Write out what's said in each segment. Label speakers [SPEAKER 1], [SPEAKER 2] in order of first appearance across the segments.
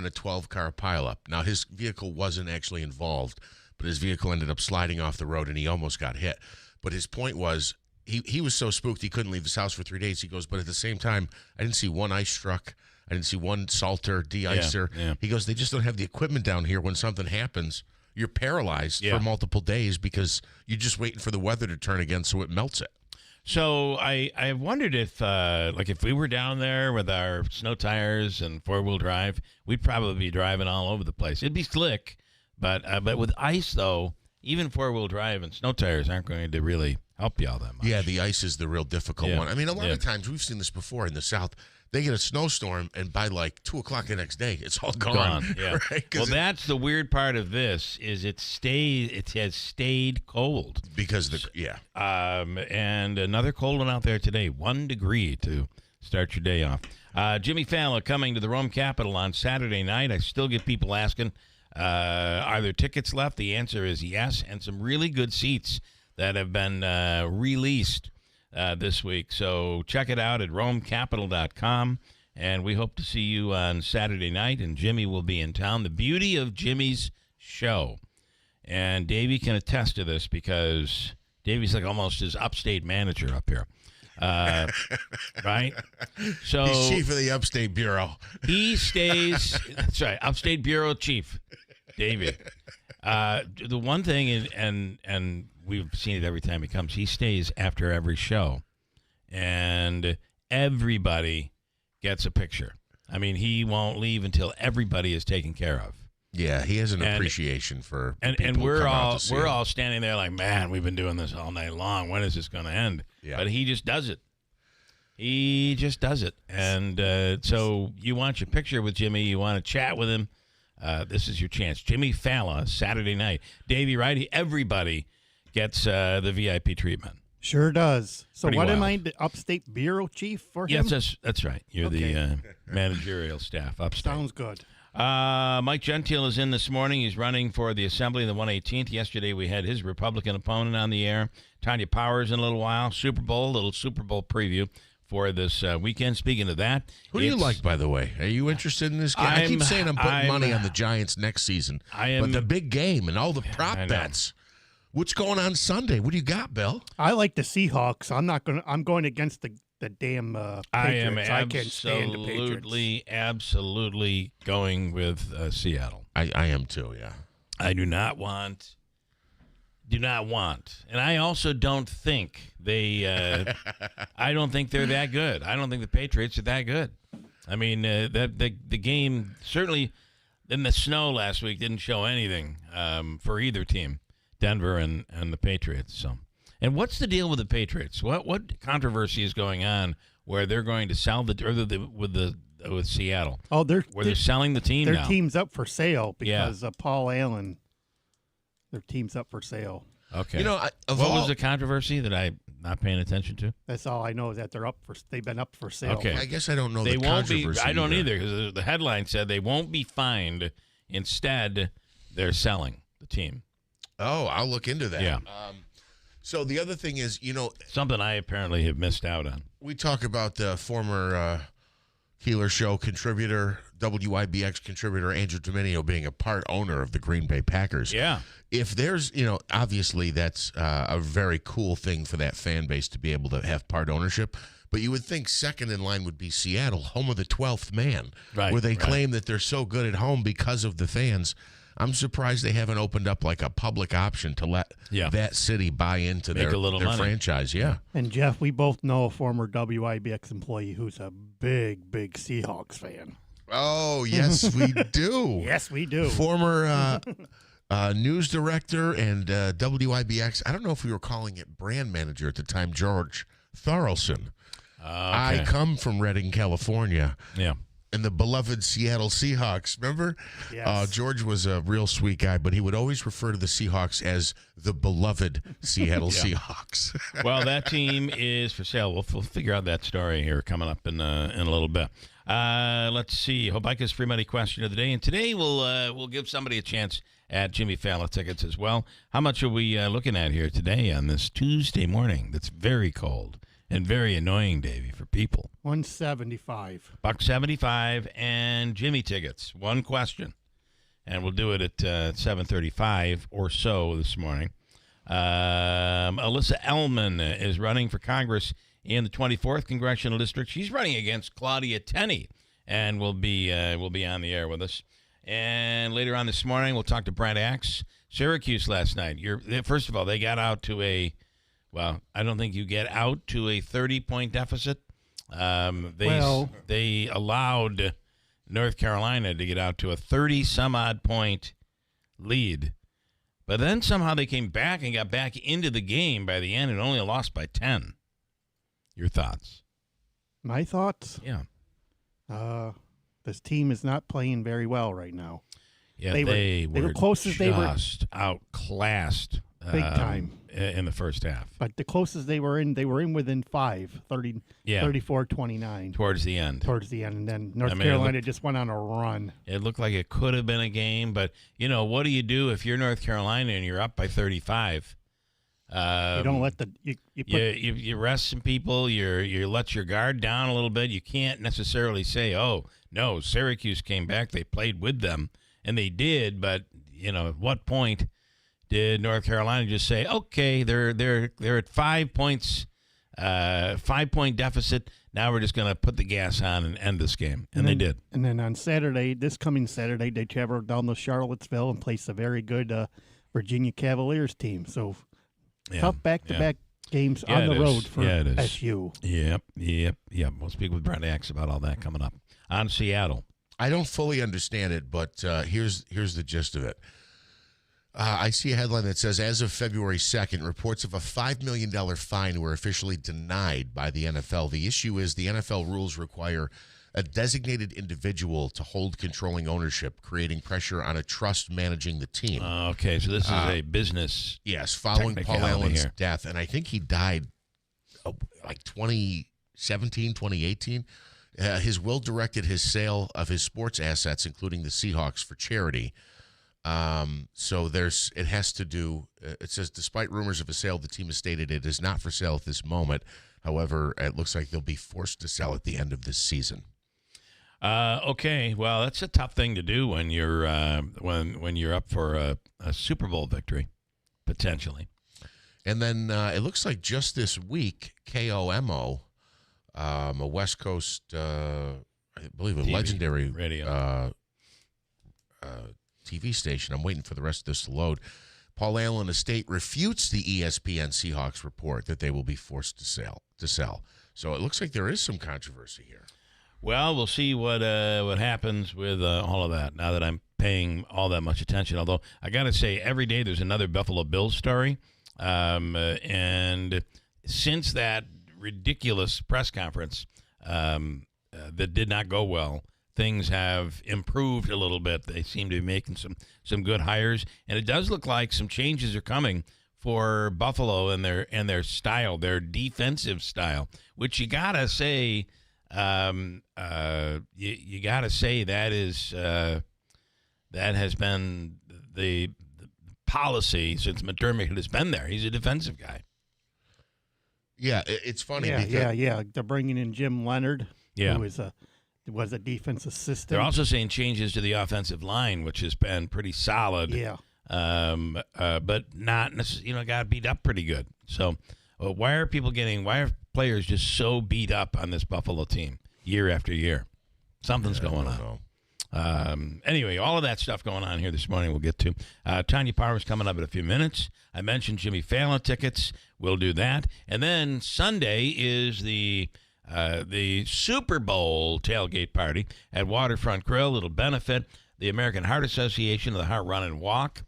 [SPEAKER 1] a 12-car pileup. Now, his vehicle wasn't actually involved, but his vehicle ended up sliding off the road, and he almost got hit. But his point was he was so spooked he couldn't leave his house for 3 days. He goes, but at the same time, I didn't see one ice truck. I didn't see one salter, de-icer.
[SPEAKER 2] Yeah.
[SPEAKER 1] He goes, they just don't have the equipment down here. When something happens, you're paralyzed for multiple days because you're just waiting for the weather to turn again so it melts it.
[SPEAKER 2] So I wondered if if we were down there with our snow tires and 4-wheel drive, we'd probably be driving all over the place. It'd be slick, but with ice though, even 4-wheel drive and snow tires aren't going to really help you all that much.
[SPEAKER 1] Yeah, the ice is the real difficult one. I mean, a lot of times we've seen this before in the South. They get a snowstorm, and by like 2 o'clock the next day, it's all gone.
[SPEAKER 2] Yeah.
[SPEAKER 1] Right?
[SPEAKER 2] Well, that's the weird part of this is it has stayed cold
[SPEAKER 1] because
[SPEAKER 2] and another cold one out there today, 1 degree to start your day off. Jimmy Fallon coming to the Rome Capitol on Saturday night. I still get people asking, are there tickets left? The answer is yes, and some really good seats that have been released this week. So check it out at romecapital.com, and we hope to see you on Saturday night, and Jimmy will be in town. The beauty of Jimmy's show, and Davey can attest to this because Davey's like almost his upstate manager up here. Right? So
[SPEAKER 1] he's chief of the Upstate Bureau.
[SPEAKER 2] He stays, that's right, Upstate Bureau Chief, Davey. The one thing is, and we've seen it every time he comes, he stays after every show, and everybody gets a picture. I mean, he won't leave until everybody is taken care of.
[SPEAKER 1] Yeah, he has an appreciation for
[SPEAKER 2] and
[SPEAKER 1] people
[SPEAKER 2] we're
[SPEAKER 1] who
[SPEAKER 2] all standing there like, man, we've been doing this all night long. When is this going to end?
[SPEAKER 1] Yeah.
[SPEAKER 2] But he just does it. He just does it. And so you want your picture with Jimmy, you want to chat with him, this is your chance. Jimmy Fallon, Saturday night. Davey, right? Everybody gets the VIP treatment.
[SPEAKER 3] Sure does. So
[SPEAKER 2] Pretty
[SPEAKER 3] what am
[SPEAKER 2] wild.
[SPEAKER 3] I, the Upstate Bureau Chief for him?
[SPEAKER 2] Yes, that's right. You're the managerial staff upstate.
[SPEAKER 3] Sounds good.
[SPEAKER 2] Mike Gentile is in this morning. He's running for the Assembly in the 118th. Yesterday we had his Republican opponent on the air. Tanya Powers in a little while. Little Super Bowl preview for this weekend. Speaking of that.
[SPEAKER 1] Who do you like, by the way? Are you interested in this game? I keep saying I'm putting money on the Giants next season. But the big game and all the prop bets. What's going on Sunday? What do you got, Bill?
[SPEAKER 3] I like the Seahawks. I'm going against the damn Patriots. I can't stand the Patriots.
[SPEAKER 2] Absolutely going with Seattle.
[SPEAKER 1] I am too, yeah.
[SPEAKER 2] I do not want, and I also don't think I don't think they're that good. I don't think the Patriots are that good. I mean, the game certainly in the snow last week didn't show anything for either team, Denver and the Patriots. So. And what's the deal with the Patriots? What controversy is going on where they're going to sell with Seattle?
[SPEAKER 3] Oh, they're
[SPEAKER 2] selling the team now.
[SPEAKER 3] Their team's up for sale because Paul Allen. Their team's up for sale.
[SPEAKER 2] Okay. What was the controversy that I'm not paying attention to?
[SPEAKER 3] That's all I know is that they've been up for sale.
[SPEAKER 2] Okay.
[SPEAKER 1] I guess I don't know
[SPEAKER 2] the controversy. I don't either because the headline said they won't be fined. Instead, they're selling the team.
[SPEAKER 1] Oh, I'll look into that.
[SPEAKER 2] Yeah.
[SPEAKER 1] So the other thing is,
[SPEAKER 2] something I apparently have missed out on.
[SPEAKER 1] We talk about the former Keeler show contributor, WIBX contributor, Andrew Dominio being a part owner of the Green Bay Packers.
[SPEAKER 2] Yeah.
[SPEAKER 1] If there's, obviously that's a very cool thing for that fan base to be able to have part ownership. But you would think second in line would be Seattle, home of the 12th man, where they claim that they're so good at home because of the fans. I'm surprised they haven't opened up like a public option to let that city buy into their franchise. Yeah.
[SPEAKER 3] And Jeff, we both know a former WIBX employee who's a big, big Seahawks fan.
[SPEAKER 1] Oh, yes, we do.
[SPEAKER 3] Yes, we do.
[SPEAKER 1] Former news director and WIBX. I don't know if we were calling it brand manager at the time, George Thorelson.
[SPEAKER 2] Okay.
[SPEAKER 1] I come from Redding, California.
[SPEAKER 2] Yeah.
[SPEAKER 1] And the beloved Seattle Seahawks. Remember?
[SPEAKER 3] Yes.
[SPEAKER 1] George was a real sweet guy, but he would always refer to the Seahawks as the beloved Seattle Seahawks.
[SPEAKER 2] Well, that team is for sale. We'll figure out that story here coming up in a little bit. Let's see. Hobica's free money question of the day. And today we'll give somebody a chance at Jimmy Fallon tickets as well. How much are we looking at here today on this Tuesday morning that's very cold and very annoying, Davey, for people.
[SPEAKER 3] $175.
[SPEAKER 2] $175 and Jimmy tickets. One question, and we'll do it at 7:35 or so this morning. Alyssa Ellman is running for Congress in the 24th Congressional District. She's running against Claudia Tenney, and will be on the air with us. And later on this morning, we'll talk to Brent Axe. Syracuse last night. First of all, they got out to I don't think you get out to a 30-point deficit. They allowed North Carolina to get out to a 30-some-odd point lead. But then somehow they came back and got back into the game by the end and only lost by 10. Your thoughts?
[SPEAKER 3] My thoughts?
[SPEAKER 2] Yeah.
[SPEAKER 3] This team is not playing very well right now.
[SPEAKER 2] Yeah, they were
[SPEAKER 3] closest. They were
[SPEAKER 2] outclassed
[SPEAKER 3] big time
[SPEAKER 2] in the first half.
[SPEAKER 3] But the closest they were in within 34-29.
[SPEAKER 2] Towards the end.
[SPEAKER 3] And then North Carolina just went on a run.
[SPEAKER 2] It looked like it could have been a game, but, what do you do if you're North Carolina and you're up by 35?
[SPEAKER 3] You don't let
[SPEAKER 2] you rest some people. You let your guard down a little bit. You can't necessarily say, "Oh no, Syracuse came back. They played with them, and they did." But at what point did North Carolina just say, "Okay, they're at 5 points, 5-point deficit. Now we're just going to put the gas on and end this game," and they did.
[SPEAKER 3] And then on this coming Saturday, they travel down to Charlottesville and place a very good Virginia Cavaliers team. So.
[SPEAKER 2] Yeah,
[SPEAKER 3] tough back-to-back games on the road for SU.
[SPEAKER 2] Yep. We'll speak with Brent Axe about all that coming up on Seattle.
[SPEAKER 1] I don't fully understand it, but here's the gist of it. I see a headline that says, as of February 2nd, reports of a $5 million fine were officially denied by the NFL. The issue is the NFL rules require a designated individual to hold controlling ownership, creating pressure on a trust managing the team.
[SPEAKER 2] Okay, so this is a business.
[SPEAKER 1] Yes, following Paul Allen's death, and I think he died like 2017, 2018. His will directed his sale of his sports assets, including the Seahawks, for charity. So it has to do, it says, despite rumors of a sale, the team has stated it is not for sale at this moment. However, it looks like they'll be forced to sell at the end of this season.
[SPEAKER 2] Okay, well, that's a tough thing to do when you're when you're up for a Super Bowl victory, potentially.
[SPEAKER 1] And then it looks like just this week, KOMO, a West Coast, I believe, a legendary
[SPEAKER 2] radio
[SPEAKER 1] TV station. I'm waiting for the rest of this to load. Paul Allen estate refutes the ESPN Seahawks report that they will be forced to sell. So it looks like there is some controversy here.
[SPEAKER 2] Well, we'll see what happens with all of that now that I'm paying all that much attention. Although I got to say, every day there's another Buffalo Bills story. And since that ridiculous press conference that did not go well, things have improved a little bit. They seem to be making some good hires, and it does look like some changes are coming for Buffalo and their style, their defensive style, which you gotta say, you gotta say that has been the policy since McDermott has been there. He's a defensive guy.
[SPEAKER 1] Yeah, it's funny.
[SPEAKER 3] Yeah. They're bringing in Jim Leonard, who was a defense assistant.
[SPEAKER 2] They're also saying changes to the offensive line, which has been pretty solid.
[SPEAKER 3] Yeah.
[SPEAKER 2] But not necessarily, got beat up pretty good. So why are players just so beat up on this Buffalo team year after year? Something's going on. Anyway, all of that stuff going on here this morning we'll get to. Tanya Power's coming up in a few minutes. I mentioned Jimmy Fallon tickets. We'll do that. And then Sunday is the Super Bowl tailgate party at Waterfront Grill. It'll benefit the American Heart Association of the Heart Run and Walk.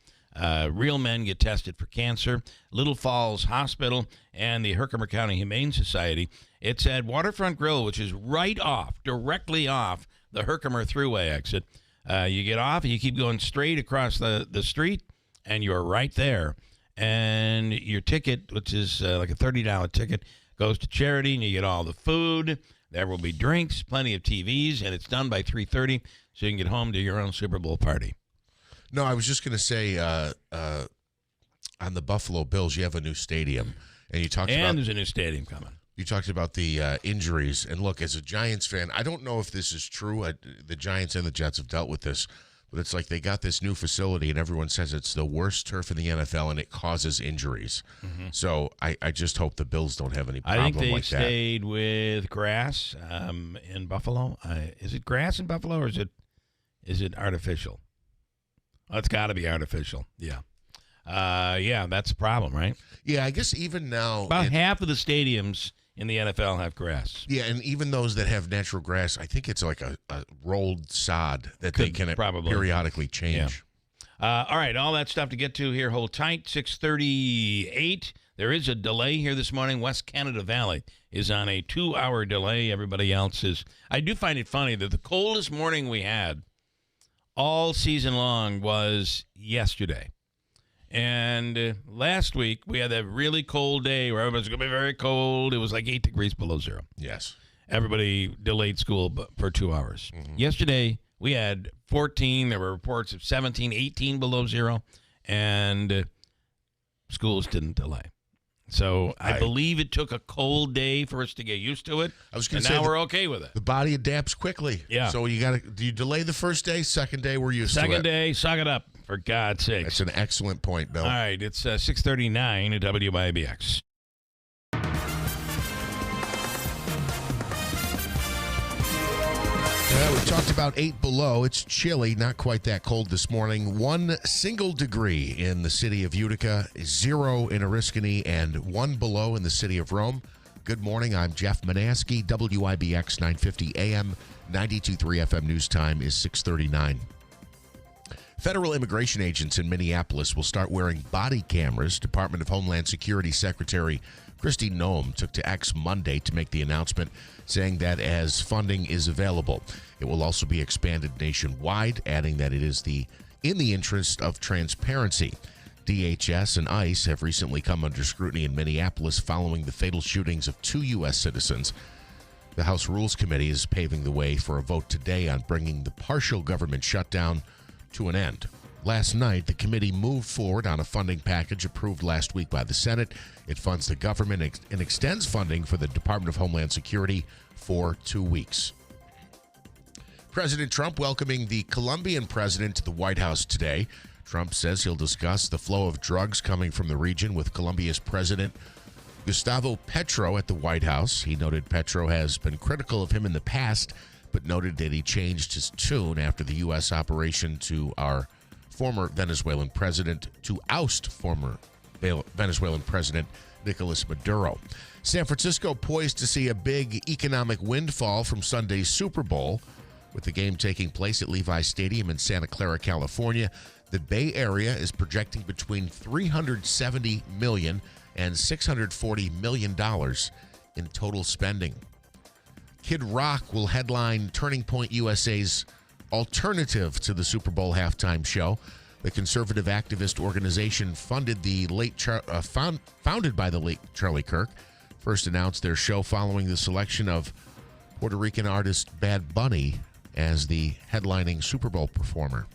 [SPEAKER 2] Real men get tested for cancer. Little Falls Hospital and the Herkimer County Humane Society. It's at Waterfront Grill, which is directly off the Herkimer Thruway exit. You get off and you keep going straight across the street, and you're right there. And your ticket, which is like a $30 ticket, goes to charity, and you get all the food. There will be drinks, plenty of TVs, and it's done by 3:30, so you can get home to your own Super Bowl party.
[SPEAKER 1] No, I was just going to say, on the Buffalo Bills, you have a new stadium, and you talked about.
[SPEAKER 2] And there's a new stadium coming.
[SPEAKER 1] You talked about the injuries. And look, as a Giants fan, I don't know if this is true. The Giants and the Jets have dealt with this. But it's like they got this new facility, and everyone says it's the worst turf in the NFL, and it causes injuries. Mm-hmm. So I just hope the Bills don't have any problem like that.
[SPEAKER 2] I think they stayed with grass in Buffalo. Is it grass in Buffalo, or is it artificial? Oh, it's got to be artificial. Yeah. Yeah, that's a problem, right?
[SPEAKER 1] Yeah, I guess even now.
[SPEAKER 2] About half of the stadiums in the NFL have grass.
[SPEAKER 1] Yeah, and even those that have natural grass, I think it's like a rolled sod that they can periodically change.
[SPEAKER 2] Yeah. All right, all that stuff to get to here. Hold tight, 6:38. There is a delay here this morning. West Canada Valley is on a 2-hour delay. Everybody else is. I do find it funny that the coldest morning we had all season long was yesterday. And last week, we had that really cold day where everybody's going to be very cold. It was like 8 degrees below zero.
[SPEAKER 1] Yes.
[SPEAKER 2] Everybody delayed school for 2 hours. Mm-hmm. Yesterday, we had 14. There were reports of 17, 18 below zero. And schools didn't delay. So I believe it took a cold day for us to get used to it. I was going to say, now we're okay with it.
[SPEAKER 1] The body adapts quickly.
[SPEAKER 2] Yeah.
[SPEAKER 1] So do you delay the first day? Second day, we're used to it.
[SPEAKER 2] Second day, suck it up, for God's sake.
[SPEAKER 1] That's an excellent point, Bill.
[SPEAKER 2] All right, it's 6:39 at WIBX.
[SPEAKER 1] We talked about 8 below. It's chilly, not quite that cold this morning. 1 single degree in the city of Utica, 0 in Oriskany, and 1 below in the city of Rome. Good morning. I'm Jeff Manaski, WIBX 950 AM, 92.3 FM news time is 6:39. Federal immigration agents in Minneapolis will start wearing body cameras. Department of Homeland Security Secretary Kristi Noem took to X Monday to make the announcement, saying that as funding is available, it will also be expanded nationwide, adding that it is in the interest of transparency. DHS and ICE have recently come under scrutiny in Minneapolis following the fatal shootings of 2 U.S. citizens. The House Rules Committee is paving the way for a vote today on bringing the partial government shutdown to an end. Last night, the committee moved forward on a funding package approved last week by the Senate. It funds the government and extends funding for the Department of Homeland Security for 2 weeks. President Trump welcoming the Colombian president to the White House today. Trump says he'll discuss the flow of drugs coming from the region with Colombia's President Gustavo Petro at the White House. He noted Petro has been critical of him in the past, but noted that he changed his tune after the U.S. operation to our former Venezuelan president to oust former Venezuelan President Nicolas Maduro. San Francisco poised to see a big economic windfall from Sunday's Super Bowl. With the game taking place at Levi Stadium in Santa Clara, California, the Bay Area is projecting between $370 million and $640 million in total spending. Kid Rock will headline Turning Point USA's alternative to the Super Bowl halftime show. The conservative activist organization founded by the late Charlie Kirk first announced their show following the selection of Puerto Rican artist Bad Bunny as the headlining Super Bowl performer.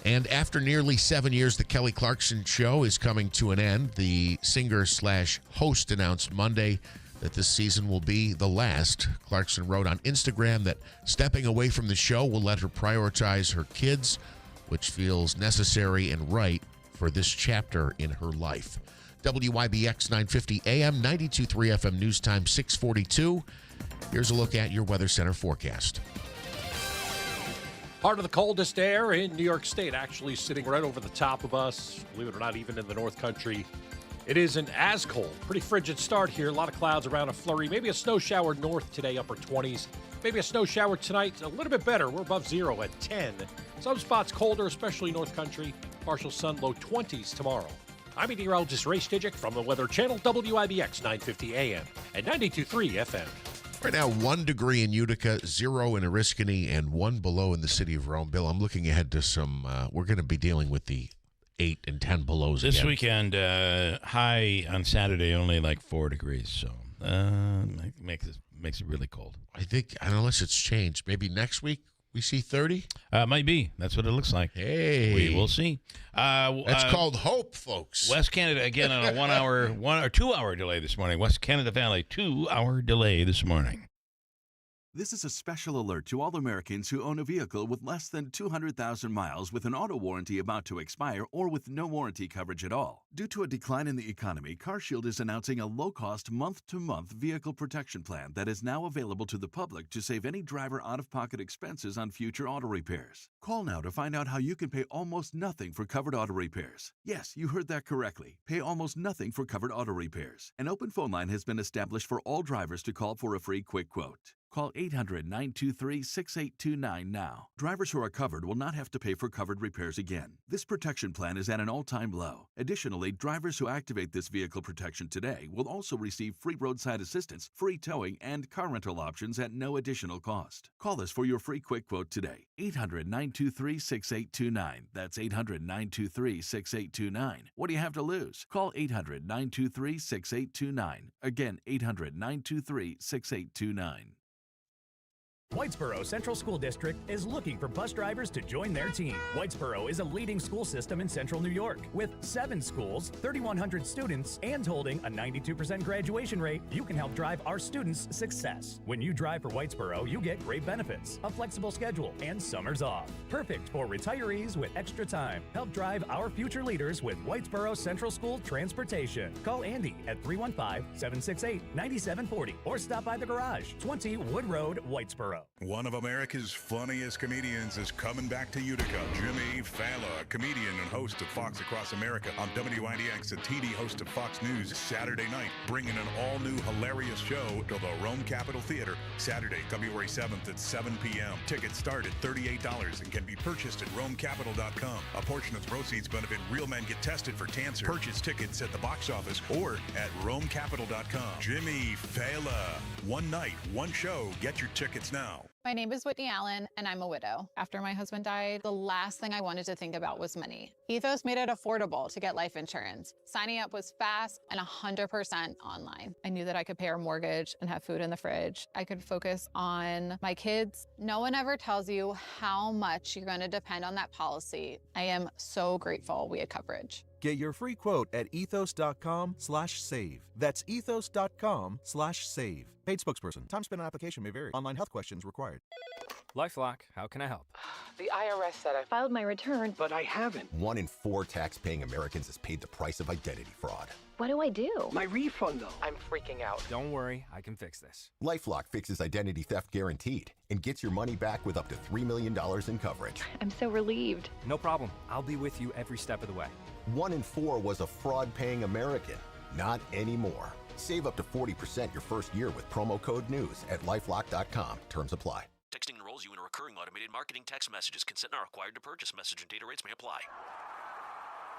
[SPEAKER 1] And after nearly 7 years, the Kelly Clarkson Show is coming to an end. The singer/host announced Monday that this season will be the last. Clarkson wrote on Instagram that stepping away from the show will let her prioritize her kids, which feels necessary and right for this chapter in her life. WIBX 950 AM, 92.3 FM news time, 6:42. Here's a look at your Weather Center forecast.
[SPEAKER 4] Part of the coldest air in New York State, actually sitting right over the top of us. Believe it or not, even in the North Country, it isn't as cold. Pretty frigid start here. A lot of clouds around a flurry. Maybe a snow shower north today, upper 20s. Maybe a snow shower tonight, a little bit better. We're above zero at 10. Some spots colder, especially North Country. Partial sun, low 20s tomorrow. I'm meteorologist Ray Stijic from the Weather Channel, WIBX 950 AM and 92.3 FM.
[SPEAKER 1] Right now, 1 degree in Utica, 0 in Oriskany, and 1 below in the city of Rome. Bill, I'm looking ahead to some, we're going to be dealing with the 8 and 10 belows
[SPEAKER 2] this
[SPEAKER 1] again.
[SPEAKER 2] weekend. High on Saturday, only like 4 degrees, so makes it really cold.
[SPEAKER 1] I think, unless it's changed, maybe next week We see 30?
[SPEAKER 2] Might be. That's what it looks like.
[SPEAKER 1] Hey.
[SPEAKER 2] We will see.
[SPEAKER 1] That's called hope, folks.
[SPEAKER 2] West Canada, again, on a 2-hour delay this morning. West Canada Valley, 2-hour delay this morning.
[SPEAKER 5] This is a special alert to all Americans who own a vehicle with less than 200,000 miles with an auto warranty about to expire or with no warranty coverage at all. Due to a decline in the economy, CarShield is announcing a low-cost month-to-month vehicle protection plan that is now available to the public to save any driver out-of-pocket expenses on future auto repairs. Call now to find out how you can pay almost nothing for covered auto repairs. Yes, you heard that correctly. Pay almost nothing for covered auto repairs. An open phone line has been established for all drivers to call for a free quick quote. Call 800-923-6829 now. Drivers who are covered will not have to pay for covered repairs again. This protection plan is at an all-time low. Additionally, drivers who activate this vehicle protection today will also receive free roadside assistance, free towing, and car rental options at no additional cost. Call us for your free quick quote today. 800-923-6829. That's 800-923-6829. What do you have to lose? Call 800-923-6829. Again, 800-923-6829.
[SPEAKER 6] Whitesboro Central School District is looking for bus drivers to join their team. Whitesboro is a leading school system in central New York. With 7 schools, 3,100 students, and holding a 92% graduation rate, you can help drive our students' success. When you drive for Whitesboro, you get great benefits, a flexible schedule, and summers off. Perfect for retirees with extra time. Help drive our future leaders with Whitesboro Central School Transportation. Call Andy at 315-768-9740 or stop by the garage, 20 Wood Road, Whitesboro.
[SPEAKER 7] One of America's funniest comedians is coming back to Utica. Jimmy Fallon, comedian and host of Fox Across America on WIBX, a TD host of Fox News, Saturday night, bringing an all-new hilarious show to the Rome Capitol Theater, Saturday, February 7th at 7 p.m. Tickets start at $38 and can be purchased at RomeCapital.com. A portion of the proceeds benefit Real Men Get Tested for Cancer. Purchase tickets at the box office or at RomeCapital.com. Jimmy Fallon. One night, one show. Get your tickets now.
[SPEAKER 8] My name is Whitney Allen, and I'm a widow. After my husband died, the last thing I wanted to think about was money. Ethos made it affordable to get life insurance. Signing up was fast and 100% online. I knew that I could pay our mortgage and have food in the fridge. I could focus on my kids. No one ever tells you how much you're going to depend on that policy. I am so grateful we had coverage.
[SPEAKER 9] Get your free quote at ethos.com/save. That's ethos.com/save. Paid spokesperson. Time spent on application may vary. Online health questions required.
[SPEAKER 10] LifeLock, how can I help?
[SPEAKER 11] The IRS said I filed my return,
[SPEAKER 10] but I haven't.
[SPEAKER 12] 1 in 4 tax-paying Americans has paid the price of identity fraud.
[SPEAKER 11] What do I do?
[SPEAKER 10] My refund, though.
[SPEAKER 11] I'm freaking out.
[SPEAKER 10] Don't worry, I can fix this.
[SPEAKER 12] LifeLock fixes identity theft guaranteed and gets your money back with up to $3 million in coverage.
[SPEAKER 11] I'm so relieved.
[SPEAKER 10] No problem. I'll be with you every step of the way.
[SPEAKER 12] 1 in 4 was a fraud-paying American. Not anymore. Save up to 40% your first year with promo code NEWS at LifeLock.com. Terms apply.
[SPEAKER 13] Texting enrolls you in a recurring automated marketing text messages. Consent not required to purchase. Message and data rates may apply.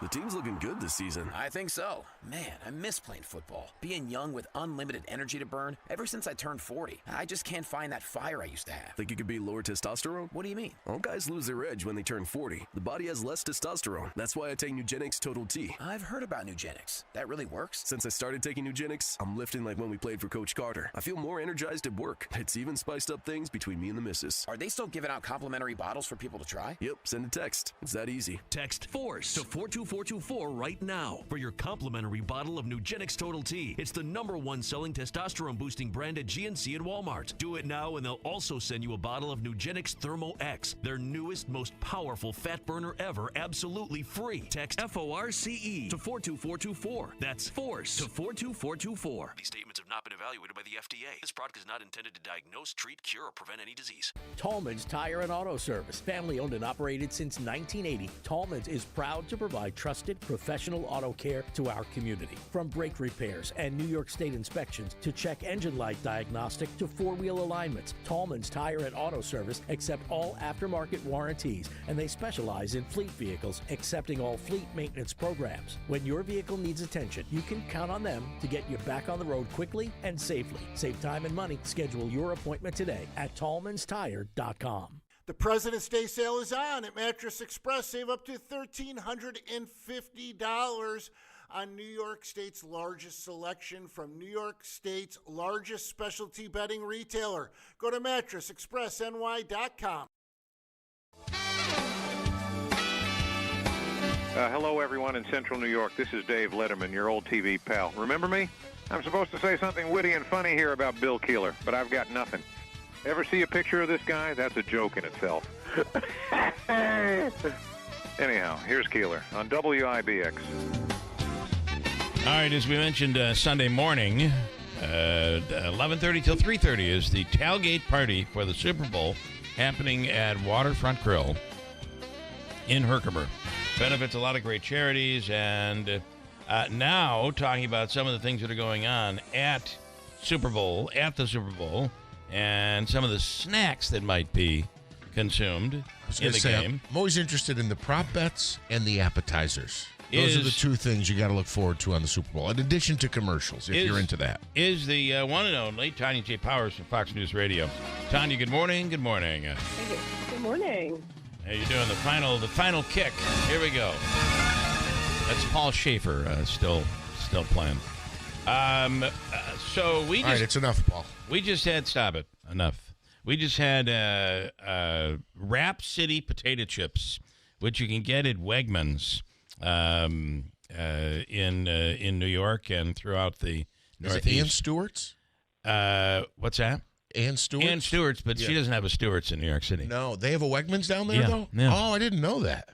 [SPEAKER 14] The team's looking good this season.
[SPEAKER 13] I think so. Man, I miss playing football. Being young with unlimited energy to burn. Ever since I turned 40, I just can't find that fire I used to have.
[SPEAKER 14] Think it could be lower testosterone?
[SPEAKER 13] What do you mean?
[SPEAKER 14] All guys lose their edge when they turn 40. The body has less testosterone. That's why I take Nugenix Total T.
[SPEAKER 13] I've heard about Nugenix. That really works?
[SPEAKER 14] Since I started taking Nugenix, I'm lifting like when we played for Coach Carter. I feel more energized at work. It's even spiced up things between me and the missus.
[SPEAKER 13] Are they still giving out complimentary bottles for people to try?
[SPEAKER 14] Yep, send a text. It's that easy.
[SPEAKER 15] Text FORCE to 42424 right now for your complimentary bottle of Nugenix Total T. It's the #1 selling testosterone boosting brand at GNC and Walmart. Do it now and they'll also send you a bottle of Nugenix Thermo X, their newest, most powerful fat burner ever, absolutely free. Text FORCE to 42424. That's FORCE to 42424.
[SPEAKER 13] These statements have not been evaluated by the FDA. This product is not intended to diagnose, treat, cure, or prevent any disease.
[SPEAKER 16] Tallman's Tire and Auto Service. Family owned and operated since 1980, Tallman's is proud to provide trusted, professional auto care to our community. From brake repairs and New York State inspections to check engine light diagnostic to four-wheel alignments, Tallman's Tire and Auto Service accept all aftermarket warranties, and they specialize in fleet vehicles, accepting all fleet maintenance programs. When your vehicle needs attention, you can count on them to get you back on the road quickly and safely. Save time and money. Schedule your appointment today at tallmanstire.com.
[SPEAKER 17] The President's Day sale is on at Mattress Express. Save up to $1,350 on New York State's largest selection from New York State's largest specialty bedding retailer. Go to mattressexpressny.com.
[SPEAKER 18] Hello, everyone in Central New York. This is Dave Letterman, your old TV pal. Remember me? I'm supposed to say something witty and funny here about Bill Keeler, but I've got nothing. Ever see a picture of this guy? That's a joke in itself. Anyhow, here's Keeler on WIBX.
[SPEAKER 2] All right, as we mentioned Sunday morning, 11:30 till 3:30 is the tailgate party for the Super Bowl happening at Waterfront Grill in Herkimer. Benefits a lot of great charities, and now talking about some of the things that are going on at the Super Bowl, and some of the snacks that might be consumed in the game.
[SPEAKER 1] I'm always interested in the prop bets and the appetizers. Those are the two things you got to look forward to on the Super Bowl, in addition to commercials, if you're into that.
[SPEAKER 2] Is the one and only Tanya J. Powers from Fox News Radio. Tanya, good morning. Good morning.
[SPEAKER 19] Thank you. Good morning.
[SPEAKER 2] How you doing? The final kick. Here we go. That's Paul Schaefer still playing. So we just.
[SPEAKER 1] All right, it's enough, Paul.
[SPEAKER 2] We just had enough. We just had Rap City potato chips, which you can get at Wegmans in New York and throughout the Northeast.
[SPEAKER 1] Is it Ann Stewart's?
[SPEAKER 2] What's that?
[SPEAKER 1] Ann Stewart's?
[SPEAKER 2] Ann Stewart's, but she doesn't have a Stewart's in New York City.
[SPEAKER 1] No, they have a Wegmans down there, though?
[SPEAKER 2] Yeah.
[SPEAKER 1] Oh, I didn't know that.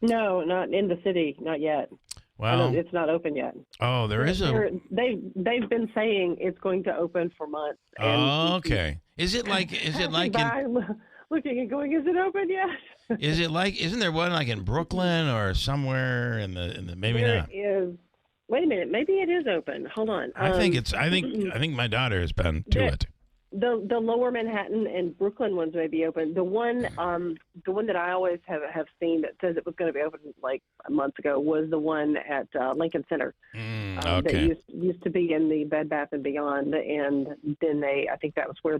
[SPEAKER 19] No, not in the city, not yet.
[SPEAKER 2] Well,
[SPEAKER 19] it's not open yet.
[SPEAKER 2] Oh, they've
[SPEAKER 19] been saying it's going to open for months.
[SPEAKER 2] Oh, okay. Is it like
[SPEAKER 19] looking and going, is it open yet?
[SPEAKER 2] Is it like? Isn't there one like in Brooklyn or somewhere in the maybe
[SPEAKER 19] there
[SPEAKER 2] not?
[SPEAKER 19] Is. Wait a minute, maybe it is open. Hold on.
[SPEAKER 2] I think my daughter has been to it.
[SPEAKER 19] The Lower Manhattan and Brooklyn ones may be open. The one that I always have seen that says it was going to be open like a month ago was the one at Lincoln Center.
[SPEAKER 2] Okay.
[SPEAKER 19] That used to be in the Bed Bath and Beyond, and then I think that was where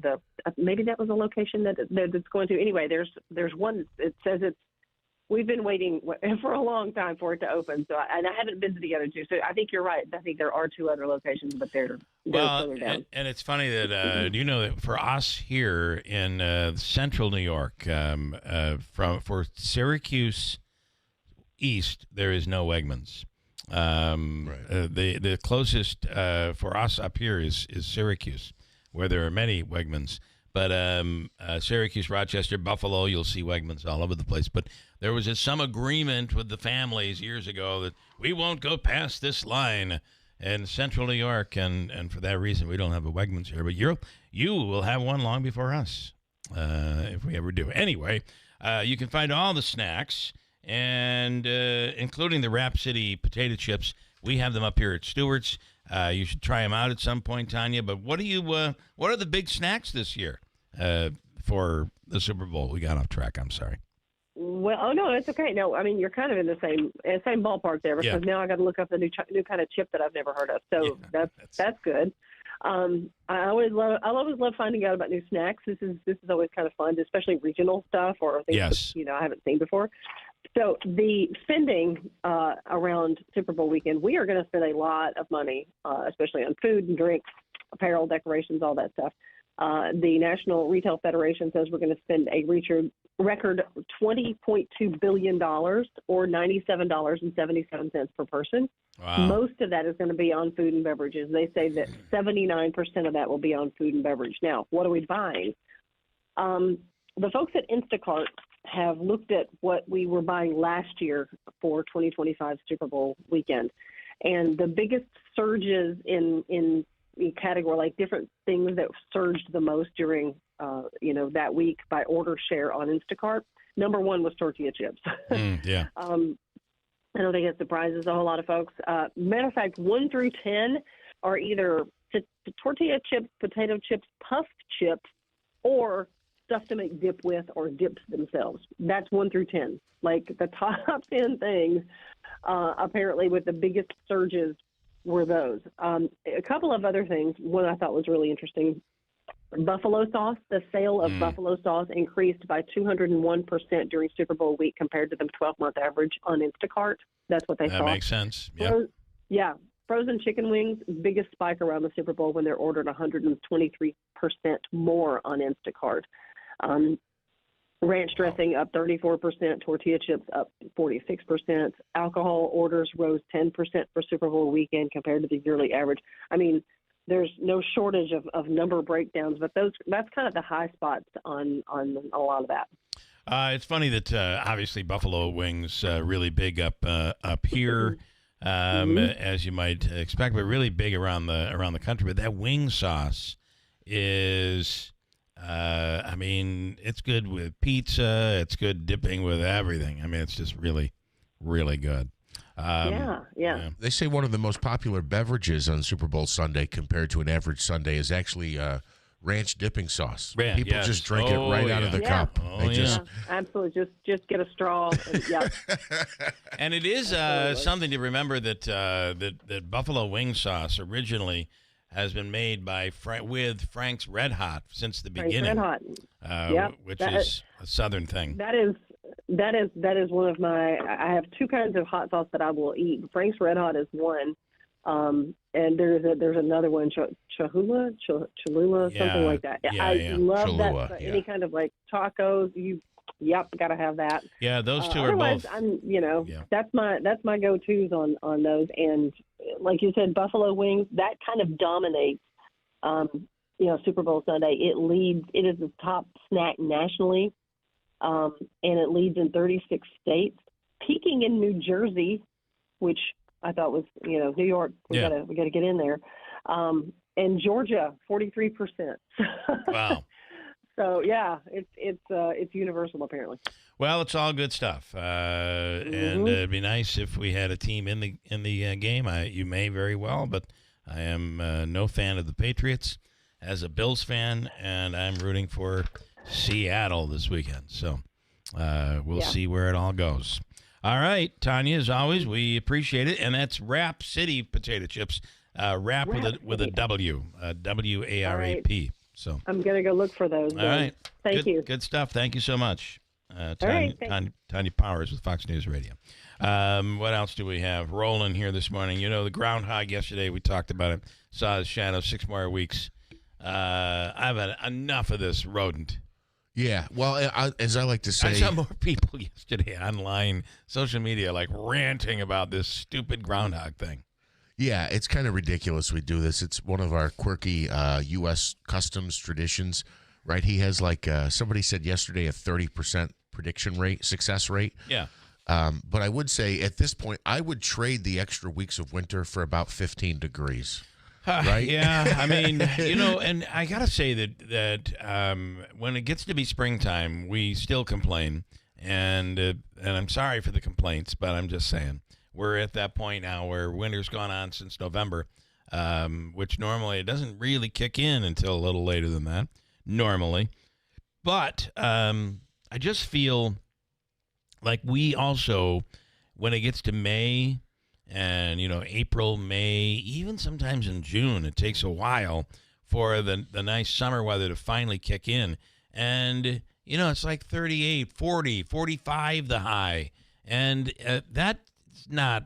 [SPEAKER 19] maybe that was a location that it's going to. Anyway, there's one. It says we've been waiting for a long time for it to open. So, and I haven't been to the other two. So I think you're right. I think there are two other locations, but they're further down.
[SPEAKER 2] And it's funny that you know that for us here in Central New York, for Syracuse East, there is no Wegmans. The closest for us up here is Syracuse, where there are many Wegmans. But Syracuse, Rochester, Buffalo, you'll see Wegmans all over the place. But there was some agreement with the families years ago that we won't go past this line in Central New York, and for that reason, we don't have a Wegmans here. But you will have one long before us, if we ever do. Anyway, you can find all the snacks, and including the Rap City potato chips. We have them up here at Stewart's. You should try them out at some point, Tanya. But what are the big snacks this year for the Super Bowl? We got off track. I'm sorry.
[SPEAKER 19] Well, no, it's okay. No, I mean you're kind of in the same ballpark there because now I got to look up the new kind of chip that I've never heard of. So that's good. I always love finding out about new snacks. This is always kind of fun, especially regional stuff or things that, I haven't seen before. So the spending around Super Bowl weekend, we are going to spend a lot of money, especially on food and drinks, apparel, decorations, all that stuff. The National Retail Federation says we're going to spend a record $20.2 billion or $97.77 per person.
[SPEAKER 2] Wow.
[SPEAKER 19] Most of that is going to be on food and beverages. They say that 79% of that will be on food and beverage. Now, what are we buying? The folks at Instacart have looked at what we were buying last year for 2025 Super Bowl weekend. And the biggest surges in the category, like different things that surged the most during, that week by order share on Instacart, number one was tortilla chips.
[SPEAKER 2] Yeah.
[SPEAKER 19] I don't think it surprises a whole lot of folks. Matter of fact, 1 through 10 are either tortilla chips, potato chips, puff chips, or stuff to make dip with or dips themselves. That's 1 through 10. Like the top 10 things, apparently with the biggest surges were those. A couple of other things. One I thought was really interesting. Buffalo sauce. The sale of buffalo sauce increased by 201% during Super Bowl week compared to the 12-month average on Instacart. That's what they saw.
[SPEAKER 2] That makes sense. Yeah.
[SPEAKER 19] Yeah. Frozen chicken wings, biggest spike around the Super Bowl when they're ordered 123% more on Instacart. Ranch dressing up 34%, tortilla chips up 46%. Alcohol orders rose 10% for Super Bowl weekend compared to the yearly average. I mean, there's no shortage of number breakdowns, but that's kind of the high spots on a lot of that.
[SPEAKER 2] It's funny that obviously buffalo wings really big up here, as you might expect, but really big around the country. But that wing sauce is. I mean, it's good with pizza. It's good dipping with everything. I mean, it's just really, really good.
[SPEAKER 19] Yeah.
[SPEAKER 1] They say one of the most popular beverages on Super Bowl Sunday compared to an average Sunday is actually ranch dipping sauce. People just drink it right out of the cup.
[SPEAKER 19] Absolutely. Just get a straw. And,
[SPEAKER 2] and it is something to remember that that buffalo wing sauce originally has been made by with Frank's Red Hot since the beginning.
[SPEAKER 19] Frank's Red Hot.
[SPEAKER 2] Which is a Southern thing.
[SPEAKER 19] That is one of my. I have two kinds of hot sauce that I will eat. Frank's Red Hot is one, and there's another one, Cholula, something like that. I love
[SPEAKER 1] Cholula,
[SPEAKER 19] that. Any kind of like tacos, gotta have that.
[SPEAKER 2] Yeah, those two are both.
[SPEAKER 19] That's my go-tos on those. And like you said, buffalo wings, that kind of dominates. Super Bowl Sunday. It is the top snack nationally, and it leads in 36 states, peaking in New Jersey, which I thought was New York. We gotta get in there, and Georgia 43%.
[SPEAKER 2] Wow.
[SPEAKER 19] So yeah, it's universal apparently.
[SPEAKER 2] Well, it's all good stuff, and it'd be nice if we had a team in the game. You may very well, but I am no fan of the Patriots as a Bills fan, and I'm rooting for Seattle this weekend. So we'll see where it all goes. All right, Tanya, as always, we appreciate it, and that's Wrap City potato chips. Wrap with a W, WARAP.
[SPEAKER 19] Right.
[SPEAKER 2] So
[SPEAKER 19] I'm gonna go look for those.
[SPEAKER 2] All right,
[SPEAKER 19] thank you.
[SPEAKER 2] Good stuff. Thank you so much, Tanya Powers with Fox News Radio. What else do we have rolling here this morning? The groundhog yesterday. We talked about it. Saw his shadow 6 more weeks. I've had enough of this rodent.
[SPEAKER 1] Yeah, well, as I like to say,
[SPEAKER 2] I saw more people yesterday online, social media, like ranting about this stupid groundhog thing.
[SPEAKER 1] Yeah, it's kind of ridiculous we do this. It's one of our quirky U.S. customs traditions, right? He has somebody said yesterday a 30% success rate.
[SPEAKER 2] Yeah.
[SPEAKER 1] But I would say at this point, I would trade the extra weeks of winter for about 15 degrees. Right?
[SPEAKER 2] Yeah, I mean, and I got to say that when it gets to be springtime, we still complain. And I'm sorry for the complaints, but I'm just saying. We're at that point now where winter's gone on since November, which normally it doesn't really kick in until a little later than that, normally. But I just feel like we also, when it gets to May and, April, May, even sometimes in June, it takes a while for the nice summer weather to finally kick in. And, it's like 38, 40, 45 the high. And that's not,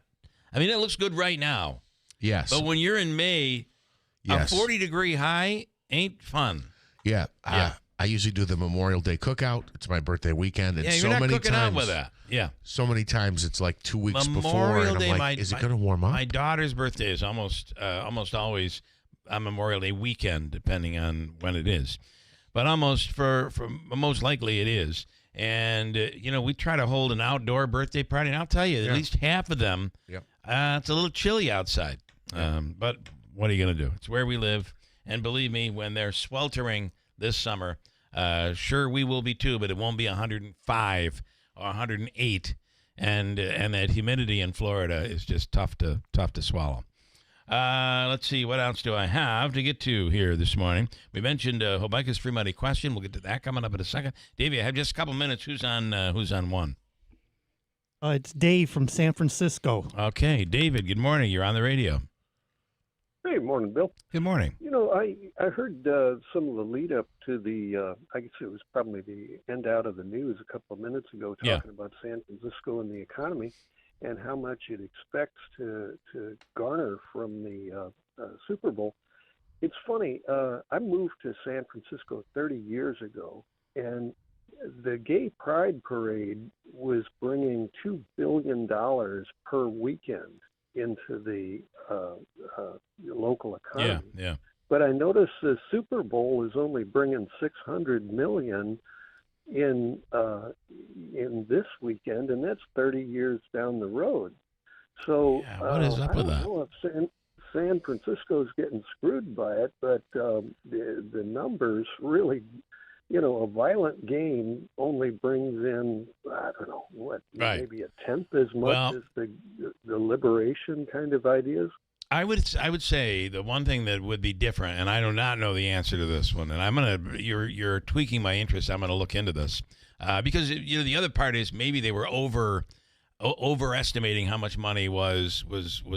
[SPEAKER 2] it looks good right now.
[SPEAKER 1] Yes.
[SPEAKER 2] But when you're in May, a 40-degree high ain't fun.
[SPEAKER 1] Yeah. I usually do the Memorial Day cookout. It's my birthday weekend. And
[SPEAKER 2] you're not cooking out with that. Yeah.
[SPEAKER 1] So many times it's like 2 weeks
[SPEAKER 2] Memorial
[SPEAKER 1] before, and
[SPEAKER 2] Day,
[SPEAKER 1] I'm like, is it going to warm up?
[SPEAKER 2] My daughter's birthday is almost always a Memorial Day weekend, depending on when it is. But almost for most likely it is. And, we try to hold an outdoor birthday party. And I'll tell you, at least half of them, it's a little chilly outside. But what are you going to do? It's where we live. And believe me, when they're sweltering this summer, sure, we will be too, but it won't be 105 or 108. And that humidity in Florida is just tough to swallow. Let's see, what else do I have to get to here this morning? We mentioned Hobica's free money question. We'll get to that coming up in a second. Davey, I have just a couple minutes. Who's on one?
[SPEAKER 3] It's Dave from San Francisco.
[SPEAKER 2] Okay, David, good morning. You're on the radio.
[SPEAKER 20] Hey, morning, Bill.
[SPEAKER 2] Good morning.
[SPEAKER 20] I heard some of the lead up to the, I guess it was probably the end out of the news a couple of minutes ago, talking about San Francisco and the economy and how much it expects to garner from the Super Bowl. It's funny. I moved to San Francisco 30 years ago, and the Gay Pride Parade was bringing $2 billion per weekend into the local economy.
[SPEAKER 2] Yeah.
[SPEAKER 20] But I noticed the Super Bowl is only bringing $600 million in this weekend, and that's 30 years down the road. So
[SPEAKER 2] what is up with that?
[SPEAKER 20] I don't know if San Francisco's getting screwed by it, but the numbers really, a violent game only brings in, I don't know, maybe a tenth as much as the liberation kind of ideas.
[SPEAKER 2] I would say the one thing that would be different, and I do not know the answer to this one, and you're tweaking my interest. I'm gonna look into this because the other part is maybe they were overestimating how much money was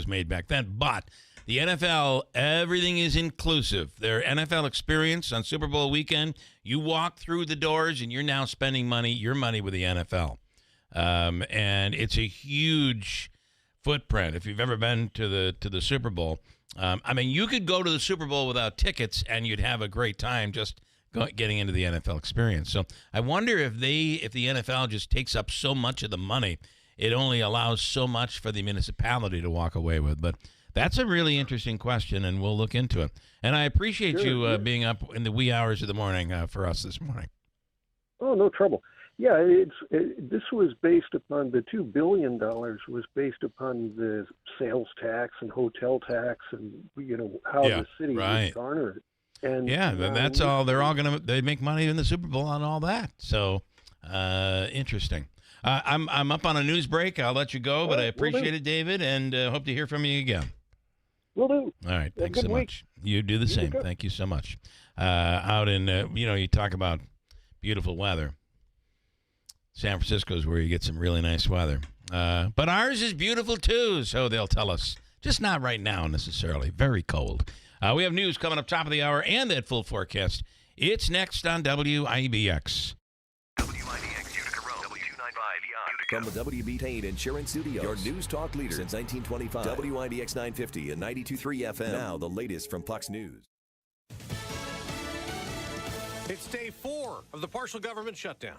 [SPEAKER 2] made back then. But the NFL, everything is inclusive. Their NFL experience on Super Bowl weekend, you walk through the doors and you're now spending your money with the NFL, and it's a huge footprint. If you've ever been to the Super Bowl, you could go to the Super Bowl without tickets and you'd have a great time just getting into the NFL experience. So I wonder if the NFL just takes up so much of the money, it only allows so much for the municipality to walk away with. But that's a really interesting question, and we'll look into it. And I appreciate you being up in the wee hours of the morning for us this morning.
[SPEAKER 20] Oh, no trouble. Yeah, this was based upon the $2 billion was based upon the sales tax and hotel tax and how the city would garner it. And
[SPEAKER 2] that's all. They make money in the Super Bowl on all that. So interesting. I'm up on a news break. I'll let you go, but I appreciate it, David, and hope to hear from you again.
[SPEAKER 20] Will do.
[SPEAKER 2] All right, thanks so much. You do the same. Thank you so much. Out in you talk about beautiful weather. San Francisco is where you get some really nice weather. But ours is beautiful, too, so they'll tell us. Just not right now, necessarily. Very cold. We have news coming up top of the hour and that full forecast. It's next on WIBX.
[SPEAKER 14] WIBX Utica Road, W295 From the WB Insurance Studios, your news talk leader since 1925. WIBX 950 and 92.3 FM. Now the latest from Fox News.
[SPEAKER 4] It's day 4 of the partial government shutdown.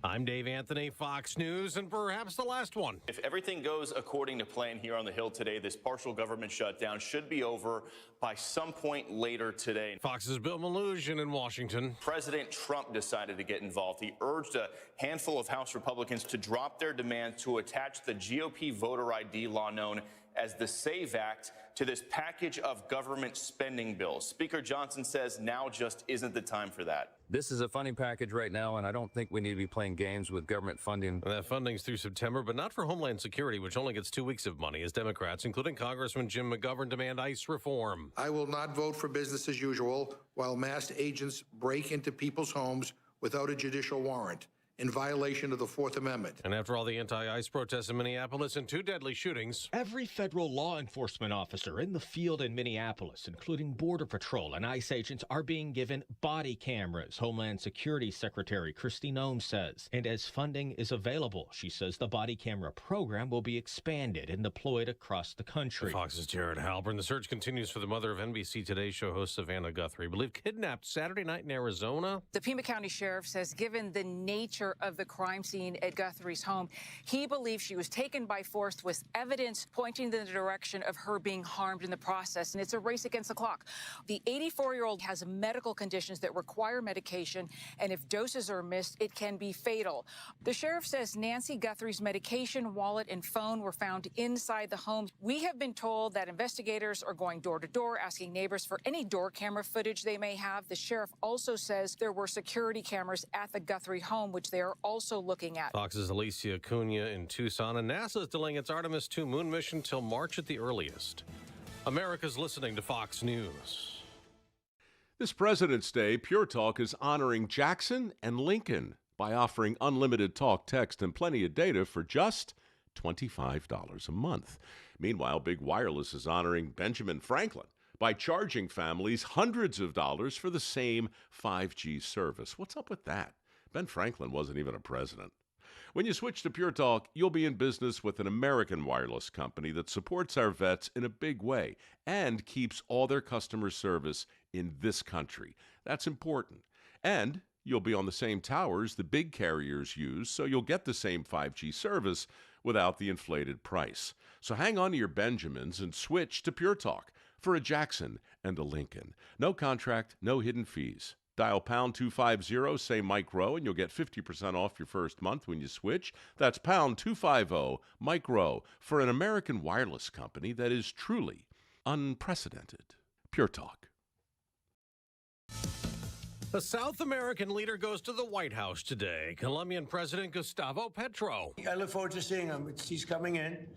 [SPEAKER 4] I'm Dave Anthony, Fox News, and perhaps the last one.
[SPEAKER 21] If everything goes according to plan here on the Hill today, this partial government shutdown should be over by some point later today.
[SPEAKER 4] Fox's Bill Maloogian in Washington.
[SPEAKER 21] President Trump decided to get involved. He urged a handful of House Republicans to drop their demand to attach the GOP voter ID law known as the SAVE Act to this package of government spending bills. Speaker Johnson says now just isn't the time for that.
[SPEAKER 22] This is a funding package right now, and I don't think we need to be playing games with government funding.
[SPEAKER 4] That funding's through September, but not for Homeland Security, which only gets 2 weeks of money, as Democrats, including Congressman Jim McGovern, demand ICE reform.
[SPEAKER 23] I will not vote for business as usual while masked agents break into people's homes without a judicial warrant, in violation of the Fourth Amendment.
[SPEAKER 4] And after all the anti-ICE protests in Minneapolis and 2 deadly shootings,
[SPEAKER 24] every federal law enforcement officer in the field in Minneapolis, including Border Patrol and ICE agents, are being given body cameras, Homeland Security Secretary Kristi Noem says. And as funding is available, she says the body camera program will be expanded and deployed across the country.
[SPEAKER 4] Fox's Jared Halpern. The search continues for the mother of NBC Today show host Savannah Guthrie, believed kidnapped Saturday night in Arizona.
[SPEAKER 25] The Pima County Sheriff says given the nature of the crime scene at Guthrie's home, he believes she was taken by force with evidence pointing in the direction of her being harmed in the process. And it's a race against the clock. The 84-year-old has medical conditions that require medication, and if doses are missed, it can be fatal. The sheriff says Nancy Guthrie's medication, wallet, and phone were found inside the home. We have been told that investigators are going door to door, asking neighbors for any door camera footage they may have. The sheriff also says there were security cameras at the Guthrie home, which they are also looking at.
[SPEAKER 4] Fox's Alicia Cunha in Tucson, and NASA is delaying its Artemis 2 moon mission till March at the earliest. America's listening to Fox News.
[SPEAKER 26] This President's Day, Pure Talk is honoring Jackson and Lincoln by offering unlimited talk, text, and plenty of data for just $25 a month. Meanwhile, Big Wireless is honoring Benjamin Franklin by charging families hundreds of dollars for the same 5G service. What's up with that? Ben Franklin wasn't even a president. When you switch to Pure Talk, you'll be in business with an American wireless company that supports our vets in a big way and keeps all their customer service in this country. That's important. And You'll be on the same towers the big carriers use, so you'll get the same 5G service without the inflated price. So hang on to your Benjamins and switch to Pure Talk for a Jackson and a Lincoln. No contract, no hidden fees. Dial pound 250, say Mike Rowe, and you'll get 50% off your first month when you switch. That's pound 250, Mike Rowe, for an American wireless company that is truly unprecedented. Pure Talk.
[SPEAKER 4] A South American leader goes to the White House today. Colombian President Gustavo Petro.
[SPEAKER 5] I look forward to seeing him. He's coming in.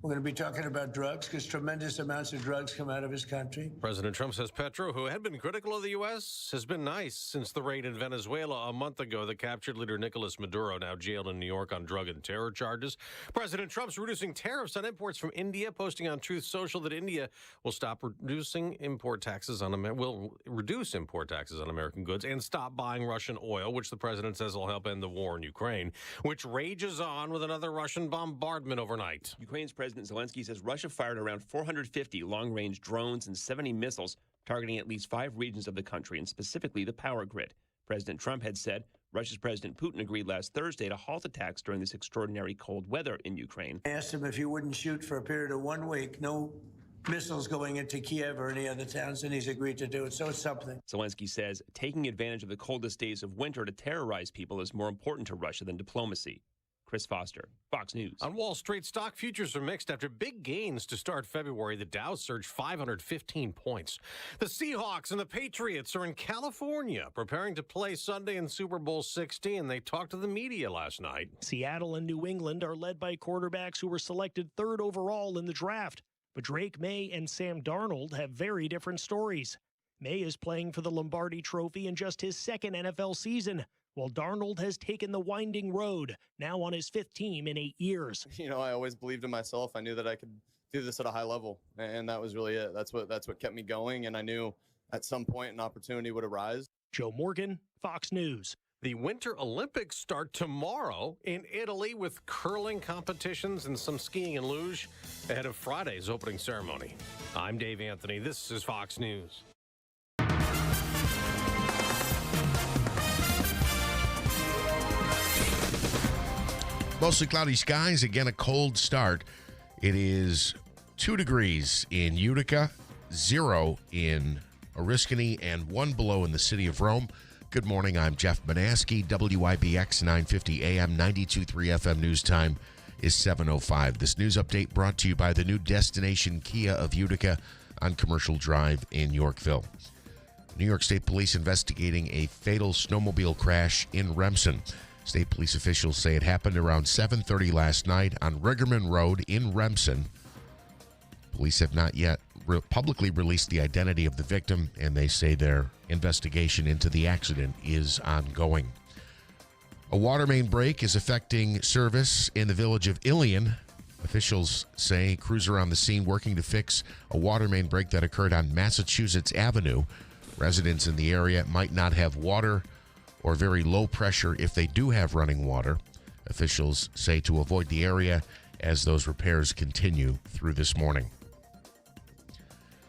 [SPEAKER 5] We're going to be talking about drugs because tremendous amounts of drugs come out of his country.
[SPEAKER 4] President Trump says Petro, who had been critical of the U.S., has been nice since the raid in Venezuela a month ago that captured leader Nicolas Maduro, now jailed in New York on drug and terror charges. President Trump's reducing tariffs on imports from India, posting on Truth Social that India will reduce import taxes on American goods and stop buying Russian oil, which the president says will help end the war in Ukraine, which rages on with another Russian bombardment overnight.
[SPEAKER 6] Ukraine's President Zelensky says Russia fired around 450 long-range drones and 70 missiles targeting at least 5 regions of the country, and specifically the power grid. President Trump had said Russia's President Putin agreed last Thursday to halt attacks during this extraordinary cold weather in Ukraine.
[SPEAKER 5] I asked him if he wouldn't shoot for a period of 1 week, no missiles going into Kiev or any other towns, and he's agreed to do it, so it's something.
[SPEAKER 6] Zelensky says taking advantage of the coldest days of winter to terrorize people is more important to Russia than diplomacy. Chris Foster, Fox News.
[SPEAKER 4] On Wall Street, stock futures are mixed after big gains to start February. The Dow surged 515 points. The Seahawks and the Patriots are in California preparing to play Sunday in Super Bowl 16. They talked to the media last night.
[SPEAKER 7] Seattle and New England are led by quarterbacks who were selected 3rd overall in the draft. But Drake May and Sam Darnold have very different stories. May is playing for the Lombardi Trophy in just his 2nd NFL season, while Darnold has taken the winding road, now on his 5th team in 8 years.
[SPEAKER 8] You know, I always believed in myself. I knew that I could do this at a high level, and that was really it. That's what kept me going, and I knew at some point an opportunity would arise.
[SPEAKER 7] Joe Morgan, Fox News.
[SPEAKER 4] The Winter Olympics start tomorrow in Italy with curling competitions and some skiing and luge ahead of Friday's opening ceremony. I'm Dave Anthony. This is Fox News.
[SPEAKER 1] Mostly cloudy skies. Again, a cold start. It is 2 degrees in Utica, 0 in Oriskany, and 1 below in the city of Rome. Good morning. I'm Jeff Manaski. WIBX 950 AM, 92.3 FM news time is 7:05. This news update brought to you by the new Destination Kia of Utica on Commercial Drive in Yorkville. New York State Police investigating a fatal snowmobile crash in Remsen. State police officials say it happened around 7:30 last night on Rigerman Road in Remsen. Police have not yet publicly released the identity of the victim, and they say their investigation into the accident is ongoing. A water main break is affecting service in the village of Ilion. Officials say crews are on the scene working to fix a water main break that occurred on Massachusetts Avenue. Residents in the area might not have water or very low pressure if they do have running water. Officials say to avoid the area as those repairs continue through this morning.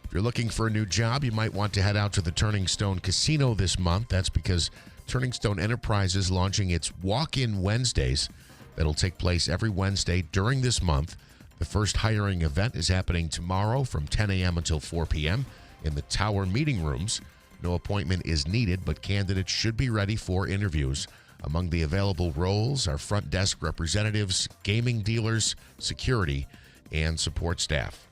[SPEAKER 1] If you're looking for a new job, you might want to head out to the Turning Stone Casino this month. That's because Turning Stone Enterprises launching its Walk-In Wednesdays that'll take place every Wednesday during this month. The first hiring event is happening tomorrow from 10 a.m. until 4 p.m. in the Tower meeting rooms. No appointment is needed, but candidates should be ready for interviews. Among the available roles are front desk representatives, gaming dealers, security, and support staff.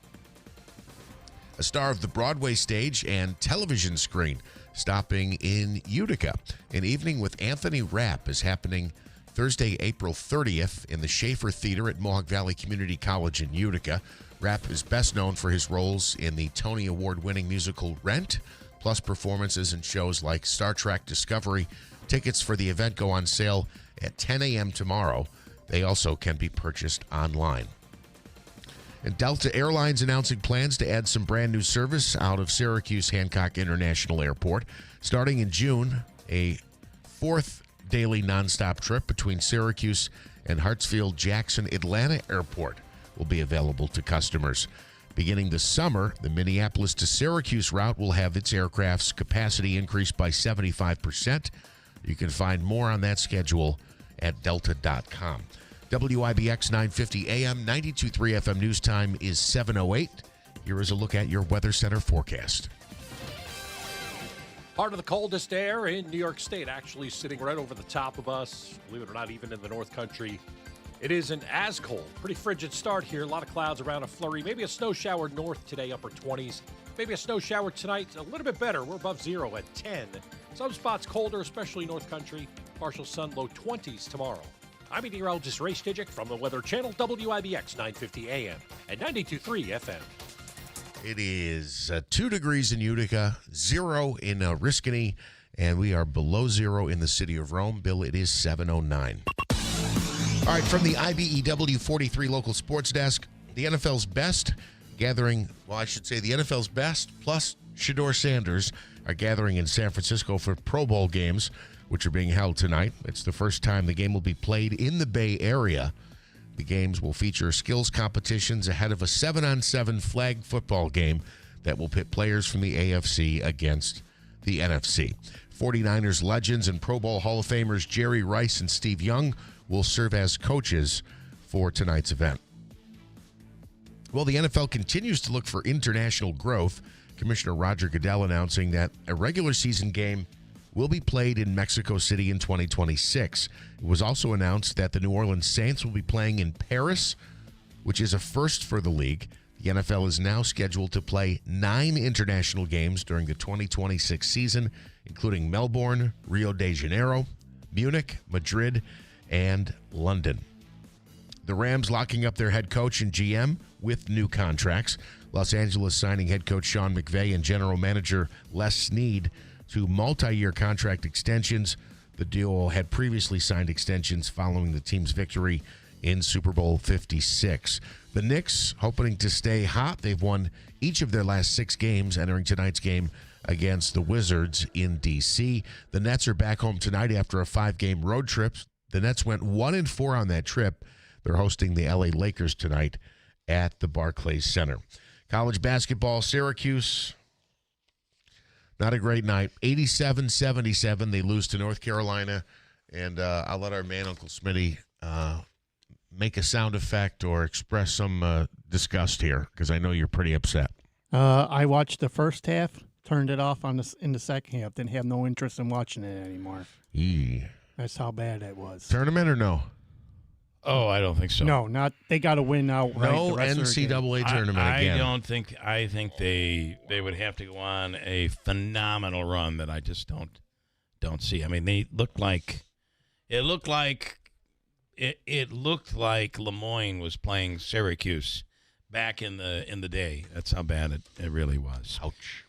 [SPEAKER 1] A star of the Broadway stage and television screen stopping in Utica. An evening with Anthony Rapp is happening Thursday, April 30th in the Schaefer Theater at Mohawk Valley Community College in Utica. Rapp is best known for his roles in the Tony Award-winning musical Rent, plus performances in shows like Star Trek Discovery. Tickets for the event go on sale at 10 a.m. tomorrow. They also can be purchased online. And Delta Airlines announcing plans to add some brand new service out of Syracuse Hancock International Airport. Starting in June, a 4th daily nonstop trip between Syracuse and Hartsfield-Jackson Atlanta Airport will be available to customers. Beginning this summer, the Minneapolis to Syracuse route will have its aircraft's capacity increased by 75%. You can find more on that schedule at delta.com. WIBX 950 AM, 92.3 FM news time is 7:08. Here is a look at your Weather Center forecast.
[SPEAKER 4] Part of the coldest air in New York State, actually sitting right over the top of us. Believe it or not, even in the North Country. It isn't as cold. Pretty frigid start here. A lot of clouds around a flurry. Maybe a snow shower north today, upper 20s. Maybe a snow shower tonight, a little bit better. We're above zero at 10. Some spots colder, especially North Country. Partial sun, low 20s tomorrow. I'm meteorologist Ray Stijic from the Weather Channel, WIBX 950 AM and 92.3 FM.
[SPEAKER 1] It is 2 degrees in Utica, 0 in Riscony, and we are below 0 in the city of Rome. Bill, it is 7:09. All right, from the IBEW 43 local sports desk, the NFL's best gathering, well, I should say the NFL's best plus Shedeur Sanders are gathering in San Francisco for Pro Bowl games, which are being held tonight. It's the first time the game will be played in the Bay Area. The games will feature skills competitions ahead of a 7-on-7 flag football game that will pit players from the AFC against the NFC. 49ers legends and Pro Bowl Hall of Famers Jerry Rice and Steve Young will serve as coaches for tonight's event. Well, the NFL continues to look for international growth. Commissioner Roger Goodell announcing that a regular season game will be played in Mexico City in 2026. It was also announced that the New Orleans Saints will be playing in Paris, which is a first for the league. The NFL is now scheduled to play 9 international games during the 2026 season, including Melbourne, Rio de Janeiro, Munich, Madrid, and London. The Rams locking up their head coach and GM with new contracts. Los Angeles signing head coach Sean McVay and general manager Les Snead to multi-year contract extensions. The duo had previously signed extensions following the team's victory in Super Bowl 56. The Knicks hoping to stay hot. They've won each of their last 6 games, entering tonight's game against the Wizards in D.C. The Nets are back home tonight after a 5-game road trip. The Nets went 1-4 on that trip. They're hosting the L.A. Lakers tonight at the Barclays Center. College basketball, Syracuse, not a great night. 87-77, they lose to North Carolina. And I'll let our man, Uncle Smitty, make a sound effect or express some disgust here, because I know you're pretty upset.
[SPEAKER 3] I watched the first half, turned it off in the second half, didn't have no interest in watching it anymore. That's how bad it was.
[SPEAKER 1] Tournament or no?
[SPEAKER 2] Oh, I don't think so.
[SPEAKER 3] No, not. They got to win outright.
[SPEAKER 1] No NCAA tournament again.
[SPEAKER 2] I don't think. I think they would have to go on a phenomenal run that I just don't see. I mean, they looked like it looked like Lemoyne was playing Syracuse back in the day. That's how bad it really was.
[SPEAKER 1] Ouch.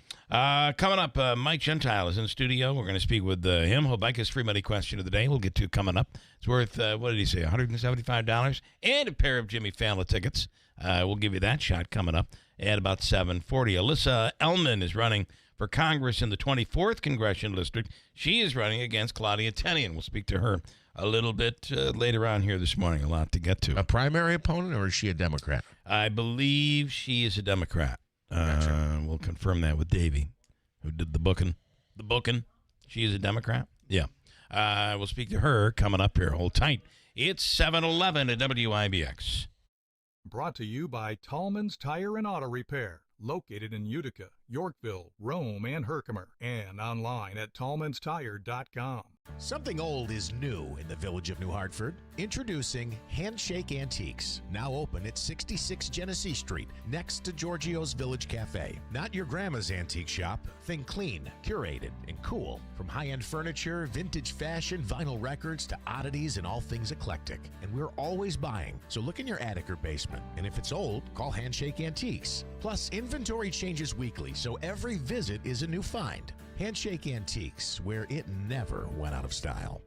[SPEAKER 2] Coming up, Mike Gentile is in the studio. We're going to speak with him. He'll bike his free money question of the day. We'll get to coming up. It's worth, what did he say, $175 and a pair of Jimmy Fallon tickets. We'll give you that shot coming up at about 7:40. Alyssa Ellman is running for Congress in the 24th Congressional District. She is running against Claudia Tenney, and we'll speak to her a little bit later on here this morning. A lot to get to.
[SPEAKER 1] A primary opponent, or is she a Democrat?
[SPEAKER 2] I believe she is a Democrat. Gotcha. We'll confirm that with Davey, who did the booking. She is a Democrat? Yeah. We'll speak to her coming up here. Hold tight. It's 7:11 at WIBX.
[SPEAKER 9] Brought to you by Tallman's Tire and Auto Repair, located in Utica, Yorkville, Rome, and Herkimer, and online at tallmanstire.com.
[SPEAKER 10] Something old is new in the village of New Hartford. Introducing Handshake Antiques, now open at 66 Genesee Street, next to Giorgio's Village Cafe. Not your grandma's antique shop. Think clean, curated, and cool. From high-end furniture, vintage fashion, vinyl records, to oddities and all things eclectic. And we're always buying, so look in your attic or basement. And if it's old, call Handshake Antiques. Plus, inventory changes weekly, so every visit is a new find. Handshake Antiques, where it never went out of style.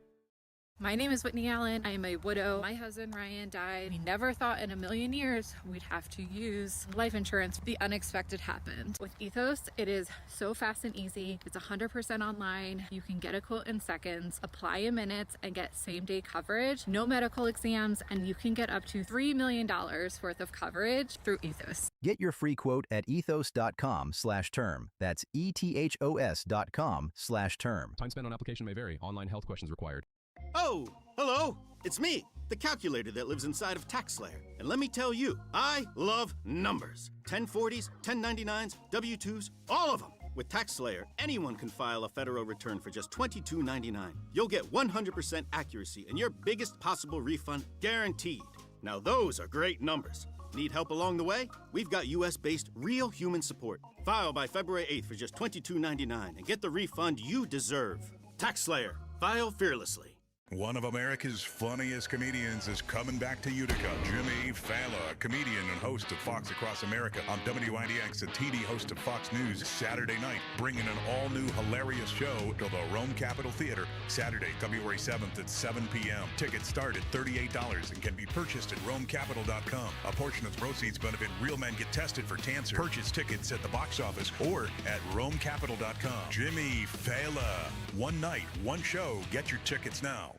[SPEAKER 11] My name is Whitney Allen. I am a widow. My husband, Ryan, died. We never thought in a million years we'd have to use life insurance. The unexpected happened. With Ethos, it is so fast and easy. It's 100% online. You can get a quote in seconds, apply in minutes, and get same-day coverage. No medical exams, and you can get up to $3 million worth of coverage through Ethos.
[SPEAKER 12] Get your free quote at ethos.com/term. That's ETHOS.com/term.
[SPEAKER 13] Time spent on application may vary. Online health questions required.
[SPEAKER 15] Oh, hello. It's me, the calculator that lives inside of TaxSlayer. And let me tell you, I love numbers. 1040s, 1099s, W-2s, all of them. With TaxSlayer, anyone can file a federal return for just $22.99. You'll get 100% accuracy and your biggest possible refund guaranteed. Now those are great numbers. Need help along the way? We've got U.S.-based real human support. File by February 8th for just $22.99 and get the refund you deserve. TaxSlayer. File fearlessly.
[SPEAKER 16] One of America's funniest comedians is coming back to Utica. Jimmy Fallon, comedian and host of Fox Across America on WIBX, and TD host of Fox News, Saturday night, bringing an all-new hilarious show to the Rome Capitol Theater, Saturday, February 7th at 7 p.m. Tickets start at $38 and can be purchased at RomeCapital.com. A portion of the proceeds benefit Real Men Get Tested for Cancer. Purchase tickets at the box office or at RomeCapital.com. Jimmy Fallon. One night, one show. Get your tickets now.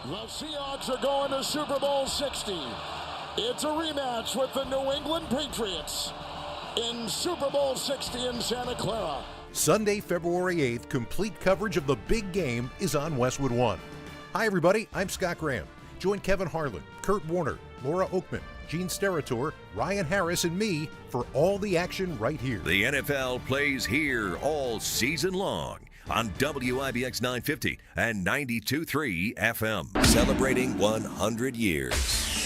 [SPEAKER 17] The Seahawks are going to Super Bowl 60. It's a rematch with the New England Patriots in Super Bowl 60 in Santa Clara.
[SPEAKER 27] Sunday, February 8th, complete coverage of the big game is on Westwood One. Hi, everybody. I'm Scott Graham. Join Kevin Harlan, Kurt Warner, Laura Oakman, Gene Steratore, Ryan Harris, and me for all the action right here.
[SPEAKER 14] The NFL plays here all season long on WIBX 950 and 92.3 FM, celebrating 100 years.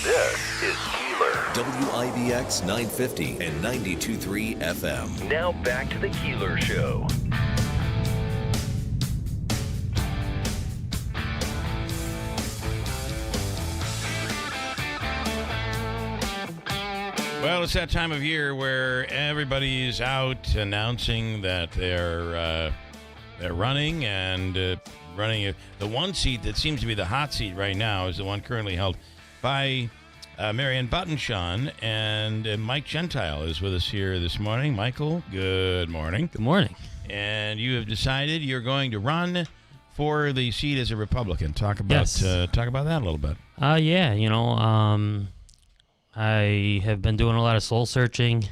[SPEAKER 14] This is Keeler. WIBX 950 and 92.3 FM. Now back to the Keeler Show.
[SPEAKER 2] Well, it's that time of year where everybody's out announcing that they're running and running. The one seat that seems to be the hot seat right now is the one currently held by Marianne Buttonshawn, and Mike Gentile is with us here this morning. Michael, good morning.
[SPEAKER 28] Good morning.
[SPEAKER 2] And you have decided you're going to run for the seat as a Republican. Talk about talk about that a little bit.
[SPEAKER 28] Yeah, I have been doing a lot of soul searching.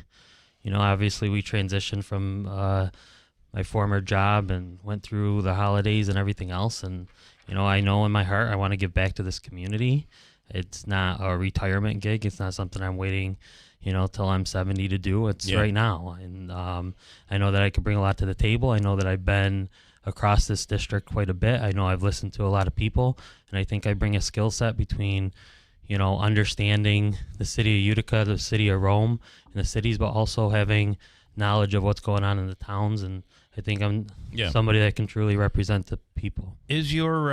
[SPEAKER 28] Obviously we transitioned from my former job and went through the holidays and everything else. And, I know in my heart I want to give back to this community. It's not a retirement gig. It's not something I'm waiting, till I'm 70 to do. It's right now. And I know that I can bring a lot to the table. I know that I've been across this district quite a bit. I know I've listened to a lot of people. And I think I bring a skill set between understanding the city of Utica, the city of Rome, and the cities, but also having knowledge of what's going on in the towns. And I think I'm somebody that can truly represent the people.
[SPEAKER 2] Is your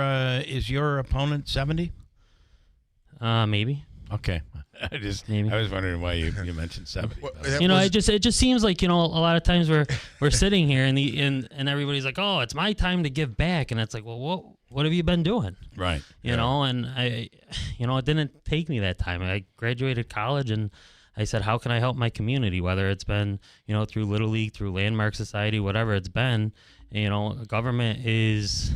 [SPEAKER 2] opponent 70?
[SPEAKER 28] Maybe.
[SPEAKER 2] Okay. I was wondering why you mentioned 70.
[SPEAKER 28] It just seems like, a lot of times we're sitting here and everybody's like, oh, it's my time to give back. And it's like, well, what have you been doing?
[SPEAKER 2] Right.
[SPEAKER 28] And I, it didn't take me that time. I graduated college and I said, how can I help my community? Whether it's been, through Little League, through Landmark Society, whatever it's been, government is,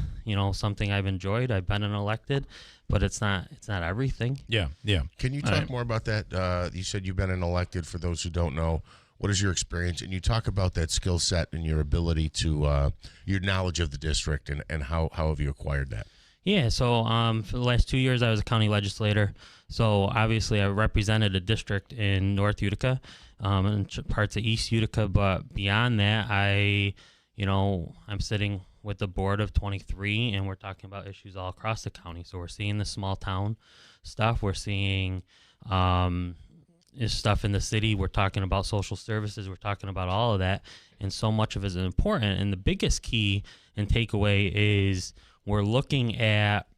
[SPEAKER 28] something I've enjoyed. I've been elected, but it's not everything.
[SPEAKER 2] Yeah.
[SPEAKER 1] Can you talk more about that? You said you've been an elected. For those who don't know, what is your experience? And you talk about that skill set and your ability to, your knowledge of the district, and how have you acquired that?
[SPEAKER 28] Yeah, so for the last 2 years, I was a county legislator. So obviously, I represented a district in North Utica and parts of East Utica. But beyond that, I'm sitting with the board of 23, and we're talking about issues all across the county. So we're seeing the small town stuff. We're seeing stuff in the city. We're talking about social services. We're talking about all of that. And so much of it is important. And the biggest key and takeaway is we're looking at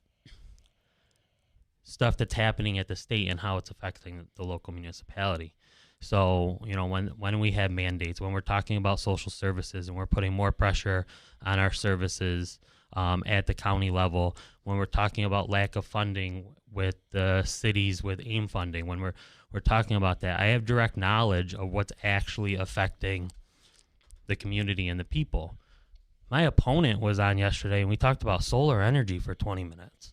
[SPEAKER 28] stuff that's happening at the state and how it's affecting the local municipality. So, when we have mandates, when we're talking about social services and we're putting more pressure on our services at the county level, when we're talking about lack of funding with the cities with AIM funding, when we're talking about that, I have direct knowledge of what's actually affecting the community and the people. My opponent was on yesterday, and we talked about solar energy for 20 minutes.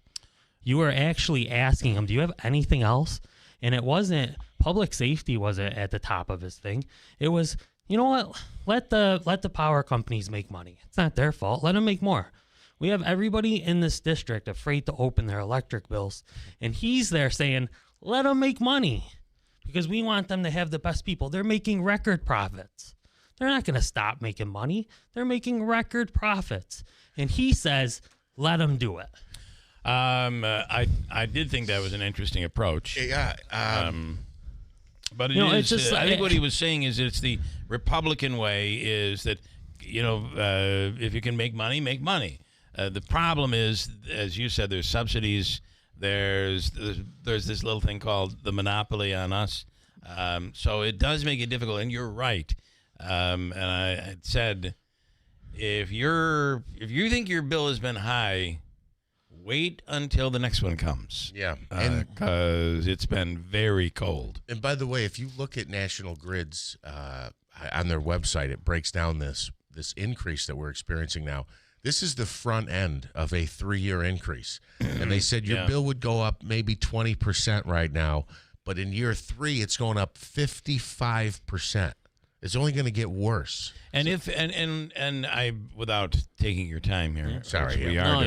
[SPEAKER 28] You were actually asking him, do you have anything else? And it wasn't, public safety wasn't at the top of his thing. It was, you know what, let the power companies make money. It's not their fault. Let them make more. We have everybody in this district afraid to open their electric bills. And he's there saying, let them make money because we want them to have the best people. They're making record profits. They're not going to stop making money. They're making record profits. And he says, let them do it.
[SPEAKER 2] I did think that was an interesting approach.
[SPEAKER 1] Yeah.
[SPEAKER 2] But it's just, I think what he was saying is it's the Republican way is that, if you can make money, make money. The problem is, as you said, there's subsidies. There's this little thing called the monopoly on us. So it does make it difficult. And you're right. And I said, if you think your bill has been high, wait until the next one comes.
[SPEAKER 1] Yeah.
[SPEAKER 2] Because it's been very cold.
[SPEAKER 1] And by the way, if you look at National Grid's on their website, it breaks down this increase that we're experiencing now. This is the front end of a 3-year increase. And they said your bill would go up maybe 20% right now, but in year 3, it's going up 55%. It's only going to get worse.
[SPEAKER 2] And and I, without taking your time here,
[SPEAKER 1] sorry,
[SPEAKER 2] we are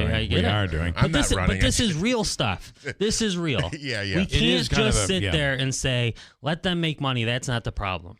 [SPEAKER 2] doing.
[SPEAKER 1] I'm not running.
[SPEAKER 28] But this is real stuff. This is real.
[SPEAKER 1] Yeah.
[SPEAKER 28] We can't just sit there and say, let them make money. That's not the problem.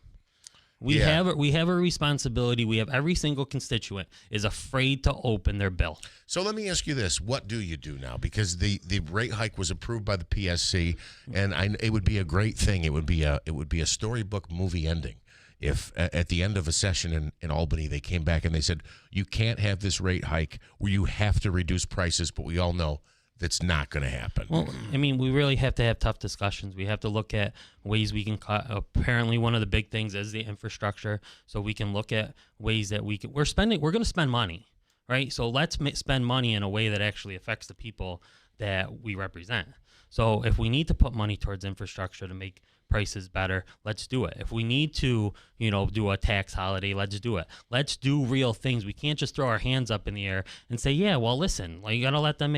[SPEAKER 28] We have a responsibility. We have every single constituent is afraid to open their bill.
[SPEAKER 1] So let me ask you this: what do you do now? Because the rate hike was approved by the PSC, and it would be a great thing. It would be a storybook movie ending. If at the end of a session in Albany, they came back and they said, you can't have this rate hike where you have to reduce prices, but we all know that's not going to happen.
[SPEAKER 28] Well, I mean, we really have to have tough discussions. We have to look at ways we can cut. Apparently, one of the big things is the infrastructure. So we can look at ways that we're going to spend money, right? So let's spend money in a way that actually affects the people that we represent. So if we need to put money towards infrastructure to make prices better, let's do it. If we need to, do a tax holiday, let's do it. Let's do real things. We can't just throw our hands up in the air and say, yeah, well, listen, you gotta let them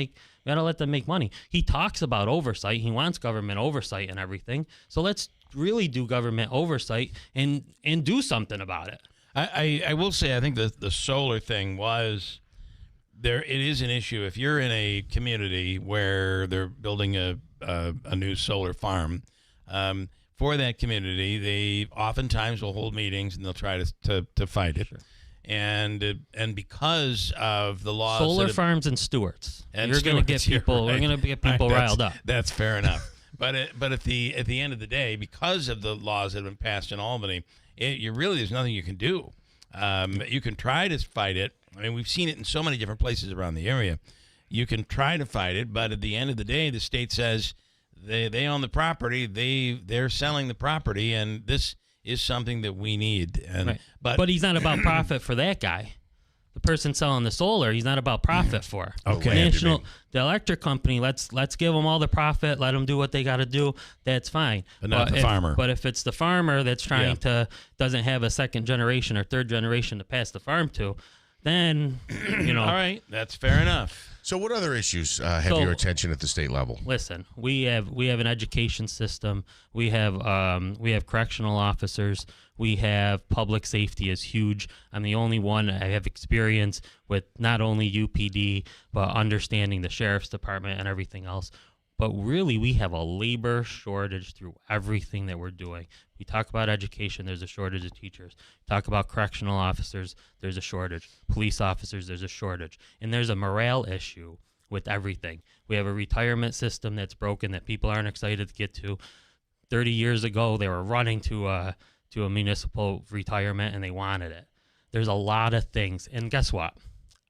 [SPEAKER 28] make money. He talks about oversight. He wants government oversight and everything. So let's really do government oversight and do something about it.
[SPEAKER 2] I will say, I think the solar thing was there. It is an issue if you're in a community where they're building a new solar farm. For that community, they oftentimes will hold meetings and they'll try to fight it. Sure. And because of the laws,
[SPEAKER 28] solar farms and Stewarts, you're going to get people. We're going to get people riled up.
[SPEAKER 2] That's fair enough. But at the end of the day, because of the laws that have been passed in Albany, there's nothing you can do. You can try to fight it. I mean, we've seen it in so many different places around the area. You can try to fight it, but at the end of the day, the state says they own the property. They're selling the property, and this is something that we need. And
[SPEAKER 28] right. But he's not about profit for that guy. The person selling the solar, he's not about profit for.
[SPEAKER 2] Okay.
[SPEAKER 28] The electric company, let's give them all the profit, let them do what they got to do. That's fine.
[SPEAKER 2] But not the farmer.
[SPEAKER 28] But if it's the farmer that's trying doesn't have a second generation or third generation to pass the farm to, then
[SPEAKER 2] all right, that's fair enough.
[SPEAKER 1] So what other issues have your attention at the state level?
[SPEAKER 28] Listen, we have an education system. We have correctional officers. We have public safety is huge. I'm the only one I have experience with not only UPD, but understanding the sheriff's department and everything else. But really, we have a labor shortage through everything that we're doing. We talk about education, there's a shortage of teachers. Talk about correctional officers, there's a shortage. Police officers, there's a shortage. And there's a morale issue with everything. We have a retirement system that's broken that people aren't excited to get to. 30 years ago, they were running to a municipal retirement and they wanted it. There's a lot of things. And guess what?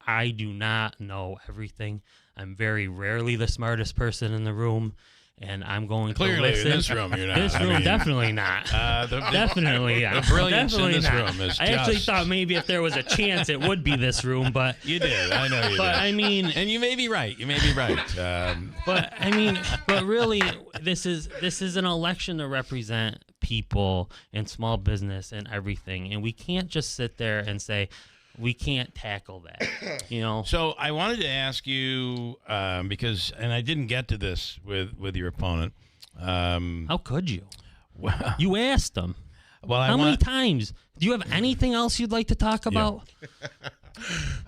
[SPEAKER 28] I do not know everything. I'm very rarely the smartest person in the room. and I'm going
[SPEAKER 2] Clearly
[SPEAKER 28] to listen.
[SPEAKER 2] in this room, you're not.
[SPEAKER 28] This room, definitely not.
[SPEAKER 2] Definitely,
[SPEAKER 28] not.
[SPEAKER 2] The brilliance
[SPEAKER 28] Definitely
[SPEAKER 2] in this
[SPEAKER 28] not.
[SPEAKER 2] room is
[SPEAKER 28] I actually
[SPEAKER 2] just-
[SPEAKER 28] thought maybe if there was a chance, it would be this room, but
[SPEAKER 2] You did. I know you
[SPEAKER 28] But
[SPEAKER 2] did.
[SPEAKER 28] I mean,
[SPEAKER 2] and you may be right. You may be right.
[SPEAKER 28] but I mean, but really, this is an election to represent people and small business and everything, and we can't just sit there and say we can't tackle that. You know.
[SPEAKER 2] So I wanted to ask you because, and I didn't get to this with your opponent.
[SPEAKER 28] How could you?
[SPEAKER 2] Well,
[SPEAKER 28] You asked them.
[SPEAKER 2] well,
[SPEAKER 28] How many times? Do you have anything else you'd like to talk about?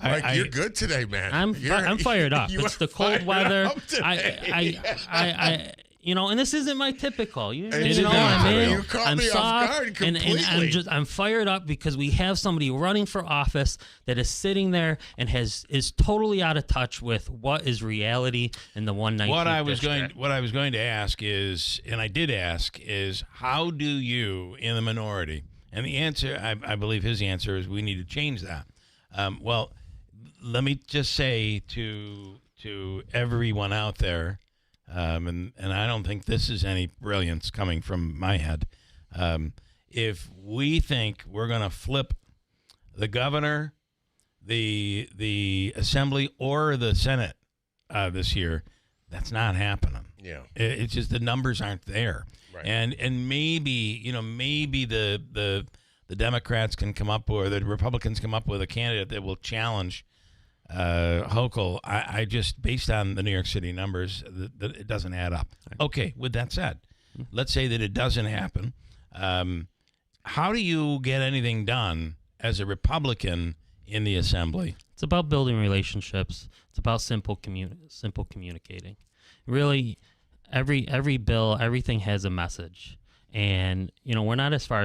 [SPEAKER 1] Mike, you're good today, man.
[SPEAKER 28] I'm fired up.
[SPEAKER 1] You
[SPEAKER 28] It's
[SPEAKER 1] are
[SPEAKER 28] the cold
[SPEAKER 1] fired
[SPEAKER 28] weather.
[SPEAKER 1] up today.
[SPEAKER 28] I you know, and this isn't my typical. You
[SPEAKER 1] It's
[SPEAKER 28] know,
[SPEAKER 1] not.
[SPEAKER 28] I'm in.
[SPEAKER 1] You caught
[SPEAKER 28] I'm
[SPEAKER 1] me off
[SPEAKER 28] soft,
[SPEAKER 1] guard
[SPEAKER 28] and
[SPEAKER 1] completely.
[SPEAKER 28] I'm fired up because we have somebody running for office that is sitting there and is totally out of touch with what is reality in the 119th
[SPEAKER 2] what I was
[SPEAKER 28] district.
[SPEAKER 2] going to ask is, and I did ask, is how do you in the minority? And the answer, I believe his answer is we need to change that. Well, let me just say to everyone out there, and I don't think this is any brilliance coming from my head. If we think we're going to flip the governor, the assembly, or the Senate this year, that's not happening.
[SPEAKER 1] Yeah,
[SPEAKER 2] it's just the numbers aren't there.
[SPEAKER 1] Right.
[SPEAKER 2] And maybe the Democrats can come up, or the Republicans come up with a candidate that will challenge Hochul. I just, based on the New York City numbers, it doesn't add up. Okay, with that said, let's say that it doesn't happen. How do you get anything done as a Republican in the assembly?
[SPEAKER 28] It's about building relationships. It's about simple communicating. Really, every bill, everything has a message, and you know we're not as far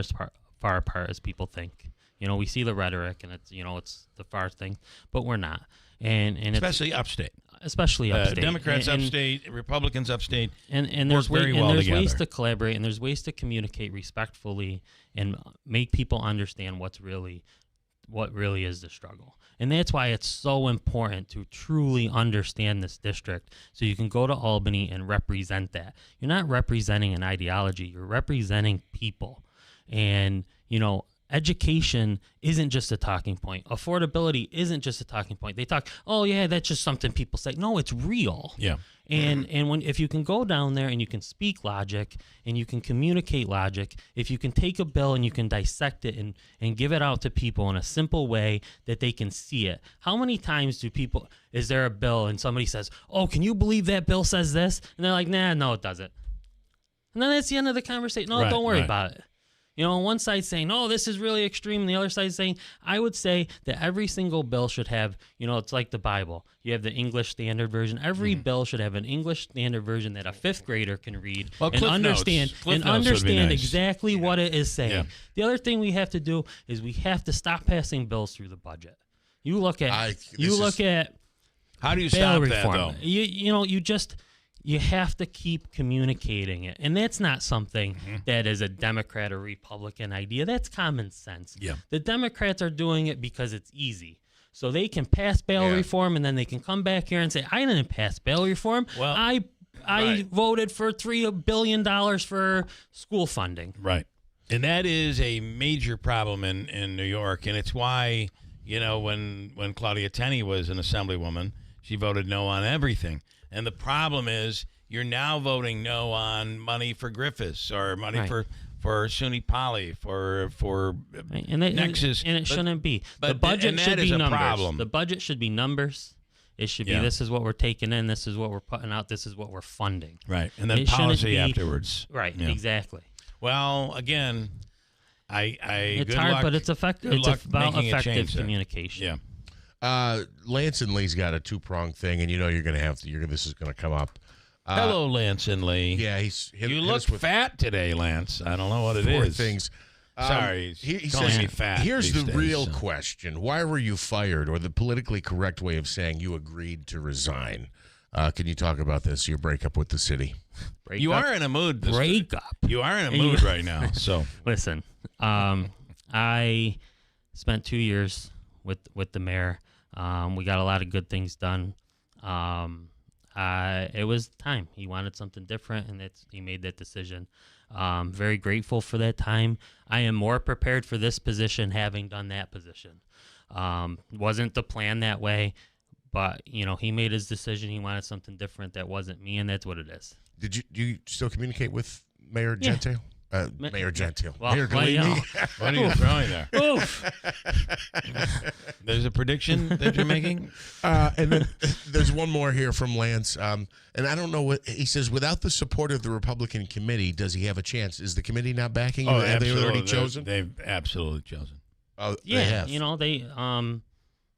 [SPEAKER 28] apart as people think. You know, we see the rhetoric, and it's the far thing, but we're not. And
[SPEAKER 2] Especially upstate.
[SPEAKER 28] Especially upstate.
[SPEAKER 2] Democrats
[SPEAKER 28] and,
[SPEAKER 2] upstate, Republicans upstate,
[SPEAKER 28] and
[SPEAKER 2] work very well
[SPEAKER 28] there's
[SPEAKER 2] together.
[SPEAKER 28] ways to collaborate, and there's ways to communicate respectfully and make people understand what really is the struggle. And that's why it's so important to truly understand this district, so you can go to Albany and represent that. You're not representing an ideology, you're representing people. And, you know, education isn't just a talking point. Affordability isn't just a talking point. They talk, oh yeah, that's just something people say. No, it's real.
[SPEAKER 2] Yeah.
[SPEAKER 28] And if you can go down there and you can speak logic and you can communicate logic, if you can take a bill and you can dissect it and give it out to people in a simple way that they can see it. How many times is there a bill and somebody says, oh, can you believe that bill says this? And they're like, nah, no, it doesn't. And then that's the end of the conversation. No, don't worry about it. You know, on one side saying, oh, this is really extreme, and the other side saying, I would say that every single bill should have, you know, it's like the Bible. You have the English Standard Version. Every bill should have an English Standard Version that a fifth grader can read and understand exactly what it is saying.
[SPEAKER 2] Yeah.
[SPEAKER 28] The other thing we have to do is we have to stop passing bills through the budget. You look at
[SPEAKER 2] how do you
[SPEAKER 28] bail
[SPEAKER 2] stop that,
[SPEAKER 28] reform.
[SPEAKER 2] though?
[SPEAKER 28] You have to keep communicating it. And that's not something that is a Democrat or Republican idea. That's common sense.
[SPEAKER 2] Yeah.
[SPEAKER 28] The Democrats are doing it because it's easy. So they can pass bail reform, and then they can come back here and say, I didn't pass bail reform.
[SPEAKER 2] Well,
[SPEAKER 28] I voted for $3 billion for school funding.
[SPEAKER 2] Right. And that is a major problem in New York. And it's why, you know, when Claudia Tenney was an assemblywoman, she voted no on everything. And the problem is you're now voting no on money for Griffiths or money for SUNY Poly, for Nexus.
[SPEAKER 28] And it shouldn't be.
[SPEAKER 2] But
[SPEAKER 28] the budget should be numbers.
[SPEAKER 2] Problem.
[SPEAKER 28] The budget should be numbers. It should be, this is what we're taking in, this is what we're putting out, this is what we're funding.
[SPEAKER 2] Right. And then policy afterwards.
[SPEAKER 28] Right,
[SPEAKER 2] Yeah.
[SPEAKER 28] exactly.
[SPEAKER 2] Well, again,
[SPEAKER 28] it's
[SPEAKER 2] good
[SPEAKER 28] hard,
[SPEAKER 2] luck,
[SPEAKER 28] but it's effective.
[SPEAKER 2] good luck
[SPEAKER 28] It's about
[SPEAKER 2] making a
[SPEAKER 28] effective
[SPEAKER 2] change there.
[SPEAKER 28] communication.
[SPEAKER 2] Yeah.
[SPEAKER 1] Lance and Lee's got a two-pronged thing, and you know you're going to have to. This is going to come up.
[SPEAKER 2] Hello, Lance and Lee.
[SPEAKER 1] Yeah,
[SPEAKER 2] you look fat today, Lance. I don't know what it is.
[SPEAKER 1] Four things.
[SPEAKER 2] Sorry,
[SPEAKER 1] he
[SPEAKER 2] calling
[SPEAKER 1] says,
[SPEAKER 2] me fat.
[SPEAKER 1] Here's the
[SPEAKER 2] these days,
[SPEAKER 1] real
[SPEAKER 2] so.
[SPEAKER 1] question: why were you fired? Or the politically correct way of saying you agreed to resign? Can you talk about this? Your breakup with the city.
[SPEAKER 2] You are in a mood.
[SPEAKER 28] Breakup.
[SPEAKER 2] You are in a mood right now. So
[SPEAKER 28] listen, I spent 2 years with the mayor. We got a lot of good things done. it was time. He wanted something different, and he made that decision. Very grateful for that time. I am more prepared for this position having done that position. Wasn't the plan that way, but he made his decision. He wanted something different that wasn't me, and that's what it is.
[SPEAKER 1] Do you still communicate with Mayor Gentile? Mayor Gentile.
[SPEAKER 28] Well,
[SPEAKER 1] Mayor Galini.
[SPEAKER 2] What are you throwing there?
[SPEAKER 28] Oof.
[SPEAKER 2] There's a prediction that you're making?
[SPEAKER 1] And then there's one more here from Lance. And I don't know what he says. Without the support of the Republican committee, does he have a chance? Is the committee not backing him? Have they already chosen?
[SPEAKER 2] They've absolutely chosen.
[SPEAKER 1] Oh,
[SPEAKER 28] yeah.
[SPEAKER 1] They have.
[SPEAKER 28] They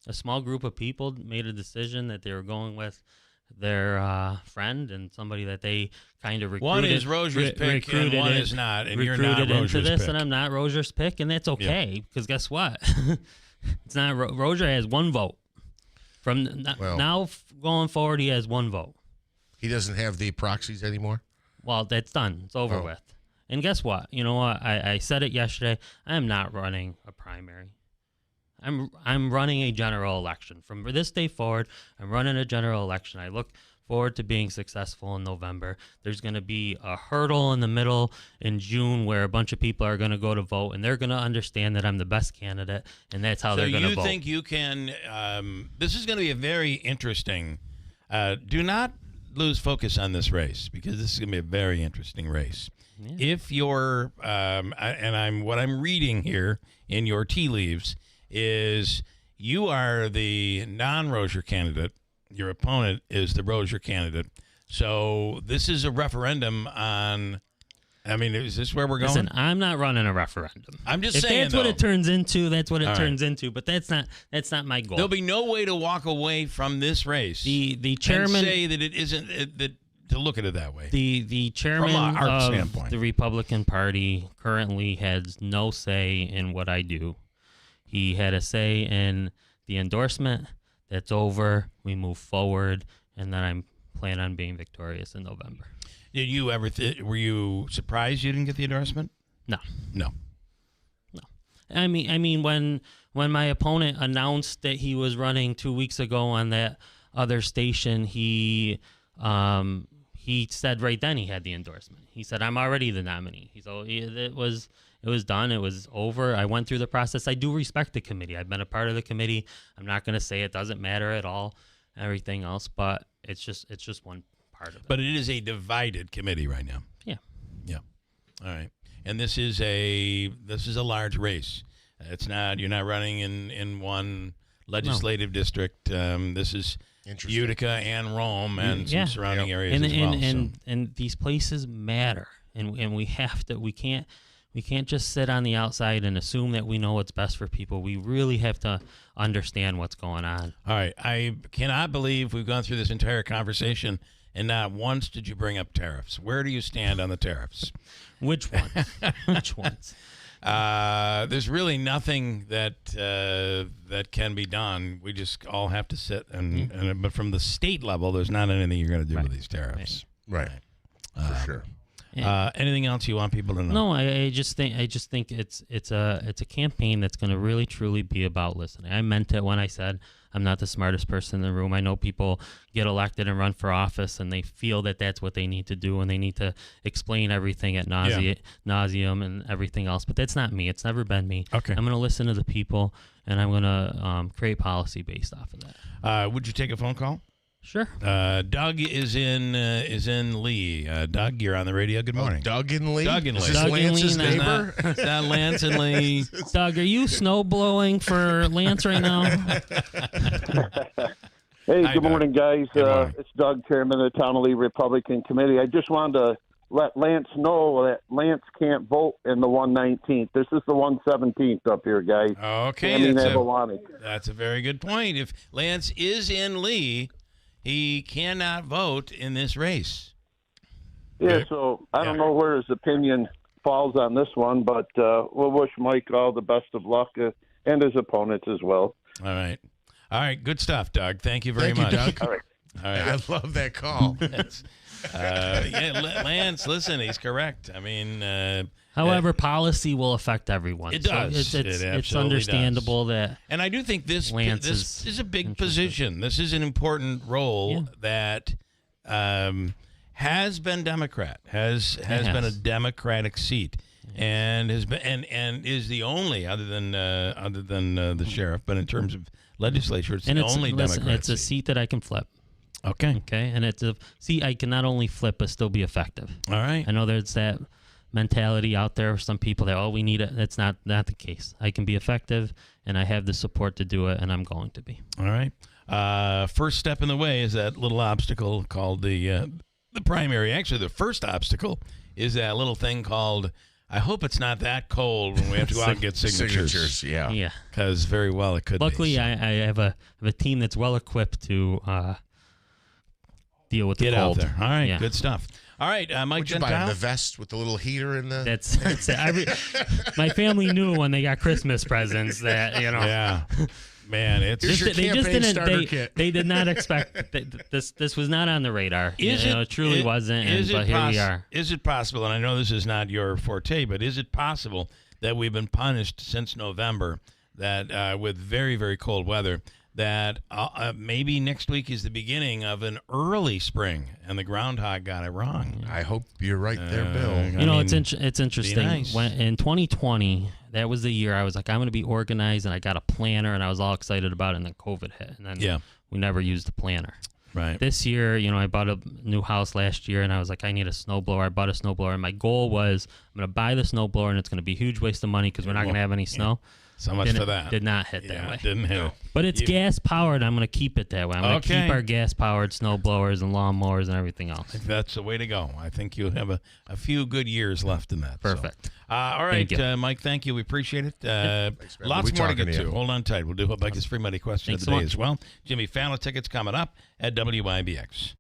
[SPEAKER 28] a small group of people made a decision that they were going with their friend and somebody that they kind of recruited.
[SPEAKER 2] One is Rozier's pick and one is not, and you're not Rozier's
[SPEAKER 28] into this,
[SPEAKER 2] pick.
[SPEAKER 28] and I'm not Rozier's pick, and that's okay because guess what? It's not Rozier has one vote. From now going forward, he has one vote.
[SPEAKER 1] He doesn't have the proxies anymore?
[SPEAKER 28] Well, that's done. It's over with. And guess what? You know what? I said it yesterday. I am not running a primary. I'm running a general election. From this day forward, I'm running a general election. I look forward to being successful in November. There's going to be a hurdle in the middle in June where a bunch of people are going to go to vote, and they're going to understand that I'm the best candidate, and that's how they're going to vote.
[SPEAKER 2] So you think you can this is going to be a very interesting do not lose focus on this race because this is going to be a very interesting race. Yeah. If you're what I'm reading here in your tea leaves is you are the non-Rozier candidate. Your opponent is the Rozier candidate. So this is a referendum on. I mean, is this where we're going?
[SPEAKER 28] Listen, I'm not running a referendum.
[SPEAKER 2] I'm just saying,
[SPEAKER 28] that's what it turns into. That's what it
[SPEAKER 2] All
[SPEAKER 28] turns into. But that's not my goal.
[SPEAKER 2] There'll be no way to walk away from this race.
[SPEAKER 28] The chairman
[SPEAKER 2] and say that it isn't that to look at it that way.
[SPEAKER 28] The chairman
[SPEAKER 2] from our
[SPEAKER 28] of
[SPEAKER 2] standpoint.
[SPEAKER 28] the Republican Party currently has no say in what I do. He had a say in the endorsement. That's over. We move forward, and then I plan on being victorious in November.
[SPEAKER 2] Did you ever? Were you surprised you didn't get the endorsement?
[SPEAKER 28] No.
[SPEAKER 2] No.
[SPEAKER 28] I mean, when my opponent announced that he was running 2 weeks ago on that other station, he said right then he had the endorsement. He said, "I'm already the nominee." It was done. It was over. I went through the process. I do respect the committee. I've been a part of the committee. I'm not going to say it doesn't matter at all, everything else, but it's just one part of it.
[SPEAKER 2] But it is a divided committee right now.
[SPEAKER 28] Yeah.
[SPEAKER 2] Yeah. All right. And this is a large race. It's not. You're not running in one legislative district. This is Utica and Rome and some surrounding areas as well.
[SPEAKER 28] And these places matter, and we have to. We can't just sit on the outside and assume that we know what's best for people. We really have to understand what's going on.
[SPEAKER 2] All right. I cannot believe we've gone through this entire conversation and not once did you bring up tariffs. Where do you stand on the tariffs?
[SPEAKER 28] Which ones? Which ones?
[SPEAKER 2] There's really nothing that can be done. We just all have to sit but from the state level, there's not anything you're going to do with these tariffs.
[SPEAKER 1] Right. For sure.
[SPEAKER 2] Anything else you want people to know?
[SPEAKER 28] No, I just think it's a campaign that's going to really truly be about listening. I meant it when I said I'm not the smartest person in the room. I know people get elected and run for office and they feel that that's what they need to do and they need to explain everything at nauseum and everything else. But that's not me. It's never been me.
[SPEAKER 2] Okay.
[SPEAKER 28] I'm going to listen to the people and I'm going to create policy based off of that.
[SPEAKER 2] Would you take a phone call?
[SPEAKER 28] Sure.
[SPEAKER 2] Doug is in Lee. Doug, you're on the radio. Good morning.
[SPEAKER 1] Doug in Lee?
[SPEAKER 2] Doug in Lee.
[SPEAKER 1] Is this Lance's neighbor?
[SPEAKER 2] It's not Lance and Lee.
[SPEAKER 28] Doug, are you snow blowing for Lance right now?
[SPEAKER 18] Hey,
[SPEAKER 2] Hi,
[SPEAKER 18] good morning, guys.
[SPEAKER 2] Good morning.
[SPEAKER 18] It's Doug, Chairman of the Town of Lee Republican Committee. I just wanted to let Lance know that Lance can't vote in the 119th. This is the 117th up here, guys.
[SPEAKER 2] Okay.
[SPEAKER 18] That's
[SPEAKER 2] a very good point. If Lance is in Lee, he cannot vote in this race.
[SPEAKER 18] Yeah, so I don't know where his opinion falls on this one, but we'll wish Mike all the best of luck and his opponents as well.
[SPEAKER 2] All right. Good stuff, Doug. Thank you very much.
[SPEAKER 1] Doug.
[SPEAKER 18] All right.
[SPEAKER 1] I love that call.
[SPEAKER 2] Lance, listen, he's correct. I mean,
[SPEAKER 28] however, policy will affect everyone.
[SPEAKER 2] It does.
[SPEAKER 28] So it's
[SPEAKER 2] absolutely
[SPEAKER 28] understandable that.
[SPEAKER 2] And I do think this
[SPEAKER 28] Lance
[SPEAKER 2] is a big position. This is an important role that has been Democrat, has been a Democratic seat, and has been and is the only other than the sheriff, but in terms of legislature, it's only Democrat.
[SPEAKER 28] It's a seat that I can flip.
[SPEAKER 2] Okay.
[SPEAKER 28] Okay, and it's a seat I can not only flip but still be effective.
[SPEAKER 2] All right.
[SPEAKER 28] I know there's that mentality out there for some people that we need it. That's not the case. I can be effective, and I have the support to do it, and I'm going to be.
[SPEAKER 2] All right. First step in the way is that little obstacle called the primary. Actually, the first obstacle is that little thing called, I hope it's not that cold when we have to go out and get signatures.
[SPEAKER 28] Yeah.
[SPEAKER 2] Because very well it could
[SPEAKER 28] Luckily,
[SPEAKER 2] be.
[SPEAKER 28] I have a team that's well equipped to deal with
[SPEAKER 2] Get
[SPEAKER 28] the cold.
[SPEAKER 2] out there. All right.
[SPEAKER 28] Yeah.
[SPEAKER 2] Good stuff. All right, Mike
[SPEAKER 1] Would you buy
[SPEAKER 2] Gentile?
[SPEAKER 1] the vest with the little heater in the?
[SPEAKER 28] That's it. My family knew when they got Christmas presents that,
[SPEAKER 2] Yeah. Man, it's
[SPEAKER 1] Here's your campaign starter kit.
[SPEAKER 28] They did not expect this was not on the radar. It truly wasn't. But here we are.
[SPEAKER 2] Is it possible? And I know this is not your forte, but is it possible that we've been punished since November that with very, very cold weather? That maybe next week is the beginning of an early spring, and the groundhog got it wrong.
[SPEAKER 1] I hope you're right there, Bill.
[SPEAKER 28] It's interesting.
[SPEAKER 2] Nice.
[SPEAKER 28] When in 2020, that was the year I was like, I'm going to be organized, and I got a planner, and I was all excited about it, and then COVID hit, and then we never used the planner.
[SPEAKER 2] Right.
[SPEAKER 28] This year, I bought a new house last year, and I was like, I need a snowblower. I bought a snowblower, and my goal was I'm going to buy the snowblower, and it's going to be a huge waste of money because we're not going to have any snow.
[SPEAKER 2] So much for that.
[SPEAKER 28] Did not hit that way.
[SPEAKER 2] Didn't hit.
[SPEAKER 28] But it's gas powered. I'm going to keep it that way. I'm going to keep our gas powered snow blowers and lawn mowers and everything else.
[SPEAKER 2] I think that's the way to go. I think you have a few good years left in that.
[SPEAKER 28] Perfect.
[SPEAKER 2] So. All right,
[SPEAKER 28] Thank you.
[SPEAKER 2] Mike, thank you. We appreciate it.
[SPEAKER 1] Thanks, man.
[SPEAKER 2] Lots
[SPEAKER 1] We'll be
[SPEAKER 2] more to
[SPEAKER 1] talking
[SPEAKER 2] get
[SPEAKER 1] to
[SPEAKER 2] to.
[SPEAKER 1] you.
[SPEAKER 2] Hold on tight. We'll do Mike's free money question of
[SPEAKER 28] Thanks
[SPEAKER 2] the
[SPEAKER 28] so
[SPEAKER 2] day
[SPEAKER 28] much.
[SPEAKER 2] as well. Jimmy Fallon tickets coming up at WIBX.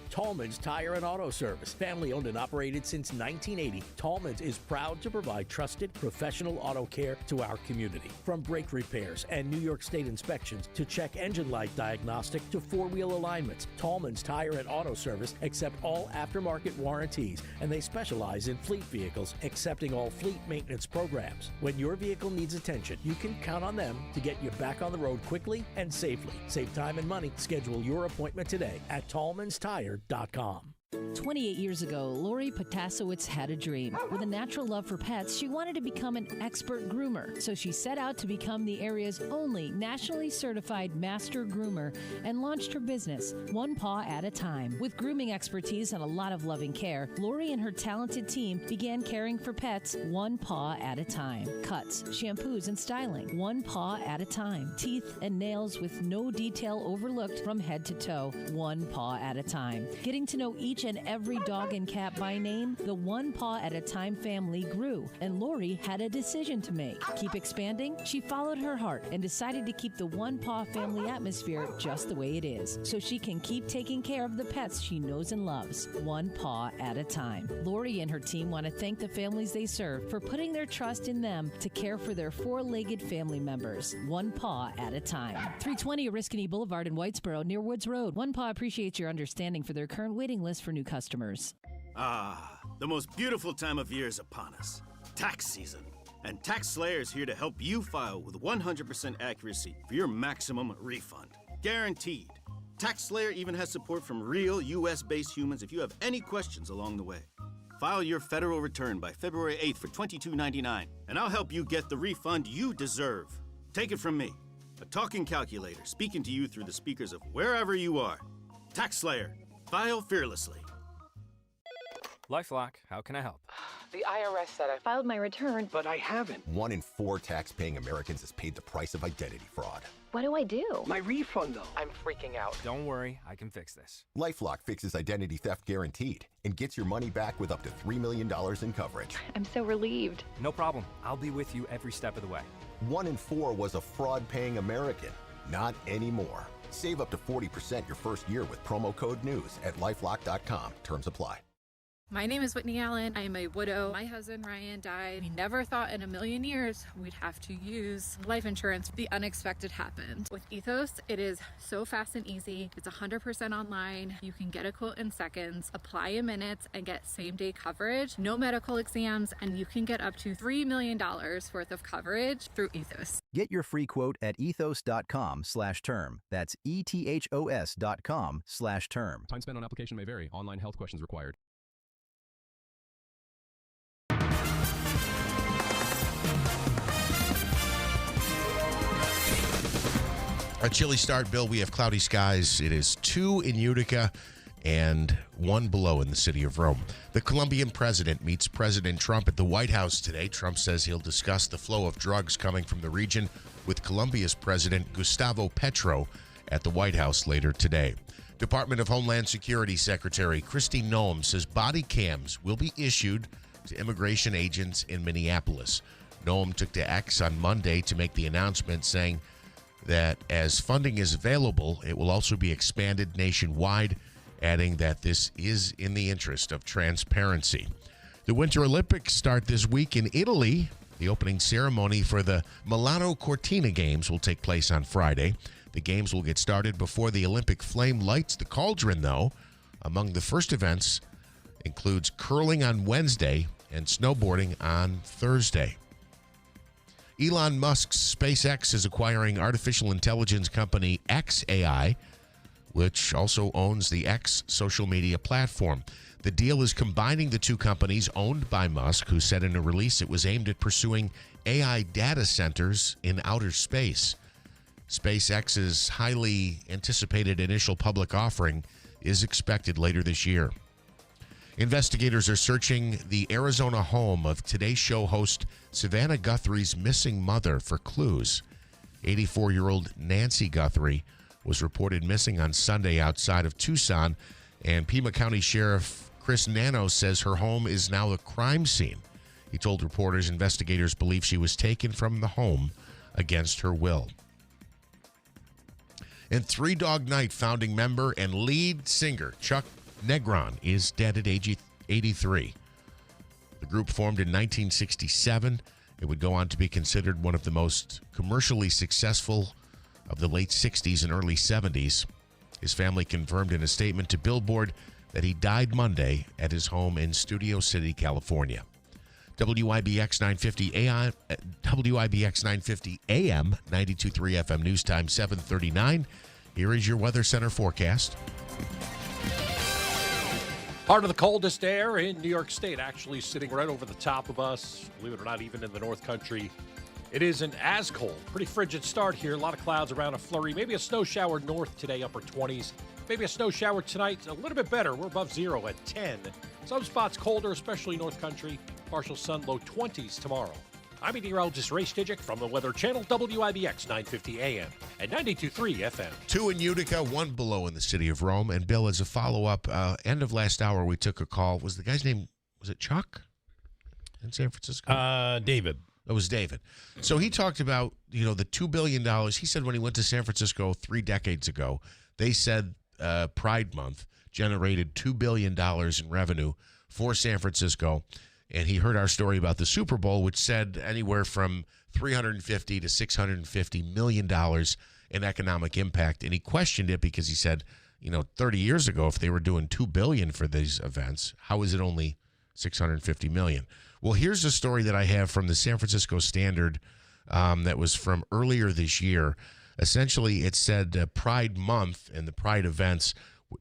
[SPEAKER 19] Tallman's Tire and Auto Service. Family owned and operated since 1980, Tallman's is proud to provide trusted professional auto care to our community. From brake repairs and New York State inspections to check engine light diagnostic to four-wheel alignments, Tallman's Tire and Auto Service accept all aftermarket warranties, and they specialize in fleet vehicles, accepting all fleet maintenance programs. When your vehicle needs attention, you can count on them to get you back on the road quickly and safely. Save time and money. Schedule your appointment today at tallmanstire.com.
[SPEAKER 20] 28 years ago, Lori Potasowicz had a dream. With a natural love for pets, she wanted to become an expert groomer. So she set out to become the area's only nationally certified master groomer and launched her business, one paw at a time. With grooming expertise and a lot of loving care, Lori and her talented team began caring for pets one paw at a time. Cuts, shampoos, and styling, one paw at a time. Teeth and nails with no detail overlooked from head to toe, one paw at a time. Getting to know each and every dog and cat by name, the One Paw at a Time family grew, and Lori had a decision to make. Keep expanding? She followed her heart and decided to keep the One Paw family atmosphere just the way it is, so she can keep taking care of the pets she knows and loves, one paw at a time. Lori and her team want to thank the families they serve for putting their trust in them to care for their four-legged family members, one paw at a time. 320 Oriskany Boulevard in Whitesboro near Woods Road. One Paw appreciates your understanding for their current waiting list for new customers.
[SPEAKER 15] The most beautiful time of year is upon us. Tax season. And Tax Slayer is here to help you file with 100% accuracy for your maximum refund. Guaranteed. Tax Slayer even has support from real U.S.-based humans if you have any questions along the way. File your federal return by February 8th for $22.99, and I'll help you get the refund you deserve. Take it from me, a talking calculator speaking to you through the speakers of wherever you are. Tax Slayer. File fearlessly.
[SPEAKER 21] LifeLock, how can I help?
[SPEAKER 22] The IRS said I filed my return, but I haven't.
[SPEAKER 23] 1 in 4 tax-paying Americans has paid the price of identity fraud.
[SPEAKER 22] What do I do?
[SPEAKER 21] My refund, though.
[SPEAKER 22] I'm freaking out.
[SPEAKER 21] Don't worry, I can fix this.
[SPEAKER 23] LifeLock fixes identity theft guaranteed and gets your money back with up to $3 million in coverage.
[SPEAKER 22] I'm so relieved.
[SPEAKER 21] No problem. I'll be with you every step of the way.
[SPEAKER 23] 1 in 4 was a fraud-paying American. Not anymore. Save up to 40% your first year with promo code NEWS at LifeLock.com. Terms apply.
[SPEAKER 11] My name is Whitney Allen. I am a widow. My husband Ryan died. We never thought in a million years we'd have to use life insurance. The unexpected happened. With Ethos, it is so fast and easy. It's 100% online. You can get a quote in seconds, apply in minutes, and get same-day coverage. No medical exams, and you can get up to $3 million worth of coverage through Ethos.
[SPEAKER 12] Get your free quote at ethos.com/term. That's ETHOS.com/term.
[SPEAKER 13] Time spent on application may vary. Online health questions required.
[SPEAKER 1] A chilly start, Bill. We have cloudy skies. It is 2 in Utica and 1 below in the city of Rome. The Colombian president meets President Trump at the White House today. Trump says he'll discuss the flow of drugs coming from the region with Colombia's President Gustavo Petro at the White House later today. Department of Homeland Security Secretary Kristi Noem says body cams will be issued to immigration agents in Minneapolis. Noem took to X on Monday to make the announcement, saying that as funding is available, it will also be expanded nationwide, adding that this is in the interest of transparency. The Winter Olympics start this week in Italy. The opening ceremony for the Milano Cortina Games will take place on Friday. The games will get started before the Olympic flame lights the cauldron, though. Among the first events includes curling on Wednesday and snowboarding on Thursday. Elon Musk's SpaceX is acquiring artificial intelligence company xAI, which also owns the X social media platform. The deal is combining the two companies owned by Musk, who said in a release it was aimed at pursuing AI data centers in outer space. SpaceX's highly anticipated initial public offering is expected later this year. Investigators are searching the Arizona home of Today Show host Savannah Guthrie's missing mother for clues. 84-year-old Nancy Guthrie was reported missing on Sunday outside of Tucson, and Pima County Sheriff Chris Nano says her home is now a crime scene. He told reporters investigators believe she was taken from the home against her will. And Three Dog Night founding member and lead singer Chuck Negron is dead at age 83. The group formed in 1967. It would go on to be considered one of the most commercially successful of the late 60s and early 70s. His family confirmed in a statement to Billboard that he died Monday at his home in Studio City, California. WIBX 950 AM, WIBX 950 AM, 92.3 FM News Time 7:39. Here is your Weather Center forecast.
[SPEAKER 4] Part of the coldest air in New York State, actually sitting right over the top of us. Believe it or not, even in the North Country, it isn't as cold. Pretty frigid start here. A lot of clouds around a flurry. Maybe a snow shower north today, upper 20s. Maybe a snow shower tonight, a little bit better. We're above zero at 10. Some spots colder, especially North Country. Partial sun, low 20s tomorrow. I'm meteorologist Ray Stidgick from the Weather Channel, WIBX 950 AM and 92.3 FM.
[SPEAKER 1] 2 in Utica, 1 below in the city of Rome. And Bill, as a follow-up, end of last hour, we took a call. Was the guy's name, was it Chuck in San Francisco?
[SPEAKER 2] David.
[SPEAKER 1] It was David. So he talked about, the $2 billion. He said when he went to San Francisco 3 decades ago, they said Pride Month generated $2 billion in revenue for San Francisco. And he heard our story about the Super Bowl, which said anywhere from $350 to $650 million in economic impact. And he questioned it because he said, 30 years ago, if they were doing $2 billion for these events, how is it only $650 million? Well, here's a story that I have from the San Francisco Standard that was from earlier this year. Essentially, it said Pride Month and the Pride events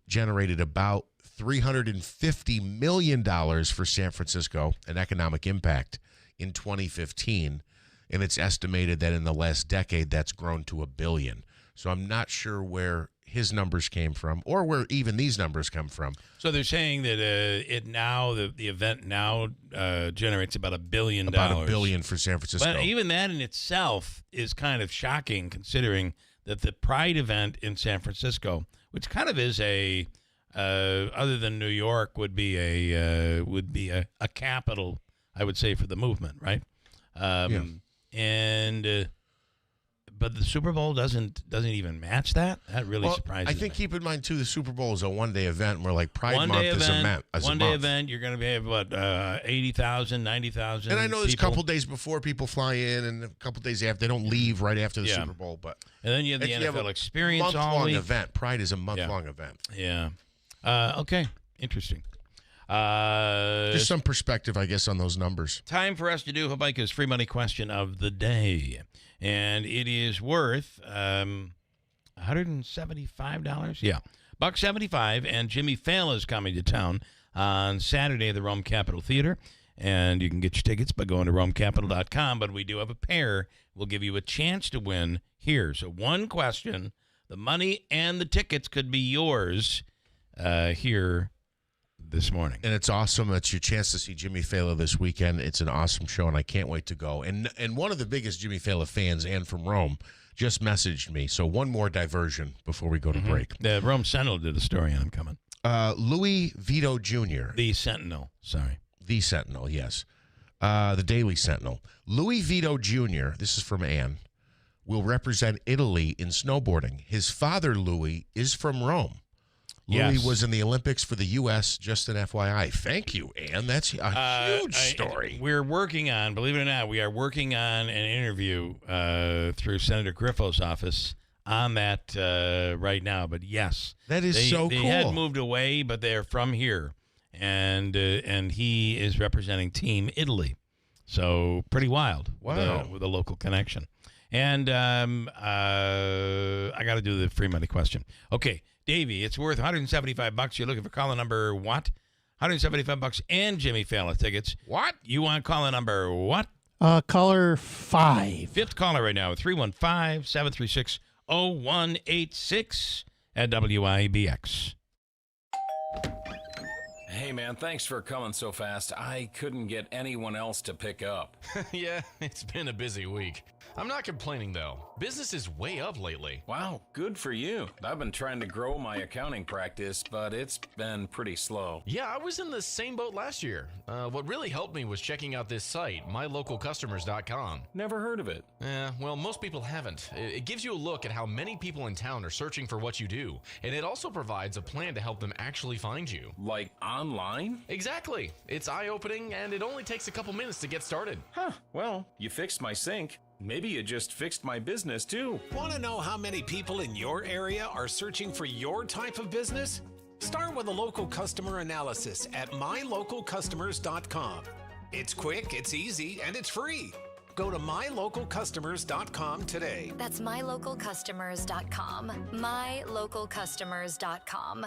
[SPEAKER 1] generated about $350 million for San Francisco, an economic impact in 2015. And it's estimated that in the last decade, that's grown to $1 billion. So I'm not sure where his numbers came from or where even these numbers come from.
[SPEAKER 2] So they're saying that the event now generates about $1 billion.
[SPEAKER 1] About $1 billion for San Francisco.
[SPEAKER 2] But even that in itself is kind of shocking, considering that the Pride event in San Francisco, which kind of is a other than New York, would be a capital, I would say, for the movement, right? And but the Super Bowl doesn't even match that. That really surprises me.
[SPEAKER 1] I think keep in mind too, the Super Bowl is a one-day event. Where like Pride Month is a
[SPEAKER 2] one-day event. You're going to have what 80,000, 90,000.
[SPEAKER 1] And I know there's a couple days before people fly in, and a couple days after. They don't leave right after the Super Bowl, but
[SPEAKER 2] and then you have the NFL experience all week.
[SPEAKER 1] Event. Pride is a month-long event.
[SPEAKER 2] Yeah. Okay. Interesting.
[SPEAKER 1] Just some perspective, I guess, on those numbers.
[SPEAKER 2] Time for us to do Habaika's free money question of the day. And it is worth $175. Yeah. $175. And Jimmy Fallon is coming to town on Saturday at the Rome Capitol Theater. And you can get your tickets by going to RomeCapital.com. But we do have a pair. We'll give you a chance to win here. So one question. The money and the tickets could be yours here this morning.
[SPEAKER 1] And it's awesome. It's your chance to see Jimmy Fallon this weekend. It's an awesome show, and I can't wait to go. And one of the biggest Jimmy Fallon fans, and from Rome, just messaged me. So one more diversion before we go to break.
[SPEAKER 2] The Rome Sentinel did a story on him coming.
[SPEAKER 1] Louis Vito Jr.
[SPEAKER 2] The Sentinel, sorry.
[SPEAKER 1] The Sentinel, yes. The Daily Sentinel. Louis Vito Jr., this is from Ann, will represent Italy in snowboarding. His father, Louis, is from Rome. Louis was in the Olympics for the U.S., just an FYI. Thank you, Ann. That's a huge story.
[SPEAKER 2] We're working on, believe it or not, we are working on an interview through Senator Griffo's office on that right now. But yes.
[SPEAKER 1] That is so cool.
[SPEAKER 2] They had moved away, but they're from here. And he is representing Team Italy. So pretty wild.
[SPEAKER 1] Wow.
[SPEAKER 2] With a local connection. And I got to do the free money question. Okay. Davey, it's worth $175. You're looking for caller number what? $175 and Jimmy Fallon tickets.
[SPEAKER 1] What?
[SPEAKER 2] You want caller number what?
[SPEAKER 3] Caller 5.
[SPEAKER 2] Fifth caller right now, 315-736-0186 at WIBX.
[SPEAKER 5] Hey, man, thanks for coming so fast. I couldn't get anyone else to pick up.
[SPEAKER 13] Yeah, it's been a busy week. I'm not complaining, though. Business is way up lately.
[SPEAKER 5] Wow, good for you. I've been trying to grow my accounting practice, but it's been pretty slow.
[SPEAKER 13] Yeah, I was in the same boat last year. What really helped me was checking out this site, mylocalcustomers.com.
[SPEAKER 5] Never heard of it.
[SPEAKER 13] Well, most people haven't. It gives you a look at how many people in town are searching for what you do, and it also provides a plan to help them actually find you.
[SPEAKER 5] Like online?
[SPEAKER 13] Exactly. It's eye-opening, and it only takes a couple minutes to get started.
[SPEAKER 5] Huh, well, you fixed my sink. Maybe you just fixed my business, too.
[SPEAKER 10] Want to know how many people in your area are searching for your type of business? Start with a local customer analysis at mylocalcustomers.com. It's quick, it's easy, and it's free. Go to mylocalcustomers.com today.
[SPEAKER 6] That's mylocalcustomers.com. mylocalcustomers.com.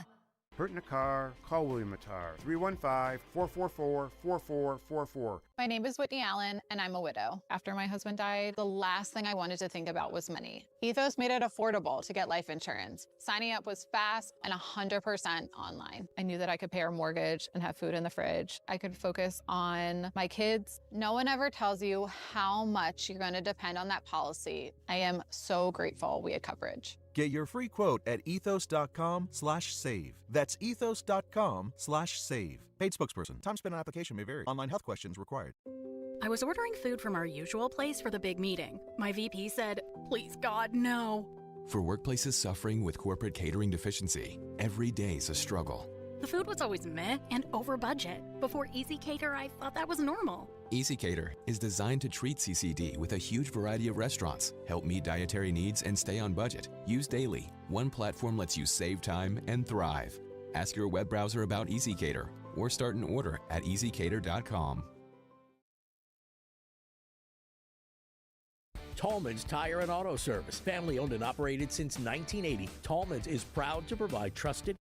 [SPEAKER 7] Hurt in a car, call William Attar, 315-444-4444.
[SPEAKER 8] My name is Whitney Allen, and I'm a widow. After my husband died, the last thing I wanted to think about was money. Ethos made it affordable to get life insurance. Signing up was fast and 100% online. I knew that I could pay our mortgage and have food in the fridge. I could focus on my kids. No one ever tells you how much you're going to depend on that policy. I am so grateful we had coverage.
[SPEAKER 24] Get your free quote at ethos.com/save. That's ethos.com/save. Paid spokesperson. Time spent on application may vary. Online health questions required.
[SPEAKER 25] I was ordering food from our usual place for the big meeting. My VP said, "Please, God, no."
[SPEAKER 26] For workplaces suffering with corporate catering deficiency, every day's a struggle.
[SPEAKER 25] The food was always meh and over budget. Before Easy Cater, I thought that was normal.
[SPEAKER 26] Easy Cater is designed to treat CCD with a huge variety of restaurants, help meet dietary needs, and stay on budget. Use daily. One platform lets you save time and thrive. Ask your web browser about Easy Cater or start an order at easycater.com.
[SPEAKER 19] Tallman's Tire and Auto Service, family owned and operated since 1980. Tallman's is proud to provide trusted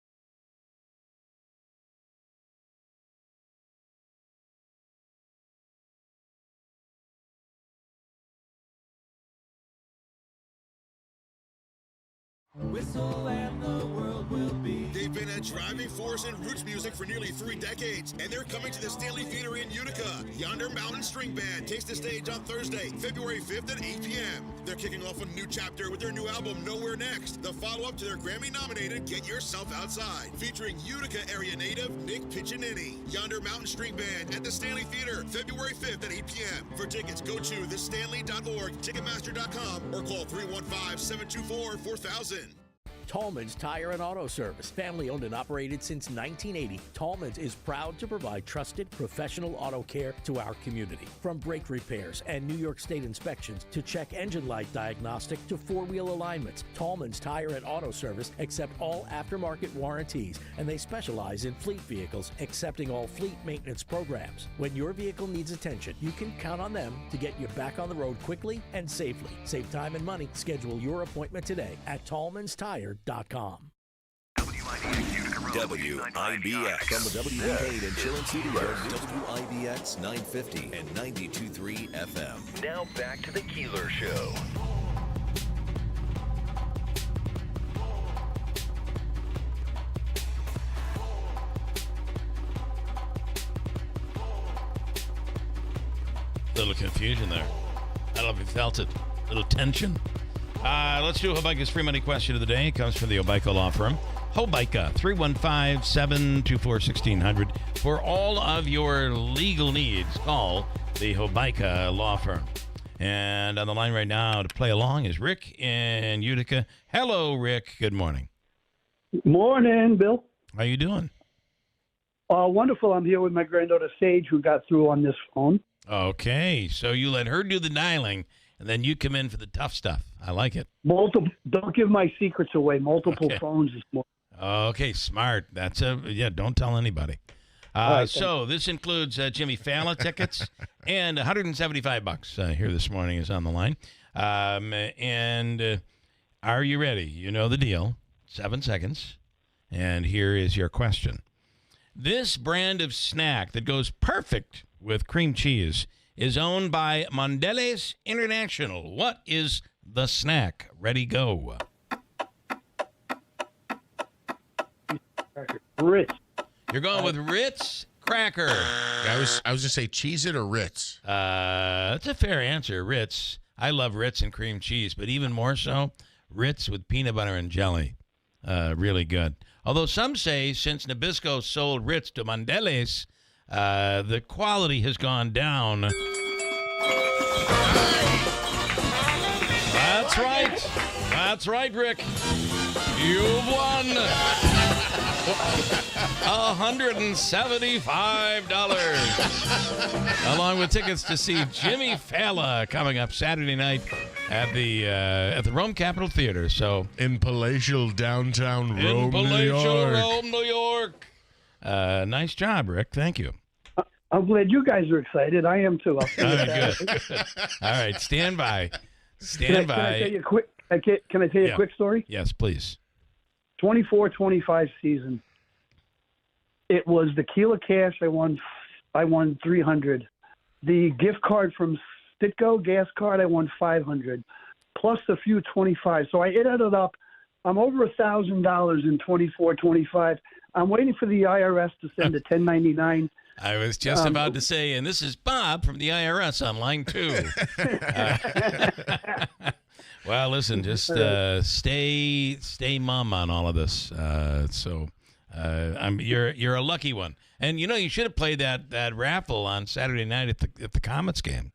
[SPEAKER 9] Whistle and the world will be.
[SPEAKER 14] They've been a driving force in roots music for nearly 3 decades, and they're coming to the Stanley Theater in Utica. Yonder Mountain String Band takes the stage on Thursday, February 5th at 8 p.m. They're kicking off a new chapter with their new album, Nowhere Next, the follow-up to their Grammy-nominated Get Yourself Outside, featuring Utica area native Nick Piccinini. Yonder Mountain String Band at the Stanley Theater, February 5th at 8 p.m. For tickets, go to thestanley.org, Ticketmaster.com, or call 315-724-4000.
[SPEAKER 19] Tallman's Tire and Auto Service. Family owned and operated since 1980, Tallman's is proud to provide trusted, professional auto care to our community. From brake repairs and New York State inspections to check engine light diagnostic to four-wheel alignments, Tallman's Tire and Auto Service accept all aftermarket warranties, and they specialize in fleet vehicles, accepting all fleet maintenance programs. When your vehicle needs attention, you can count on them to get you back on the road quickly and safely. Save time and money. Schedule your appointment today at tallmanstire.com.
[SPEAKER 16] WIBX from the WB and Chillin Studios, WIBX 950 and 92.3 FM. Now back to the Keeler Show.
[SPEAKER 2] Little confusion there. I don't know if you felt it. A little tension. Let's do Hobica's free money question of the day. It comes from the Hobica Law Firm. Hobica, 315-724-1600. For all of your legal needs, call the Hobica Law Firm. And on the line right now to play along is Rick in Utica. Hello, Rick. Good morning.
[SPEAKER 17] Morning, Bill.
[SPEAKER 2] How you doing?
[SPEAKER 17] Wonderful. I'm here with my granddaughter, Sage, who got through on this phone.
[SPEAKER 2] Okay, so you let her do the dialing, and then you come in for the tough stuff. I like it.
[SPEAKER 17] Don't give my secrets away. Multiple phones is more.
[SPEAKER 2] Okay, smart. Don't tell anybody.
[SPEAKER 17] Right,
[SPEAKER 2] so this includes Jimmy Fallon tickets and $175 here this morning is on the line. And are you ready? You know the deal. 7 seconds. And here is your question. This brand of snack that goes perfect with cream cheese is owned by Mondelez International. What is the snack? Ready, go.
[SPEAKER 17] Ritz.
[SPEAKER 2] You're going with Ritz cracker.
[SPEAKER 1] I was going to say Cheez-It or Ritz.
[SPEAKER 2] That's a fair answer, Ritz. I love Ritz and cream cheese, but even more so, Ritz with peanut butter and jelly. Really good. Although some say since Nabisco sold Ritz to Mondelez, the quality has gone down. That's right. That's right, Rick. You've won $175, along with tickets to see Jimmy Fallon coming up Saturday night at the Rome Capitol Theater. So
[SPEAKER 1] in palatial downtown Rome, New
[SPEAKER 2] York. Nice job, Rick. Thank you.
[SPEAKER 17] I'm glad you guys are excited. I am too.
[SPEAKER 2] Good. All right, stand by.
[SPEAKER 17] Can I tell you a quick? Can I tell you a quick story?
[SPEAKER 2] Yes, please.
[SPEAKER 17] 24-25 season. It was the Keeler cash. I won $300. The gift card from Stitco gas card. I won $500, plus a few 25. So I ended up. I'm over $1,000 in 24-25. I'm waiting for the IRS to send a 1099.
[SPEAKER 2] I was just about to say, and this is Bob from the IRS on line 2. Well, listen, just stay mum on all of this. You're a lucky one, and you should have played that raffle on Saturday night at the Comets game.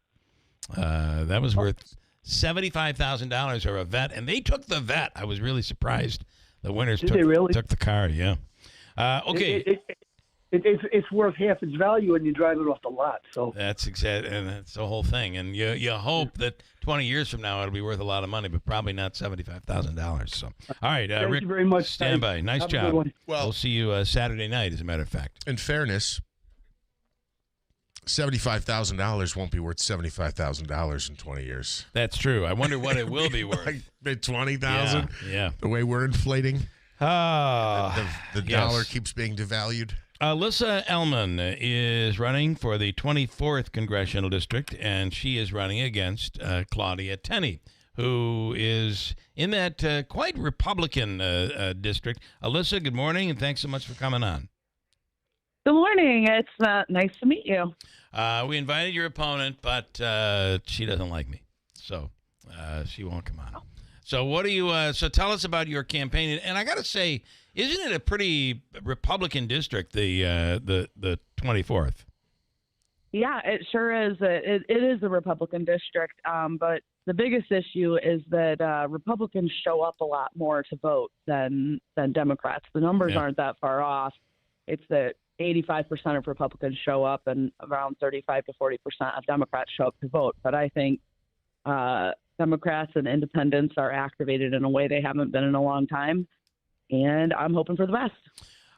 [SPEAKER 2] That was worth $75,000 or a vet, and they took the vet. I was really surprised. The winners took the car. Yeah. Okay.
[SPEAKER 17] It's worth half its value when you drive it off the lot. So
[SPEAKER 2] that's exactly, and that's the whole thing. And you hope that 20 years from now it'll be worth a lot of money, but probably not $75,000. So, all right,
[SPEAKER 17] thank
[SPEAKER 2] Rick,
[SPEAKER 17] you very much.
[SPEAKER 2] stand by. Nice
[SPEAKER 17] Have
[SPEAKER 2] job.
[SPEAKER 17] Well,
[SPEAKER 2] we'll see you Saturday night, as a matter of fact.
[SPEAKER 1] In fairness, $75,000 won't be worth $75,000 in 20 years.
[SPEAKER 2] That's true. I wonder what it will be worth.
[SPEAKER 1] Like $20,000.
[SPEAKER 2] Yeah.
[SPEAKER 1] The way we're inflating. The dollar keeps being devalued.
[SPEAKER 2] Alyssa Ellman is running for the 24th Congressional District, and she is running against Claudia Tenney, who is in that quite Republican district. Alyssa, good morning, and thanks so much for coming on.
[SPEAKER 15] Good morning. It's nice to meet you.
[SPEAKER 2] We invited your opponent, but she doesn't like me, so she won't come on. So what do you? So tell us about your campaign. And I got to say, isn't it a pretty Republican district, the 24th?
[SPEAKER 15] Yeah, it sure is. It is a Republican district, but the biggest issue is that Republicans show up a lot more to vote than Democrats. The numbers aren't that far off. It's that 85% of Republicans show up and around 35 to 40% of Democrats show up to vote. But I think Democrats and independents are activated in a way they haven't been in a long time, and I'm hoping for the best.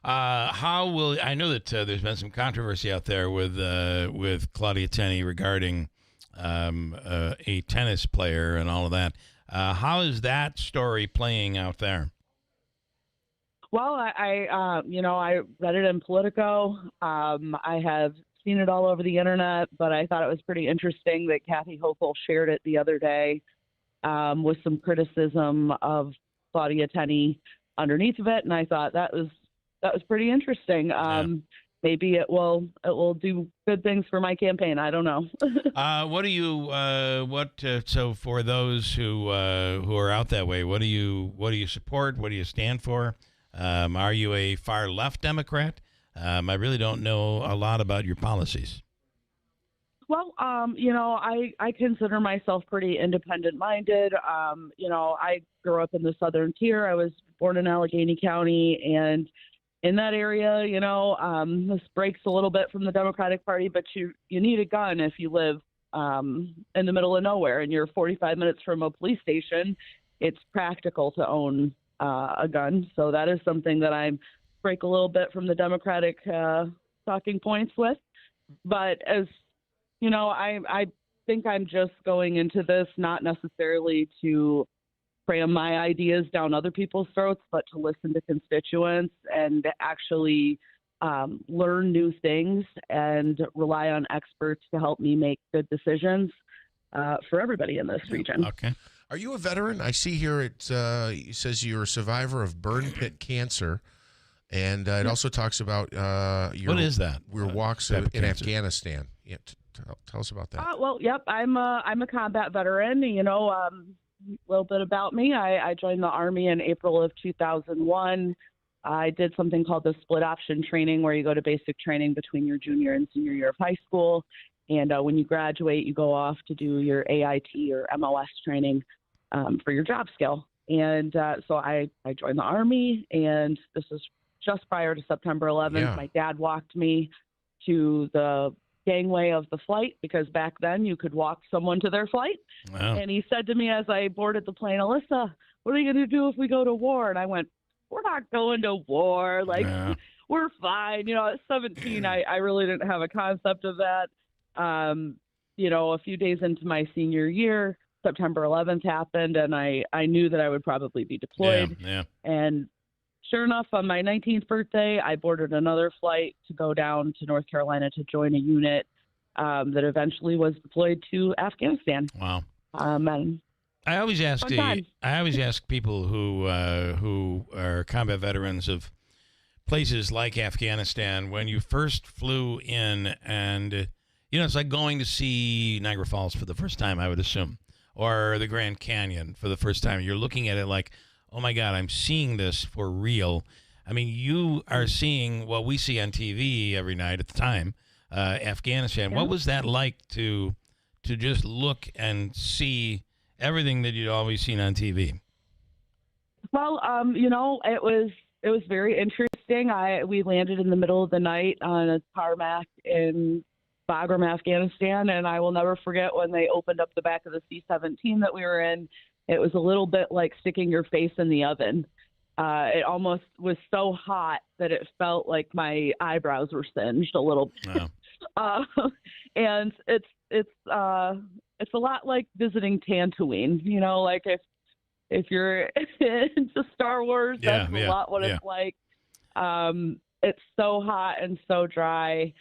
[SPEAKER 2] How will I know that there's been some controversy out there with Claudia Tenney regarding a tennis player and all of that. How is that story playing out there?
[SPEAKER 15] Well, I read it in Politico. I have seen it all over the internet, but I thought it was pretty interesting that Kathy Hochul shared it the other day with some criticism of Claudia Tenney underneath of it, and I thought that was pretty interesting. Maybe it will do good things for my campaign. I don't know.
[SPEAKER 2] So for those who are out that way, what do you support? What do you stand for? Are you a far left Democrat? I really don't know a lot about your policies.
[SPEAKER 15] Well, I consider myself pretty independent-minded. I grew up in the Southern Tier. I was born in Allegheny County, and in that area, this breaks a little bit from the Democratic Party, but you need a gun if you live in the middle of nowhere and you're 45 minutes from a police station. It's practical to own a gun. So that is something that I break a little bit from the Democratic talking points with. But as I think I'm just going into this not necessarily to cram my ideas down other people's throats, but to listen to constituents and actually learn new things and rely on experts to help me make good decisions for everybody in this region.
[SPEAKER 2] Okay.
[SPEAKER 1] Are you a veteran? I see here it says you're a survivor of burn pit cancer, and it also talks about your,
[SPEAKER 2] what is that?
[SPEAKER 1] Your walks in Afghanistan. Yeah, tell us about that.
[SPEAKER 15] Yep. I'm a combat veteran. A little bit about me. I joined the Army in April of 2001. I did something called the split option training, where you go to basic training between your junior and senior year of high school. And when you graduate, you go off to do your AIT or MOS training for your job skill. And so I joined the Army, and this was just prior to September 11th. Yeah. My dad walked me to the gangway of the flight, because back then you could walk someone to their flight. Wow. And he said to me as I boarded the plane, "Alyssa, what are you going to do if we go to war?" And I went, "We're not going to war. We're fine." At 17, I really didn't have a concept of that. A few days into my senior year, September 11th happened, and I knew that I would probably be deployed.
[SPEAKER 2] Yeah.
[SPEAKER 15] And sure enough, on my 19th birthday, I boarded another flight to go down to North Carolina to join a unit that eventually was deployed to Afghanistan.
[SPEAKER 2] Wow.
[SPEAKER 15] And
[SPEAKER 2] I always ask people who are combat veterans of places like Afghanistan, when you first flew in, and it's like going to see Niagara Falls for the first time, I would assume, or the Grand Canyon for the first time. You're looking at it like, oh my God, I'm seeing this for real. I mean, you are seeing what we see on TV every night at the time, Afghanistan. Yeah. What was that like to just look and see everything that you'd always seen on TV?
[SPEAKER 15] Well, it was very interesting. We landed in the middle of the night on a tarmac in Bagram, Afghanistan, and I will never forget when they opened up the back of the C-17 that we were in. It was a little bit like sticking your face in the oven. It almost was so hot that it felt like my eyebrows were singed a little bit. Wow. And it's a lot like visiting Tatooine. Like if you're into Star Wars, that's a lot what it's like. It's so hot and so dry,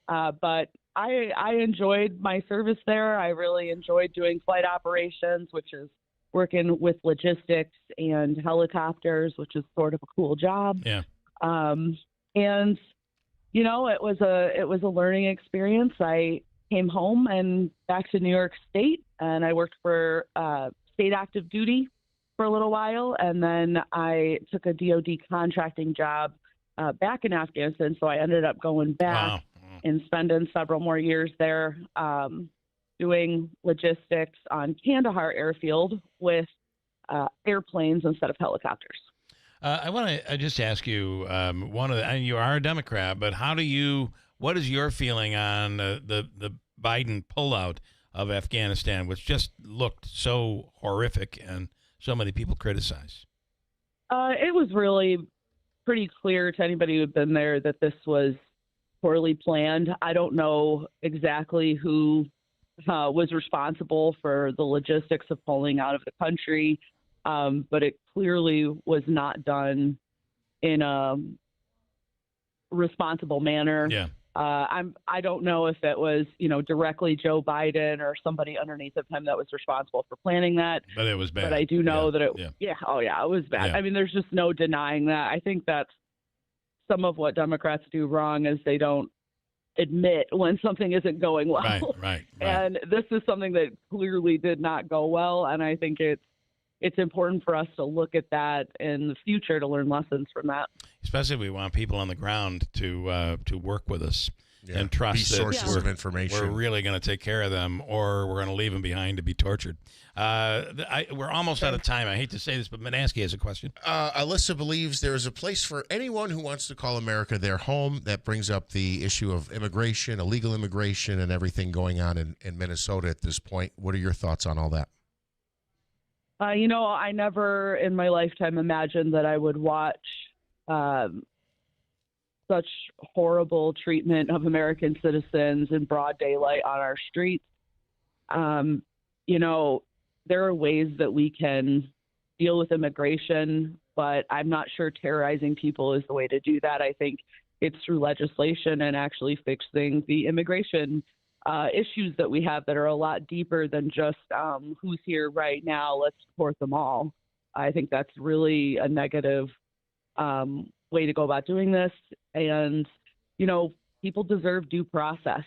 [SPEAKER 15] but I enjoyed my service there. I really enjoyed doing flight operations, which is working with logistics and helicopters, which is sort of a cool job.
[SPEAKER 2] Yeah.
[SPEAKER 15] And you know, it was a learning experience. I came home and back to New York State, and I worked for state active duty for a little while, and then I took a DoD contracting job back in Afghanistan. So I ended up going back and spending several more years there doing logistics on Kandahar Airfield with airplanes instead of helicopters.
[SPEAKER 2] I want to just ask you, you are a Democrat, but what is your feeling on the Biden pullout of Afghanistan, which just looked so horrific and so many people criticize?
[SPEAKER 15] It was really pretty clear to anybody who had been there that this was poorly planned. I don't know exactly who was responsible for the logistics of pulling out of the country. But it clearly was not done in a responsible manner.
[SPEAKER 2] Yeah.
[SPEAKER 15] I don't know if it was, directly Joe Biden or somebody underneath of him that was responsible for planning that.
[SPEAKER 2] But it was bad.
[SPEAKER 15] But I do know that it,
[SPEAKER 2] yeah.
[SPEAKER 15] It was bad.
[SPEAKER 2] Yeah.
[SPEAKER 15] I mean, there's just no denying that. I think that's some of what Democrats do wrong is they don't admit when something isn't going well.
[SPEAKER 2] Right.
[SPEAKER 15] And this is something that clearly did not go well. And I think it's important for us to look at that in the future to learn lessons from that. Especially
[SPEAKER 2] if we want people on the ground to work with us and trust that
[SPEAKER 1] sources of information.
[SPEAKER 2] We're really going to take care of them, or we're going to leave them behind to be tortured. We're almost out of time. I hate to say this, but Manansky has a question.
[SPEAKER 1] Alyssa believes there is a place for anyone who wants to call America their home. That brings up the issue of immigration, illegal immigration, and everything going on in Minnesota at this point. What are your thoughts on all that?
[SPEAKER 15] I never in my lifetime imagined that I would watch such horrible treatment of American citizens in broad daylight on our streets. There are ways that we can deal with immigration, but I'm not sure terrorizing people is the way to do that. I think it's through legislation and actually fixing the immigration issues that we have that are a lot deeper than just who's here right now, let's support them all. I think that's really a negative way to go about doing this. And, people deserve due process.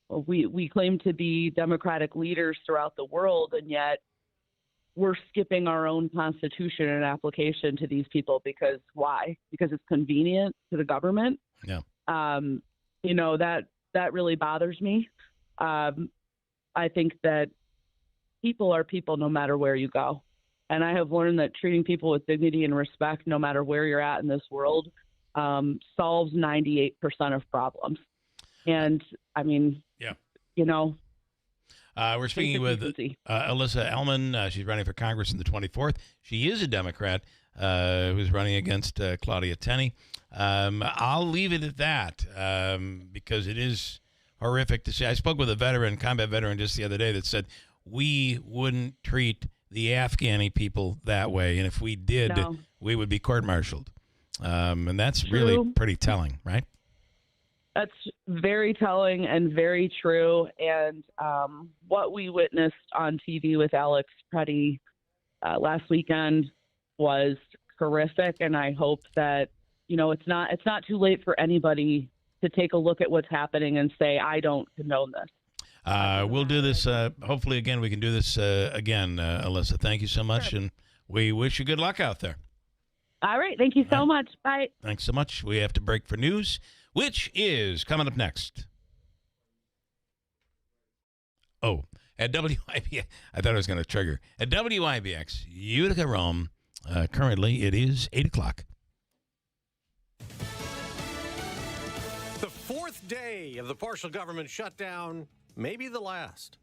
[SPEAKER 15] We claim to be democratic leaders throughout the world, and yet we're skipping our own constitution and application to these people because why? Because it's convenient to the government.
[SPEAKER 2] Yeah.
[SPEAKER 15] That really bothers me. I think that people are people no matter where you go. And I have learned that treating people with dignity and respect, no matter where you're at in this world, solves 98% of problems. And I mean,
[SPEAKER 2] we're speaking with Alyssa Ellman. She's running for Congress in the 24th. She is a Democrat who's running against Claudia Tenney. I'll leave it at that because it is horrific to see. I spoke with a combat veteran just the other day that said we wouldn't treat the Afghani people that way, and if we did, we would be court-martialed. And that's really pretty telling, right?
[SPEAKER 15] That's very telling and very true. And what we witnessed on TV with Alex Petty last weekend was horrific. And I hope that it's not too late for anybody to take a look at what's happening and say, I don't condone this.
[SPEAKER 2] We'll do this. Hopefully, again, we can do this again, Alyssa. Thank you so much, and we wish you good luck out there.
[SPEAKER 15] All right. Thank you so much. Bye.
[SPEAKER 2] Thanks so much. We have to break for news, which is coming up next. Oh, at WIBX, I thought I was going to trigger. At WIBX, Utica, Rome, currently it is 8 o'clock.
[SPEAKER 4] The fourth day of the partial government shutdown, maybe the last.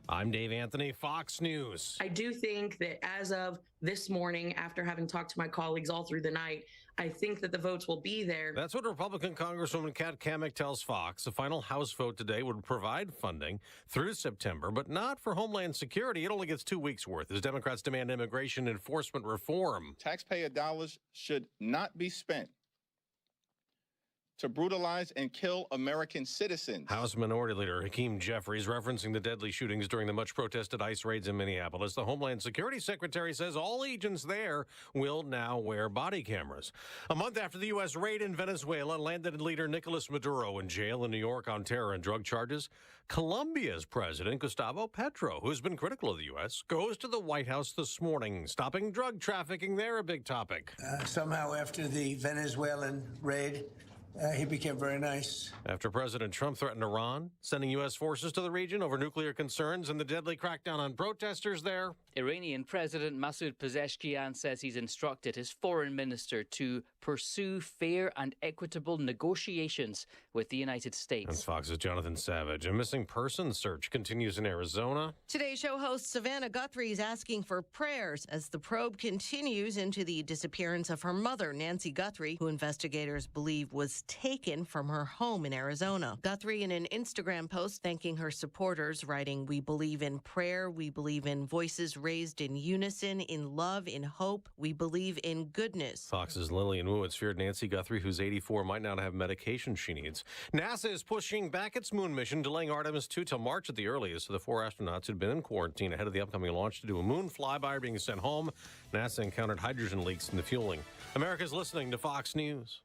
[SPEAKER 4] I'm Dave Anthony, Fox News.
[SPEAKER 11] I do think that as of this morning, after having talked to my colleagues all through the night, I think that the votes will be there.
[SPEAKER 4] That's what Republican Congresswoman Kat Cammack tells Fox. The final House vote today would provide funding through September, but not for Homeland Security. It only gets 2 weeks' worth as Democrats demand immigration enforcement reform.
[SPEAKER 18] Taxpayer dollars should not be spent
[SPEAKER 12] to brutalize and kill American citizens.
[SPEAKER 18] House Minority Leader Hakeem Jeffries referencing the deadly shootings during the much-protested ICE raids in Minneapolis. The Homeland Security Secretary says all agents there will now wear body cameras. A month after the U.S. raid in Venezuela landed leader Nicolas Maduro in jail in New York on terror and drug charges, Colombia's President Gustavo Petro, who's been critical of the U.S., goes to the White House this morning. Stopping drug trafficking there, a big topic.
[SPEAKER 20] Somehow after the Venezuelan raid, he became very nice.
[SPEAKER 18] After President Trump threatened Iran, sending U.S. forces to the region over nuclear concerns and the deadly crackdown on protesters there.
[SPEAKER 21] Iranian President Masoud Pezeshkian says he's instructed his foreign minister to pursue fair and equitable negotiations with the United States.
[SPEAKER 18] That's Fox's Jonathan Savage. A missing person search continues in Arizona.
[SPEAKER 22] Today's show host Savannah Guthrie is asking for prayers as the probe continues into the disappearance of her mother, Nancy Guthrie, who investigators believe was taken from her home in Arizona. Guthrie, in an Instagram post thanking her supporters, writing, "We believe in prayer. We believe in voices raised in unison, in love, in hope. We believe in goodness."
[SPEAKER 18] Fox's Lillian Wu. It's feared Nancy Guthrie, who's 84, might not have medication she needs. NASA is pushing back its moon mission, delaying Artemis 2 till March at the earliest. So the 4 astronauts who'd been in quarantine ahead of the upcoming launch to do a moon flyby are being sent home. NASA encountered hydrogen leaks in the fueling. America's listening to Fox News.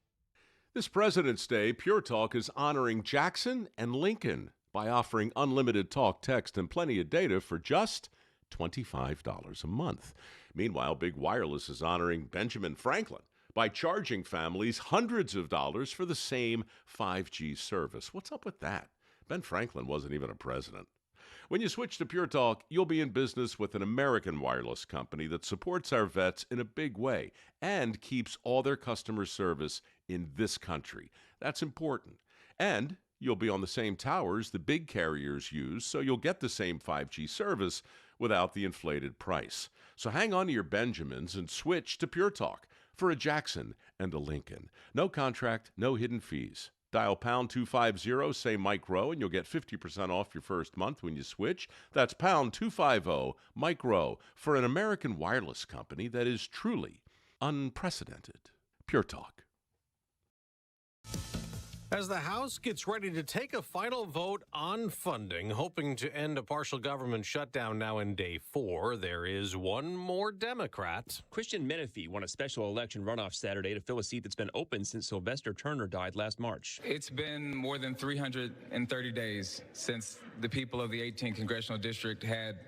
[SPEAKER 23] This President's Day, Pure Talk is honoring Jackson and Lincoln by offering unlimited talk, text, and plenty of data for just $25 a month. Meanwhile, Big Wireless is honoring Benjamin Franklin by charging families hundreds of dollars for the same 5G service. What's up with that? Ben Franklin wasn't even a president. When you switch to Pure Talk, you'll be in business with an American wireless company that supports our vets in a big way and keeps all their customer service in this country. That's important. And you'll be on the same towers the big carriers use, so you'll get the same 5G service without the inflated price. So hang on to your Benjamins and switch to Pure Talk for a Jackson and a Lincoln. No contract, no hidden fees. Dial pound 250, say Mike Rowe, and you'll get 50% off your first month when you switch. That's pound 250, Mike Rowe, for an American wireless company that is truly unprecedented. Pure Talk.
[SPEAKER 18] As the House gets ready to take a final vote on funding, hoping to end a partial government shutdown now in day 4, there is one more Democrat.
[SPEAKER 27] Christian Menifee won a special election runoff Saturday to fill a seat that's been open since Sylvester Turner died last March.
[SPEAKER 28] It's been more than 330 days since the people of the 18th Congressional District had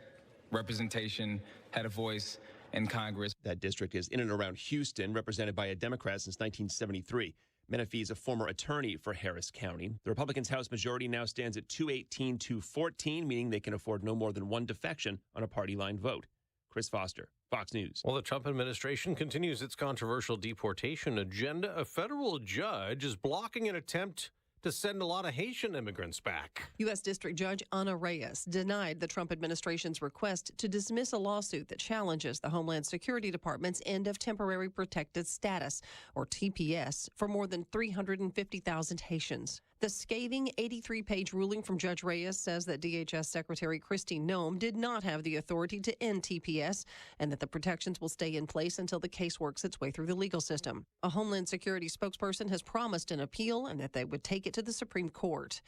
[SPEAKER 28] representation, had a voice in Congress.
[SPEAKER 27] That district is in and around Houston, represented by a Democrat since 1973. Menifee is a former attorney for Harris County. The Republicans' House majority now stands at 218-214, meaning they can afford no more than one defection on a party line vote. Chris Foster, Fox News.
[SPEAKER 18] Well, the Trump administration continues its controversial deportation agenda. A federal judge is blocking an attempt to send a lot of Haitian immigrants back.
[SPEAKER 29] U.S. District Judge Ana Reyes denied the Trump administration's request to dismiss a lawsuit that challenges the Homeland Security Department's end of temporary protected status, or TPS, for more than 350,000 Haitians. The scathing 83-page ruling from Judge Reyes says that DHS Secretary Kristi Noem did not have the authority to end TPS and that the protections will stay in place until the case works its way through the legal system. A Homeland Security spokesperson has promised an appeal and that they would take it to the Supreme Court.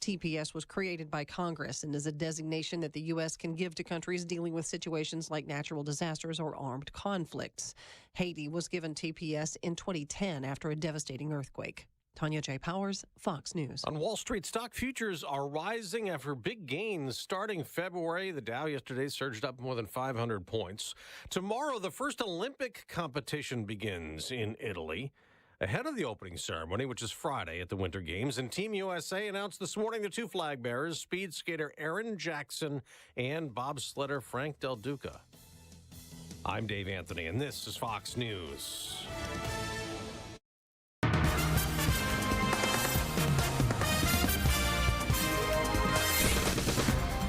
[SPEAKER 29] TPS was created by Congress and is a designation that the U.S. can give to countries dealing with situations like natural disasters or armed conflicts. Haiti was given TPS in 2010 after a devastating earthquake. Tanya J. Powers, Fox News.
[SPEAKER 18] On Wall Street, stock futures are rising after big gains starting February. The Dow yesterday surged up more than 500 points. Tomorrow, the first Olympic competition begins in Italy. Ahead of the opening ceremony, which is Friday at the Winter Games, and Team USA announced this morning the 2 flag bearers, speed skater Aaron Jackson and bobsledder Frank Del Duca. I'm Dave Anthony, and this is Fox News.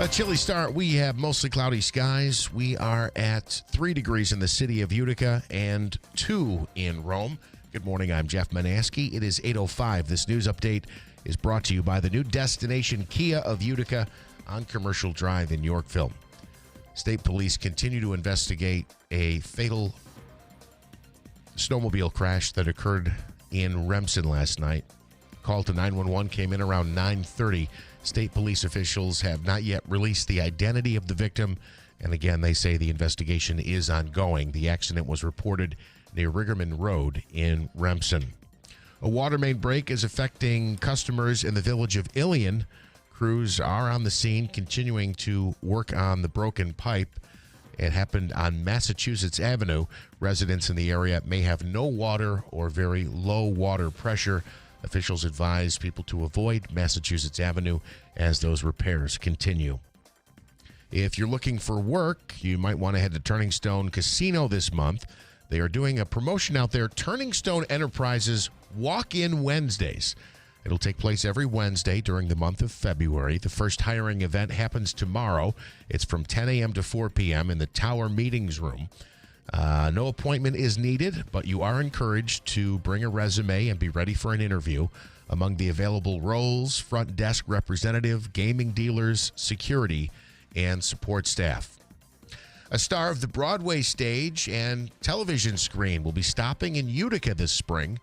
[SPEAKER 1] A chilly start. We have mostly cloudy skies. We are at 3 degrees in the city of Utica and 2 in Rome. Good morning. I'm Jeff Manaski. It is 8:05. This news update is brought to you by the new destination Kia of Utica on Commercial Drive in Yorkville. State police continue to investigate a fatal snowmobile crash that occurred in Remsen last night. Call to 911 came in around 9:30. State police officials have not yet released the identity of the victim. And again, they say the investigation is ongoing. The accident was reported near Rigerman Road in Remsen. A water main break is affecting customers in the village of Ilion. Crews are on the scene continuing to work on the broken pipe. It happened on Massachusetts Avenue. Residents in the area may have no water or very low water pressure. Officials advise people to avoid Massachusetts Avenue as those repairs continue. If you're looking for work, you might want to head to Turning Stone Casino this month. They are doing a promotion out there, Turning Stone Enterprises Walk-In Wednesdays. It'll take place every Wednesday during the month of February. The first hiring event happens tomorrow. It's from 10 a.m. to 4 p.m. in the Tower Meetings Room. No appointment is needed, but you are encouraged to bring a resume and be ready for an interview. Among the available roles, front desk representative, gaming dealers, security, and support staff. A star of the Broadway stage and television screen will be stopping in Utica this spring.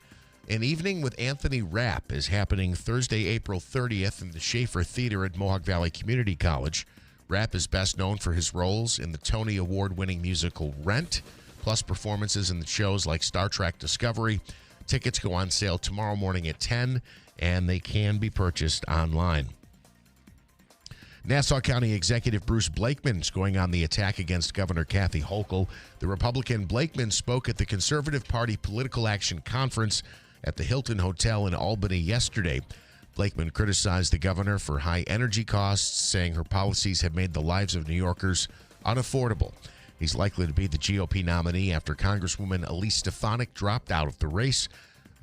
[SPEAKER 1] An Evening with Anthony Rapp is happening Thursday, April 30th in the Schaefer Theater at Mohawk Valley Community College. Rapp is best known for his roles in the Tony Award-winning musical Rent, plus performances in the shows like Star Trek Discovery. Tickets go on sale tomorrow morning at 10, and they can be purchased online. Nassau County Executive Bruce Blakeman is going on the attack against Governor Kathy Hochul. The Republican Blakeman spoke at the Conservative Party Political Action Conference at the Hilton Hotel in Albany yesterday. Blakeman criticized the governor for high energy costs, saying her policies have made the lives of New Yorkers unaffordable. He's likely to be the GOP nominee after Congresswoman Elise Stefanik dropped out of the race,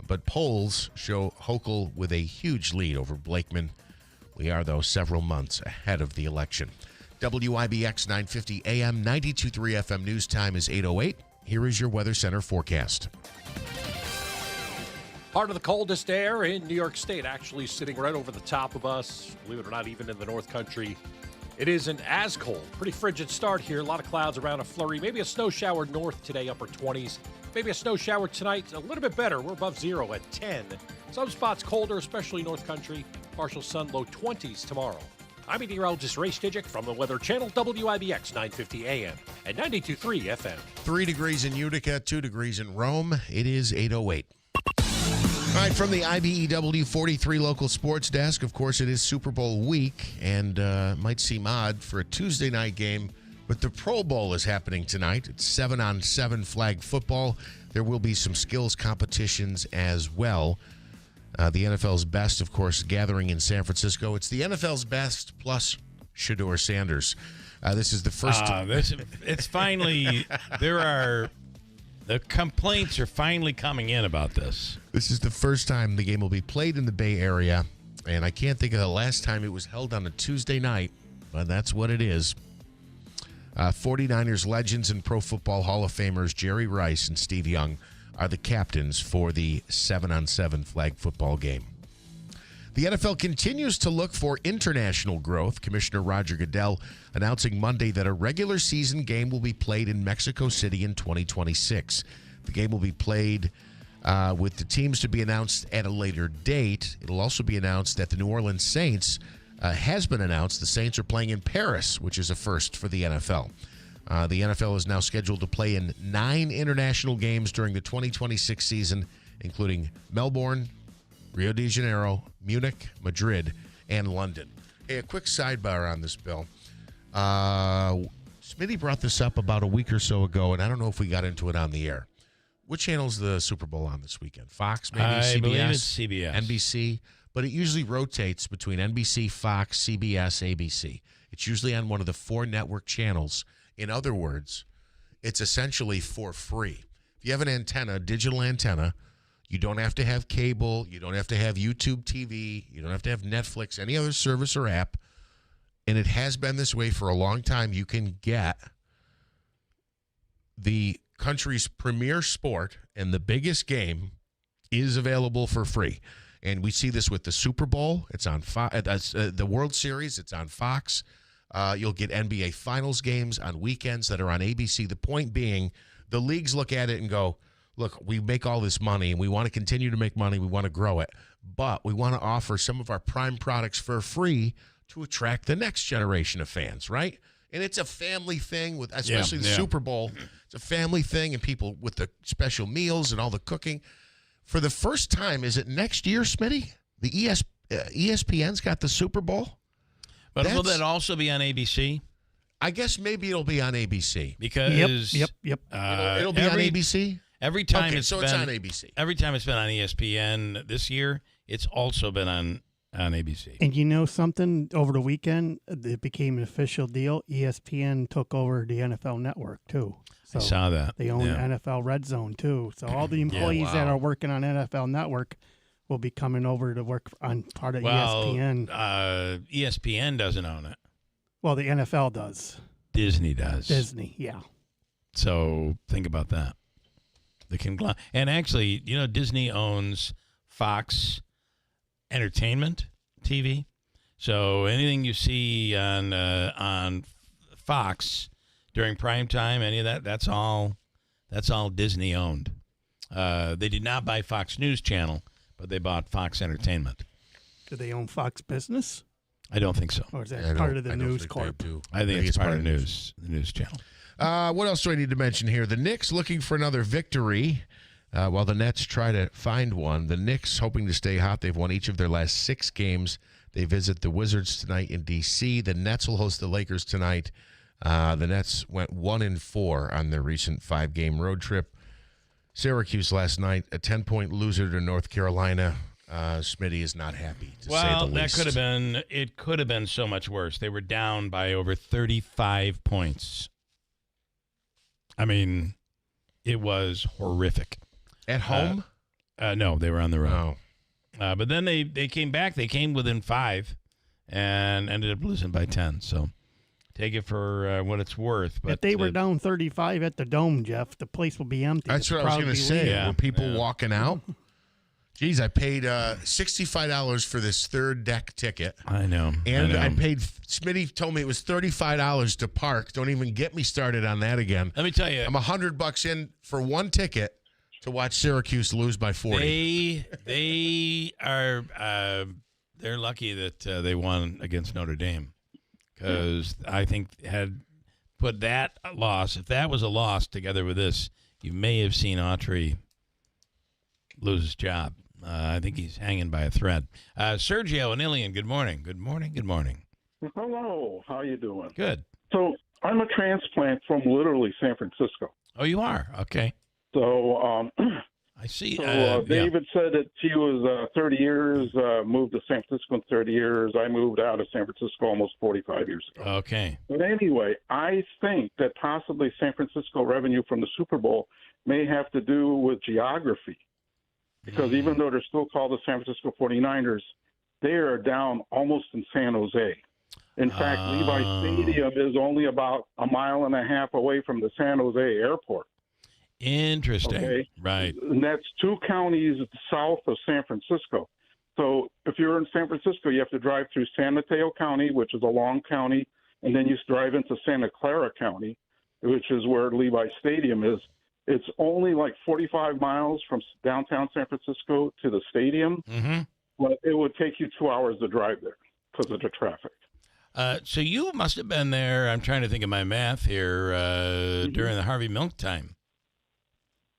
[SPEAKER 1] but polls show Hochul with a huge lead over Blakeman. We are, though, several months ahead of the election. WIBX 950 AM, 92.3 FM news time is 8:08. Here is your Weather Center forecast.
[SPEAKER 4] Part of the coldest air in New York State, actually sitting right over the top of us. Believe it or not, even in the North Country, it isn't as cold. Pretty frigid start here. A lot of clouds around a flurry. Maybe a snow shower north today, upper 20s. Maybe a snow shower tonight, a little bit better. We're above zero at 10. Some spots colder, especially North Country. Partial sun, low 20s tomorrw. I'm meteorologist Ray Stijic from the Weather Channel, WIBX 950 AM and 92.3 FM.
[SPEAKER 1] 3 degrees in Utica, 2 degrees in Rome. It is 8:08. All right, from the IBEW 43 local sports desk, of course, it is Super Bowl week, and might seem odd for a Tuesday night game, but the Pro Bowl is happening tonight. It's 7-on-7 flag football. There will be some skills competitions as well. The NFL's best, of course, gathering in San Francisco. It's the NFL's best plus Shedeur Sanders. This is the first.
[SPEAKER 2] It's finally the complaints are finally coming in about this.
[SPEAKER 1] This is the first time the game will be played in the Bay Area, and I can't think of the last time it was held on a Tuesday night, but that's what it is. 49ers legends and Pro Football Hall of Famers Jerry Rice and Steve Young are the captains for the 7-on-7 flag football game. The NFL continues to look for international growth. Commissioner Roger Goodell announcing Monday that a regular season game will be played in Mexico City in 2026. The game will be played with the teams to be announced at a later date. It'll also be announced that the New Orleans Saints has been announced. The Saints are playing in Paris, which is a first for the NFL. The NFL is now scheduled to play in 9 international games during the 2026 season, including Melbourne, Rio de Janeiro, Munich, Madrid, and London. Hey, a quick sidebar on this, Bill. Smitty brought this up about a week or so ago, and I don't know if we got into it on the air. What channel's the Super Bowl on this weekend? Fox, maybe?
[SPEAKER 2] I
[SPEAKER 1] CBS?
[SPEAKER 2] believe it's CBS.
[SPEAKER 1] NBC? But it usually rotates between NBC, Fox, CBS, ABC. It's usually on one of the 4 network channels. In other words, it's essentially for free. If you have an antenna, digital antenna, you don't have to have cable. You don't have to have YouTube TV. You don't have to have Netflix, any other service or app. And it has been this way for a long time. You can get the country's premier sport, and the biggest game is available for free. And we see this with the Super Bowl. It's on the World Series. It's on Fox. You'll get NBA Finals games on weekends that are on ABC. The point being, the leagues look at it and go, look, we make all this money, and we want to continue to make money. We want to grow it. but we want to offer some of our prime products for free to attract the next generation of fans, right? And it's a family thing, with especially the Super Bowl. It's a family thing, and people with the special meals and all the cooking. For the first time, is it next year, Smitty? The ESPN's got the Super Bowl?
[SPEAKER 2] But will that also be on ABC?
[SPEAKER 1] I guess maybe it'll be on ABC.
[SPEAKER 2] Because
[SPEAKER 3] Yep.
[SPEAKER 1] It'll be on ABC?
[SPEAKER 2] Every time
[SPEAKER 1] Okay,
[SPEAKER 2] it's
[SPEAKER 1] so
[SPEAKER 2] been,
[SPEAKER 1] it's on ABC.
[SPEAKER 2] Every time it's been on ESPN this year, it's also been on ABC.
[SPEAKER 3] And you know something? Over the weekend, it became an official deal. ESPN took over the NFL Network, too.
[SPEAKER 2] I saw that.
[SPEAKER 3] They own
[SPEAKER 2] Yeah.
[SPEAKER 3] NFL Red Zone, too. So all the employees that are working on NFL Network will be coming over to work on part of ESPN.
[SPEAKER 2] ESPN doesn't own it.
[SPEAKER 3] Well, the NFL does.
[SPEAKER 2] Disney does.
[SPEAKER 3] Disney, yeah.
[SPEAKER 2] So think about that. And actually, Disney owns Fox Entertainment TV. So anything you see on Fox during prime time, any of that, that's all Disney owned. They did not buy Fox News Channel, but they bought Fox Entertainment.
[SPEAKER 3] Do they own Fox Business?
[SPEAKER 2] I don't think so.
[SPEAKER 3] Or is that part of the News Corp?
[SPEAKER 2] I think it's part of the news channel.
[SPEAKER 1] What else do I need to mention here? The Knicks looking for another victory while the Nets try to find one. The Knicks hoping to stay hot. They've won each of their last 6 games. They visit the Wizards tonight in D.C. The Nets will host the Lakers tonight. The Nets went 1-4 on their recent 5-game road trip. Syracuse last night, a 10-point loser to North Carolina. Smitty is not happy, to say the least.
[SPEAKER 2] It could have been so much worse. They were down by over 35 points. I mean, it was horrific.
[SPEAKER 1] At home?
[SPEAKER 2] No, they were on the road. But then they came back. They came within 5 and ended up losing by 10. So take it for what it's worth. But
[SPEAKER 3] if they were down 35 at the Dome, Jeff, the place will be empty.
[SPEAKER 1] That's what I was going to say. Were people walking out? Geez, I paid $65 for this third deck ticket.
[SPEAKER 2] I know.
[SPEAKER 1] And I paid, Smitty told me it was $35 to park. Don't even get me started on that again.
[SPEAKER 2] Let me tell you.
[SPEAKER 1] I'm $100 in for one ticket to watch Syracuse lose by 40.
[SPEAKER 2] They are, they're lucky that they won against Notre Dame. Because I think had put that loss, if that was a loss together with this, you may have seen Autry lose his job. I think he's hanging by a thread. Sergio and Ilian, good morning. Good morning. Good morning.
[SPEAKER 5] Hello. How you doing?
[SPEAKER 2] Good.
[SPEAKER 5] So I'm a transplant from literally San Francisco.
[SPEAKER 2] Oh, you are? Okay.
[SPEAKER 5] So
[SPEAKER 2] I see.
[SPEAKER 5] So David said that he was 30 years, moved to San Francisco in 30 years. I moved out of San Francisco almost 45 years ago.
[SPEAKER 2] Okay.
[SPEAKER 5] But anyway, I think that possibly San Francisco revenue from the Super Bowl may have to do with geography. Because even though they're still called the San Francisco 49ers, they are down almost in San Jose. In fact, Levi Stadium is only about a mile and a half away from the San Jose airport.
[SPEAKER 2] Interesting.
[SPEAKER 5] Okay?
[SPEAKER 2] Right.
[SPEAKER 5] And that's 2 counties south of San Francisco. So if you're in San Francisco, you have to drive through San Mateo County, which is a long county, and then you drive into Santa Clara County, which is where Levi Stadium is. It's only like 45 miles from downtown San Francisco to the stadium, but it would take you 2 hours to drive there because of the traffic.
[SPEAKER 2] So you must have been there, I'm trying to think of my math here, during the Harvey Milk time.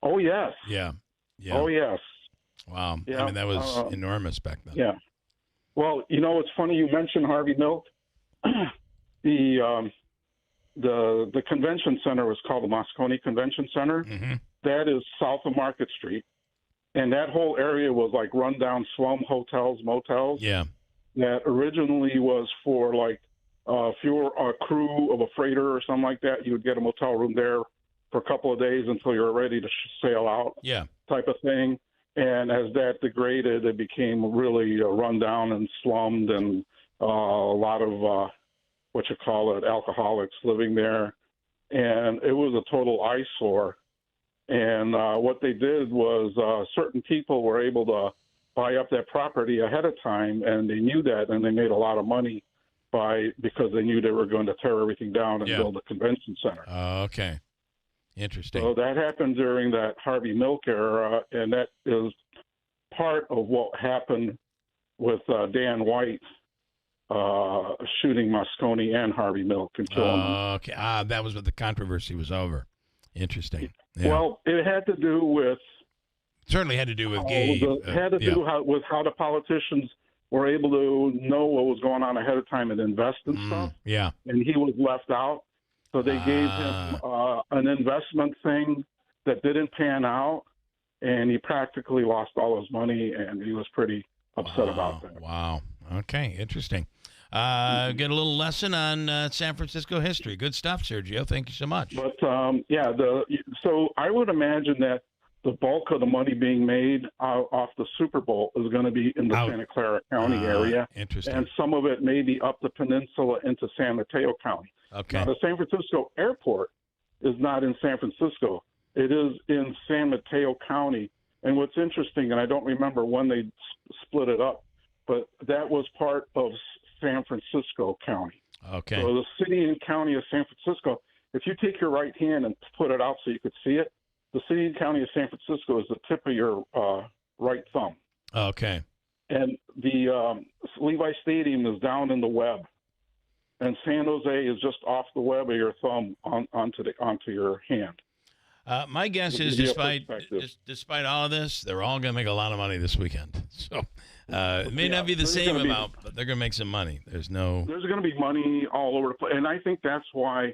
[SPEAKER 5] Oh, yes.
[SPEAKER 2] Yeah.
[SPEAKER 5] Oh, yes.
[SPEAKER 2] Wow.
[SPEAKER 5] Yeah.
[SPEAKER 2] I mean, that was enormous back then.
[SPEAKER 5] Yeah. Well, it's funny you mentioned Harvey Milk. The convention center was called the Moscone Convention Center. That is south of Market Street. And that whole area was like rundown slum hotels, motels.
[SPEAKER 2] Yeah.
[SPEAKER 5] That originally was for like if you were a crew of a freighter or something like that, you would get a motel room there for a couple of days until you were ready to sail out.
[SPEAKER 2] Yeah.
[SPEAKER 5] Type of thing. And as that degraded, it became really rundown and slummed, and a lot of alcoholics living there. And it was a total eyesore. And what they did was certain people were able to buy up that property ahead of time, and they knew that, and they made a lot of money because they knew they were going to tear everything down and build a convention center.
[SPEAKER 2] Okay. Interesting.
[SPEAKER 5] So that happened during that Harvey Milk era, and that is part of what happened with Dan White shooting Moscone and Harvey Milk and killing them.
[SPEAKER 2] Okay. That was what the controversy was over. Interesting. Yeah.
[SPEAKER 5] Well, it had to do with
[SPEAKER 2] certainly had to do with gay.
[SPEAKER 5] Had to do with how the politicians were able to know what was going on ahead of time and invest in stuff.
[SPEAKER 2] Yeah.
[SPEAKER 5] And he was left out. So they gave him an investment thing that didn't pan out, and he practically lost all his money, and he was pretty upset about that.
[SPEAKER 2] Wow. Okay. Interesting. Get a little lesson on San Francisco history. Good stuff, Sergio. Thank you so much.
[SPEAKER 5] But, so I would imagine that the bulk of the money being made off the Super Bowl is going to be in the Santa Clara County area.
[SPEAKER 2] Interesting.
[SPEAKER 5] And some of it may be up the peninsula into San Mateo County.
[SPEAKER 2] Okay.
[SPEAKER 5] Now, the San Francisco airport is not in San Francisco. It is in San Mateo County. And what's interesting, and I don't remember when they split it up, but that was part of San Francisco County.
[SPEAKER 2] Okay.
[SPEAKER 5] So the city and county of San Francisco, if you take your right hand and put it out so you could see it, the city and county of San Francisco is the tip of your right thumb.
[SPEAKER 2] Okay.
[SPEAKER 5] And the Levi Stadium is down in the web. And San Jose is just off the web of your thumb onto your hand.
[SPEAKER 2] My guess is, despite all of this, they're all going to make a lot of money this weekend. So it may not be the same amount, but they're going to make some money. There's going
[SPEAKER 5] to be money all over the place. And I think that's why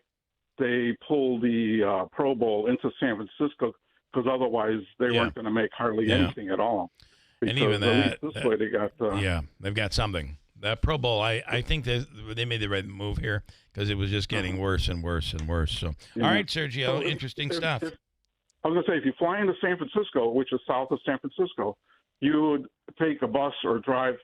[SPEAKER 5] they pulled the Pro Bowl into San Francisco, because otherwise they weren't going to make hardly anything at all.
[SPEAKER 2] And even that,
[SPEAKER 5] this way they got
[SPEAKER 2] they've got something. That Pro Bowl, I think they made the right move here because it was just getting worse and worse and worse. So, all right, Sergio,
[SPEAKER 5] So
[SPEAKER 2] interesting stuff.
[SPEAKER 5] I was going to say, if you fly into San Francisco, which is south of San Francisco, you would take a bus or drive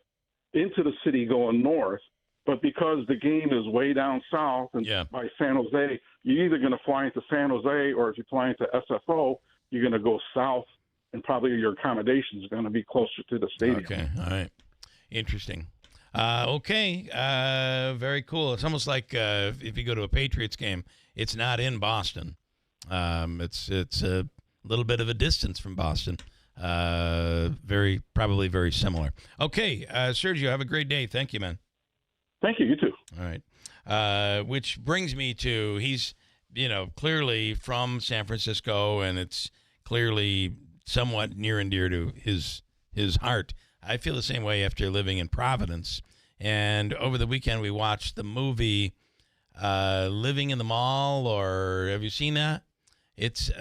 [SPEAKER 5] into the city going north. But because the game is way down south and by San Jose, you're either going to fly into San Jose, or if you fly into SFO, you're going to go south, and probably your accommodation is going to be closer to the stadium.
[SPEAKER 2] Okay, all right. Interesting. Very cool. It's almost like if you go to a Patriots game, it's not in Boston. It's a little bit of a distance from Boston. Probably very similar. Okay, Sergio, have a great day. Thank you, man.
[SPEAKER 5] Thank you. You too.
[SPEAKER 2] All right. Which brings me to, he's, clearly from San Francisco, and it's clearly somewhat near and dear to his heart. I feel the same way after living in Providence. And over the weekend, we watched the movie Living in the Mall, or have you seen that? It's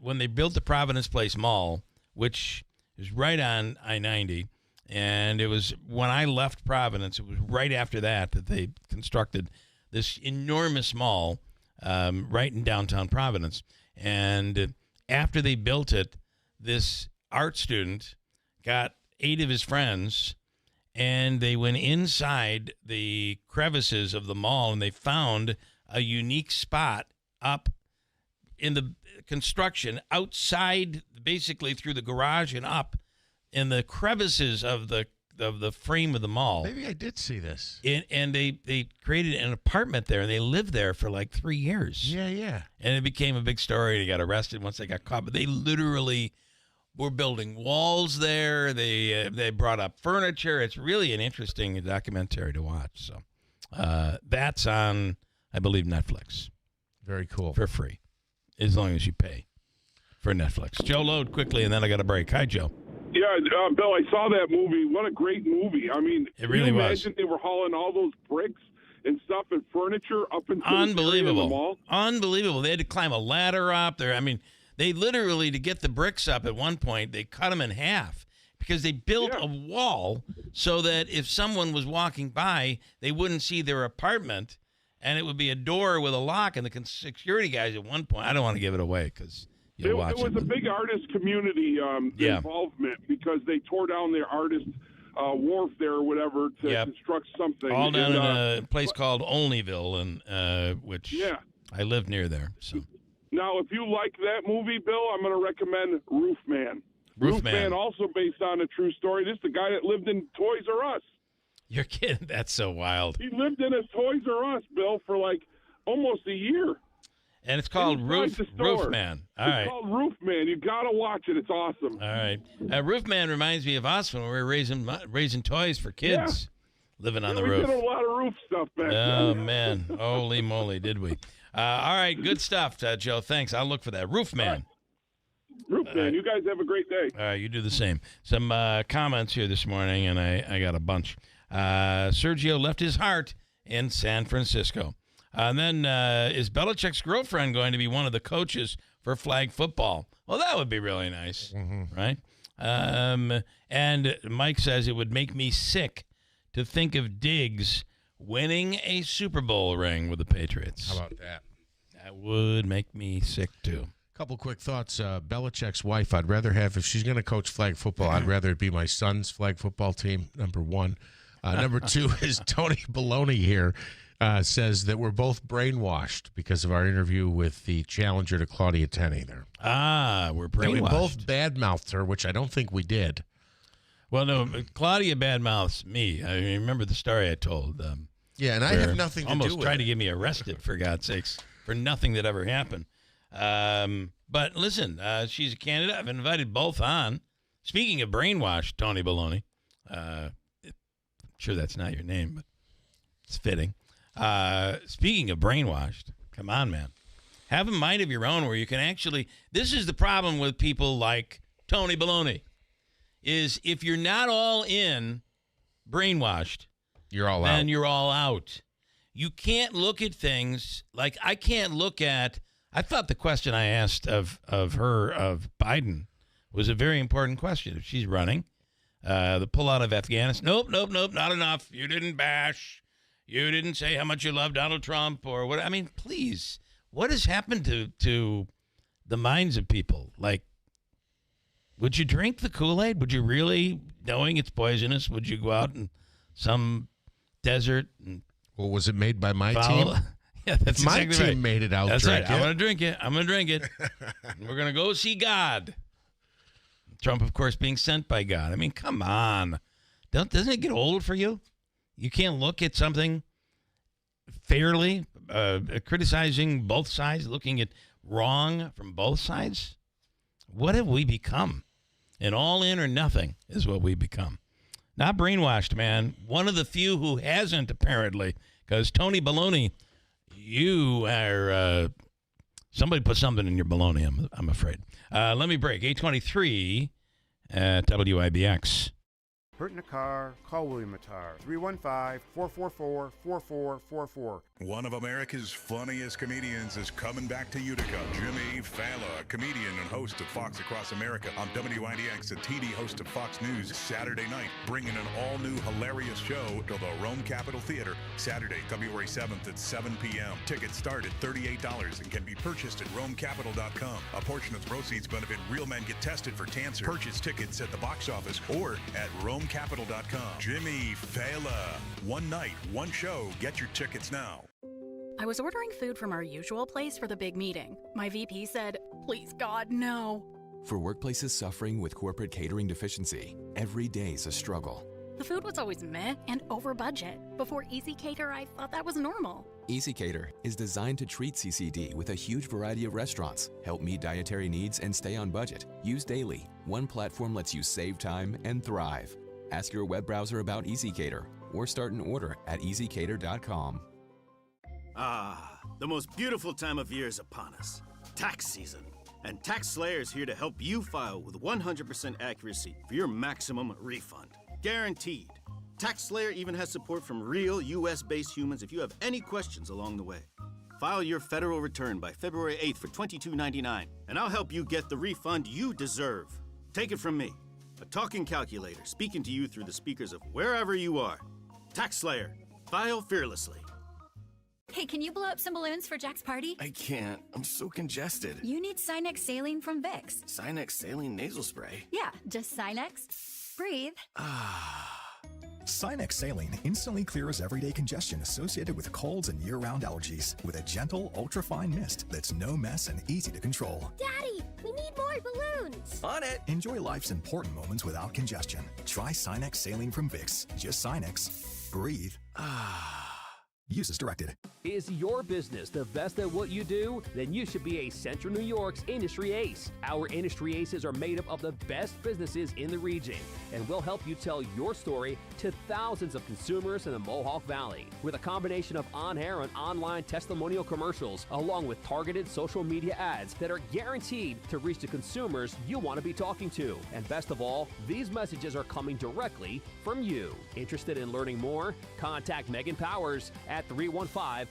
[SPEAKER 2] when they built the Providence Place Mall, which is right on I-90. And it was when I left Providence, it was right after that they constructed this enormous mall right in downtown Providence. And after they built it, this art student got 8 of his friends, and they went inside the crevices of the mall, and they found a unique spot up in the construction outside, basically through the garage and up in the crevices of the frame of the mall.
[SPEAKER 1] Maybe I did see this.
[SPEAKER 2] And they created an apartment there, and they lived there for like 3 years.
[SPEAKER 1] Yeah.
[SPEAKER 2] And it became a big story. They got arrested once they got caught, but they literally were building walls there. They brought up furniture. It's really an interesting documentary to watch. So that's on, I believe, Netflix.
[SPEAKER 1] Very cool.
[SPEAKER 2] For free, as long as you pay for Netflix. Joe Load quickly, and then I got a break. Hi, Joe.
[SPEAKER 6] Yeah, Bill, I saw that movie. What a great movie. I mean,
[SPEAKER 2] it really was.
[SPEAKER 6] Imagine they were hauling all those bricks and stuff and furniture up into
[SPEAKER 2] Unbelievable.
[SPEAKER 6] the mall.
[SPEAKER 2] Unbelievable. They had to climb a ladder up there. I mean, they literally, to get the bricks up at one point, they cut them in half because they built a wall so that if someone was walking by, they wouldn't see their apartment, and it would be a door with a lock. And the security guys at one point, I don't want to give it away because you'll watch it.
[SPEAKER 6] It was a big artist community involvement because they tore down their artist wharf there or whatever to construct something.
[SPEAKER 2] All down in a place called Olneyville, and which I live near there. So.
[SPEAKER 6] Now, if you like that movie, Bill, I'm going to recommend Roofman. Roofman, also based on a true story. This is the guy that lived in Toys R Us.
[SPEAKER 2] You're kidding? That's so wild.
[SPEAKER 6] He lived in a Toys R Us, Bill, for like almost a year.
[SPEAKER 2] And it's called Roof Man. All right.
[SPEAKER 6] It's called Roof Man. You got to watch it. It's awesome.
[SPEAKER 2] All right. Roof Man reminds me of us when we were raising toys for kids living on the roof.
[SPEAKER 6] We did a lot of roof stuff back then.
[SPEAKER 2] Oh, man. Holy moly, did we. All right. Good stuff, Joe. Thanks. I'll look for that. Roof Man.
[SPEAKER 6] Roof Man. You guys have a great day.
[SPEAKER 2] All right. You do the same. Some comments here this morning, and I got a bunch. Sergio left his heart in San Francisco. And then is Belichick's girlfriend going to be one of the coaches for flag football? Well, that would be really nice, right? And Mike says it would make me sick to think of Diggs winning a Super Bowl ring with the Patriots.
[SPEAKER 1] How about that?
[SPEAKER 2] That would make me sick, too.
[SPEAKER 1] Couple quick thoughts. Belichick's wife, I'd rather have, if she's going to coach flag football, I'd rather it be my son's flag football team, number one. Number two is Tony Baloney here. Says that we're both brainwashed because of our interview with the challenger to Claudia Tenney there.
[SPEAKER 2] We're brainwashed.
[SPEAKER 1] We both badmouthed her, which I don't think we did.
[SPEAKER 2] Well, no, Claudia badmouths me. I remember the story I told.
[SPEAKER 1] Yeah, and I have nothing to do with it.
[SPEAKER 2] Almost tried to get me arrested, for God's sakes, for nothing that ever happened. But listen, she's a candidate. I've invited both on. Speaking of brainwashed, Tony Baloney, sure that's not your name, but it's fitting. Speaking of brainwashed, come on, man. Have a mind of your own where you can actually... This is the problem with people like Tony Baloney, is if you're not all in brainwashed,
[SPEAKER 1] you're all
[SPEAKER 2] then
[SPEAKER 1] out.
[SPEAKER 2] You're all out. You can't look at things like... I can't look at... I thought the question I asked of Biden was a very important question. If she's running, the pullout of Afghanistan... Nope, not enough. You didn't bash... You didn't say how much you love Donald Trump or what. I mean, please, what has happened to the minds of people? Like, would you drink the Kool-Aid? Would you really, knowing it's poisonous, would you go out in some desert? And
[SPEAKER 1] was it made by my team?
[SPEAKER 2] Yeah, that's
[SPEAKER 1] my
[SPEAKER 2] exactly
[SPEAKER 1] team
[SPEAKER 2] right.
[SPEAKER 1] made it out.
[SPEAKER 2] That's right.
[SPEAKER 1] It.
[SPEAKER 2] I'm going to drink it. We're going to go see God. Trump, of course, being sent by God. I mean, come on. Doesn't it get old for you? You can't look at something fairly, criticizing both sides, looking at wrong from both sides. What have we become? An all in or nothing is what we become. Not brainwashed, man. One of the few who hasn't, apparently, because Tony Baloney, you are, somebody put something in your baloney, I'm afraid. Let me break. 8:23 at WIBX.
[SPEAKER 7] Hurt in a car, call William Attar. 315-444-4444.
[SPEAKER 8] One of America's funniest comedians is coming back to Utica. Jimmy Fallon, comedian and host of Fox Across America on WIBX, a TD host of Fox News, Saturday night, bringing an all-new hilarious show to the Rome Capitol Theater, Saturday, February 7th at 7 p.m. Tickets start at $38 and can be purchased at RomeCapital.com. A portion of the proceeds benefit Real Men Get Tested for Cancer. Purchase tickets at the box office or at RomeCapital.com. Jimmy Fallon. One night, one show. Get your tickets now.
[SPEAKER 9] I was ordering food from our usual place for the big meeting. My VP said, "Please, God, no."
[SPEAKER 10] For workplaces suffering with corporate catering deficiency, every day's a struggle.
[SPEAKER 9] The food was always meh and over budget. Before Easy Cater, I thought that was normal.
[SPEAKER 10] Easy Cater is designed to treat CCD with a huge variety of restaurants, help meet dietary needs, and stay on budget. Use daily. One platform lets you save time and thrive. Ask your web browser about Easy Cater or start an order at easycater.com.
[SPEAKER 13] The most beautiful time of year is upon us. Tax season. And Tax Slayer is here to help you file with 100% accuracy for your maximum refund. Guaranteed. Tax Slayer even has support from real U.S.-based humans if you have any questions along the way. File your federal return by February 8th for $22.99, and I'll help you get the refund you deserve. Take it from me, a talking calculator speaking to you through the speakers of wherever you are. Tax Slayer. File fearlessly.
[SPEAKER 14] Hey, can you blow up some balloons for Jack's party?
[SPEAKER 24] I can't. I'm so congested.
[SPEAKER 14] You need Sinex Saline from Vicks.
[SPEAKER 24] Sinex Saline nasal spray?
[SPEAKER 14] Yeah, just Sinex. Breathe.
[SPEAKER 25] Sinex Saline instantly clears everyday congestion associated with colds and year-round allergies with a gentle, ultra-fine mist that's no mess and easy to control.
[SPEAKER 14] Daddy, we need more balloons.
[SPEAKER 24] On it.
[SPEAKER 25] Enjoy life's important moments without congestion. Try Sinex Saline from Vicks. Just Sinex. Breathe. Use as directed.
[SPEAKER 11] Is your business the best at what you do? Then you should be a Central New York's industry ace. Our industry aces are made up of the best businesses in the region, and we'll help you tell your story to thousands of consumers in the Mohawk Valley. With a combination of on-air and online testimonial commercials, along with targeted social media ads that are guaranteed to reach the consumers you want to be talking to. And best of all, these messages are coming directly from you. Interested in learning more? Contact Megan Powers at 315-768-9500.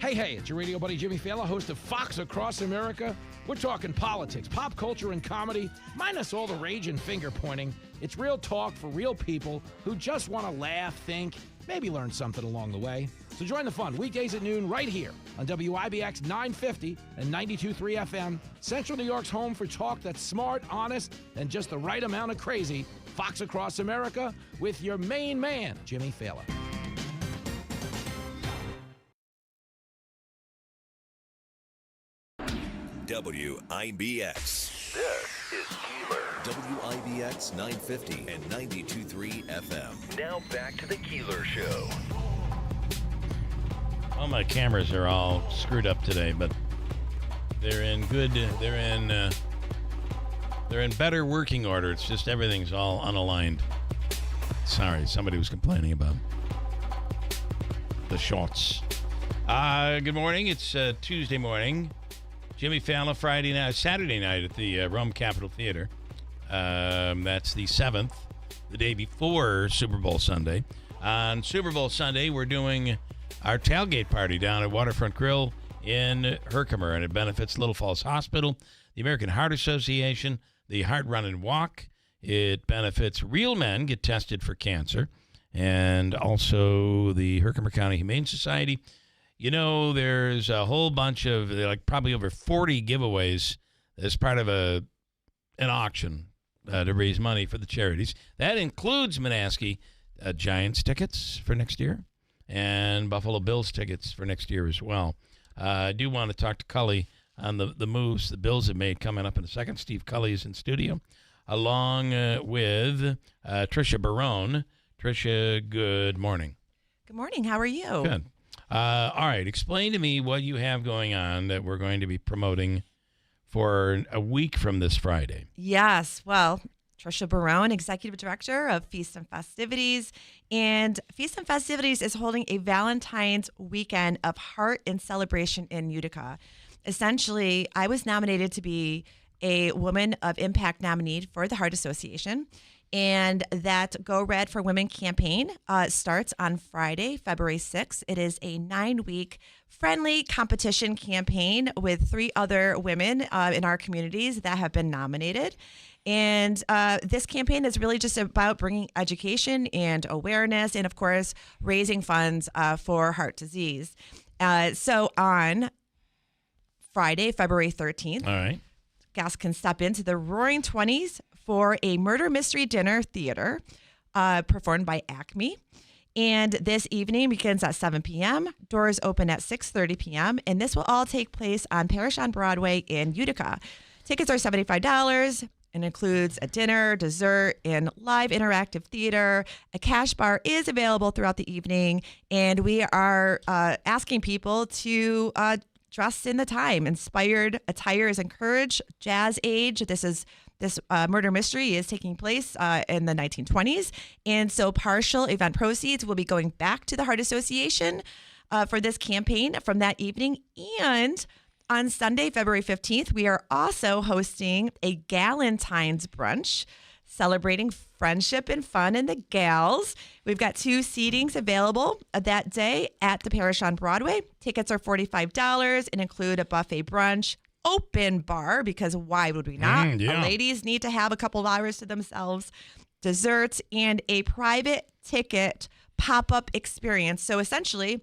[SPEAKER 12] Hey, it's your radio buddy Jimmy Fallon, host of Fox Across America. We're talking politics, pop culture, and comedy, minus all the rage and finger-pointing. It's real talk for real people who just want to laugh, think, maybe learn something along the way. So join the fun weekdays at noon right here on WIBX 950 and 92.3 FM, Central New York's home for talk that's smart, honest, and just the right amount of crazy. Fox Across America with your main man, Jimmy Fallon.
[SPEAKER 15] WIBX. This is Keeler. WIBX 950 and 92.3 FM. Now back to the Keeler Show.
[SPEAKER 2] All my cameras are all screwed up today, but they're in better working order. It's just everything's all unaligned. Sorry, somebody was complaining about the shorts. Good morning. It's Tuesday morning. Jimmy Fallon, Saturday night at the Rome Capitol Theater. That's the 7th, the day before Super Bowl Sunday. On Super Bowl Sunday, we're doing our tailgate party down at Waterfront Grill in Herkimer, and it benefits Little Falls Hospital, the American Heart Association, the Heart Run and Walk. It benefits Real Men Get Tested for Cancer, and also the Herkimer County Humane Society. You know, there's a whole bunch of, probably over 40 giveaways as part of an auction to raise money for the charities. That includes Manasseh Giants tickets for next year and Buffalo Bills tickets for next year as well. I do want to talk to Cully on the moves the Bills have made coming up in a second. Steve Cully is in studio, along with Tricia Barone. Tricia, good morning.
[SPEAKER 16] Good morning. How are you?
[SPEAKER 2] Good. All right. Explain to me what you have going on that we're going to be promoting for a week from this Friday.
[SPEAKER 16] Yes. Well, Tricia Barone, Executive Director of Feast and Festivities. And Feast and Festivities is holding a Valentine's weekend of heart and celebration in Utica. Essentially, I was nominated to be a Woman of Impact nominee for the Heart Association. And that Go Red for Women campaign starts on Friday, February 6th. It is a 9-week friendly competition campaign with 3 other women in our communities that have been nominated. And this campaign is really just about bringing education and awareness and, of course, raising funds for heart disease. So on Friday, February 13th,
[SPEAKER 2] all right,
[SPEAKER 16] guests can step into the Roaring 20s for a murder mystery dinner theater performed by Acme. And this evening begins at 7 p.m. Doors open at 6:30 p.m. And this will all take place on Parish on Broadway in Utica. Tickets are $75 and includes a dinner, dessert, and live interactive theater. A cash bar is available throughout the evening. And we are asking people to dress in the time. Inspired attire is encouraged. Jazz age. This murder mystery is taking place in the 1920s. And so partial event proceeds will be going back to the Heart Association for this campaign from that evening. And on Sunday, February 15th, we are also hosting a Galentine's brunch celebrating friendship and fun in the gals. We've got 2 seatings available that day at the Parish on Broadway. Tickets are $45 and include a buffet brunch, open bar, because why would we not?
[SPEAKER 2] Yeah.
[SPEAKER 16] Ladies need to have a couple of hours to themselves, desserts, and a private ticket pop-up experience. So essentially,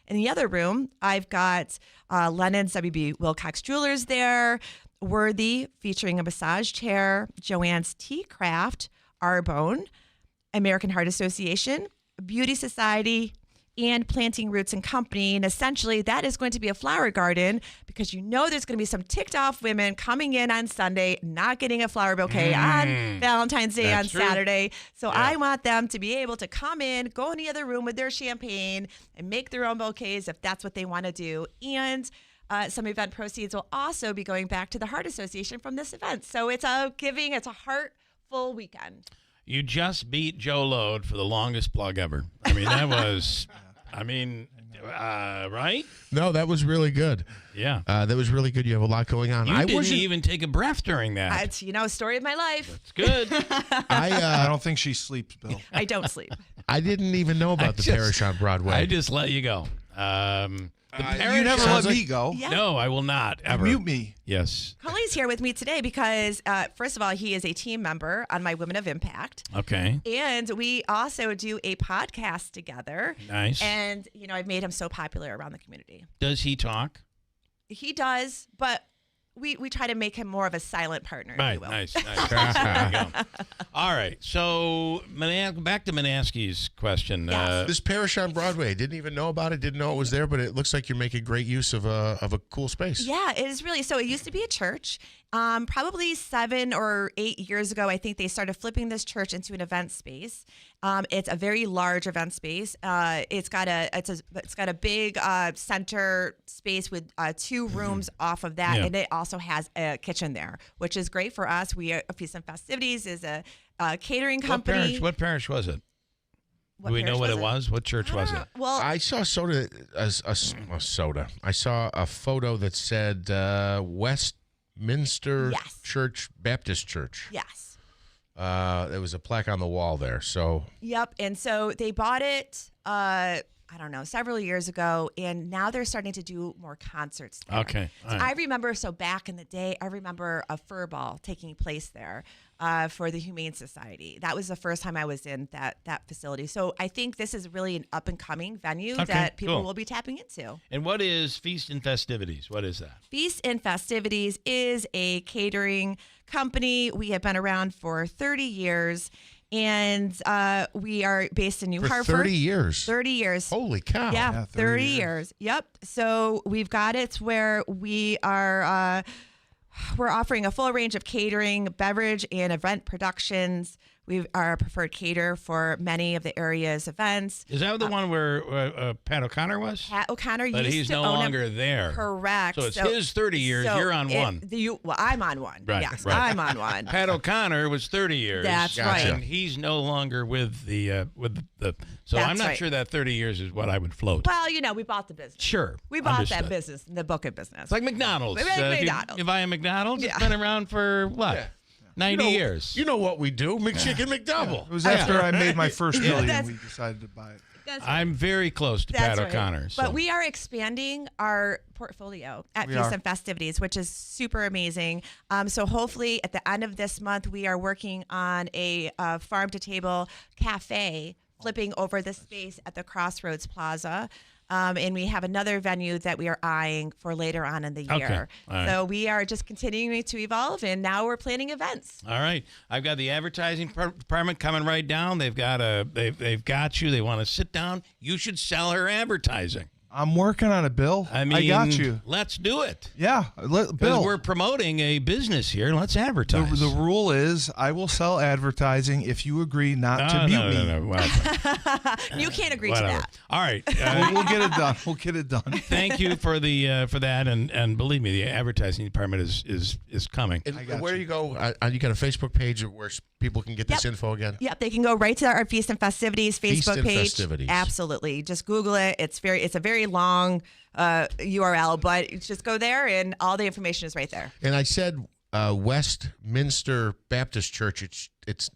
[SPEAKER 16] in the other room, I've got Lennon's WB Wilcox Jewelers there, Worthy featuring a massage chair, Joanne's Tea Craft, Arbonne, American Heart Association, Beauty Society, and Planting Roots and Company. And essentially, that is going to be a flower garden because there's going to be some ticked off women coming in on Sunday, not getting a flower bouquet on Valentine's Day on Saturday. So I want them to be able to come in, go in the other room with their champagne and make their own bouquets if that's what they want to do. And some event proceeds will also be going back to the Heart Association from this event. So it's a heartful weekend.
[SPEAKER 2] You just beat Joe Lode for the longest plug ever. I mean, that was, right?
[SPEAKER 1] No, that was really good.
[SPEAKER 2] Yeah.
[SPEAKER 1] That was really good. You have a lot going on.
[SPEAKER 2] I didn't even take a breath during that.
[SPEAKER 16] It's, story of my life.
[SPEAKER 2] It's good.
[SPEAKER 17] I don't think she sleeps, Bill.
[SPEAKER 16] I don't sleep.
[SPEAKER 1] I didn't even know about the parish on Broadway.
[SPEAKER 2] I just let you go.
[SPEAKER 17] You never let me go.
[SPEAKER 16] Yeah.
[SPEAKER 2] No, I will not ever.
[SPEAKER 17] Mute me.
[SPEAKER 2] Yes.
[SPEAKER 16] Coley's here with me today because, first of all, he is a team member on my Women of Impact.
[SPEAKER 2] Okay.
[SPEAKER 16] And we also do a podcast together.
[SPEAKER 2] Nice.
[SPEAKER 16] And, I've made him so popular around the community.
[SPEAKER 2] Does he talk?
[SPEAKER 16] He does, but we try to make him more of a silent partner, if you will.
[SPEAKER 2] Nice. There you go. All right. So back to Manaski's question.
[SPEAKER 16] Yes.
[SPEAKER 1] This parish on Broadway, didn't even know about it, didn't know it was there, but it looks like you're making great use of a cool space.
[SPEAKER 16] Yeah, it is really. So it used to be a church. Probably 7 or 8 years ago, I think they started flipping this church into an event space. It's a very large event space. It's got a big center space with 2 rooms off of that, and it also has a kitchen there, which is great for us. Feast and Festivities is a catering company.
[SPEAKER 2] What parish was it?
[SPEAKER 16] What
[SPEAKER 2] Do we know what
[SPEAKER 16] was
[SPEAKER 2] it was? What church was it?
[SPEAKER 16] Well,
[SPEAKER 1] I saw soda. I saw a photo that said Westminster Church, Baptist Church.
[SPEAKER 16] Yes.
[SPEAKER 1] There was a plaque on the wall there. So.
[SPEAKER 16] Yep. And so they bought it, I don't know, several years ago, and now they're starting to do more concerts there.
[SPEAKER 2] Okay.
[SPEAKER 16] So I remember, back in the day, I remember a fur ball taking place there for the Humane Society. That was the first time I was in that facility. So I think this is really an up-and-coming venue that people will be tapping into.
[SPEAKER 2] And what is Feast and Festivities? What is that?
[SPEAKER 16] Feast and Festivities is a catering company. We have been around for 30 years. And we are based in New Hartford.
[SPEAKER 1] 30 years.
[SPEAKER 16] 30 years.
[SPEAKER 1] Holy cow.
[SPEAKER 16] Yeah, 30 years. Yep. So we've got it where we are we're offering a full range of catering, beverage, and event productions. We are a preferred caterer for many of the area's events.
[SPEAKER 2] Is that the one where Pat O'Connor was?
[SPEAKER 16] Pat O'Connor
[SPEAKER 2] but
[SPEAKER 16] used
[SPEAKER 2] he's
[SPEAKER 16] to
[SPEAKER 2] no
[SPEAKER 16] own
[SPEAKER 2] longer there.
[SPEAKER 16] Correct.
[SPEAKER 2] So it's his 30 years. You're on one.
[SPEAKER 16] I'm on one.
[SPEAKER 2] Right,
[SPEAKER 16] yes,
[SPEAKER 2] right.
[SPEAKER 16] I'm on one.
[SPEAKER 2] Pat O'Connor was 30 years.
[SPEAKER 16] That's right.
[SPEAKER 2] And he's no longer with the So
[SPEAKER 16] That's
[SPEAKER 2] I'm not
[SPEAKER 16] right.
[SPEAKER 2] sure that 30 years is what I would float.
[SPEAKER 16] Well, we bought the business.
[SPEAKER 2] Sure.
[SPEAKER 16] We bought
[SPEAKER 2] understood.
[SPEAKER 16] that business, the booking business.
[SPEAKER 2] It's like McDonald's.
[SPEAKER 16] Like
[SPEAKER 2] If
[SPEAKER 16] McDonald's.
[SPEAKER 2] you buy a McDonald's, it's been around for what?
[SPEAKER 1] Yeah.
[SPEAKER 2] 90 years.
[SPEAKER 1] You know what we do? McChicken McDouble.
[SPEAKER 17] It was after I made my first million,
[SPEAKER 16] That's-
[SPEAKER 17] we decided to buy it.
[SPEAKER 2] I'm very close to
[SPEAKER 16] That's
[SPEAKER 2] Pat
[SPEAKER 16] right.
[SPEAKER 2] O'Connor. So.
[SPEAKER 16] But we are expanding our portfolio at
[SPEAKER 17] We
[SPEAKER 16] Feast
[SPEAKER 17] are.
[SPEAKER 16] and Festivities, which is super amazing. So hopefully at the end of this month, we are working on a farm-to-table cafe flipping over the space at the Crossroads Plaza. And we have another venue that we are eyeing for later on in the year.
[SPEAKER 2] Okay. All right.
[SPEAKER 16] So we are just continuing to evolve, and now we're planning events.
[SPEAKER 2] All right, I've got the advertising department coming right down. They've got you. They want to sit down. You should sell her advertising.
[SPEAKER 17] I'm working on it, Bill.
[SPEAKER 2] I mean,
[SPEAKER 17] I got you.
[SPEAKER 2] Let's do it.
[SPEAKER 17] Yeah,
[SPEAKER 2] Because
[SPEAKER 17] Bill.
[SPEAKER 2] we're promoting a business here. Let's advertise.
[SPEAKER 17] The rule is I will sell advertising if you agree not to mute me.
[SPEAKER 2] No. Well,
[SPEAKER 16] You can't agree to
[SPEAKER 2] whatever.
[SPEAKER 16] that.
[SPEAKER 2] All right.
[SPEAKER 17] We'll get it done. We'll get it done.
[SPEAKER 2] Thank you for that, and believe me, the advertising department is coming.
[SPEAKER 1] And where you go, you got a Facebook page where people can get this info again?
[SPEAKER 16] Yep, they can go right to our Feast and Festivities
[SPEAKER 1] Feast
[SPEAKER 16] Facebook
[SPEAKER 1] and
[SPEAKER 16] page.
[SPEAKER 1] Festivities.
[SPEAKER 16] Absolutely. Just Google it. It's a very long URL, but just go there and all the information is right there.
[SPEAKER 1] And I said Westminster Baptist Church.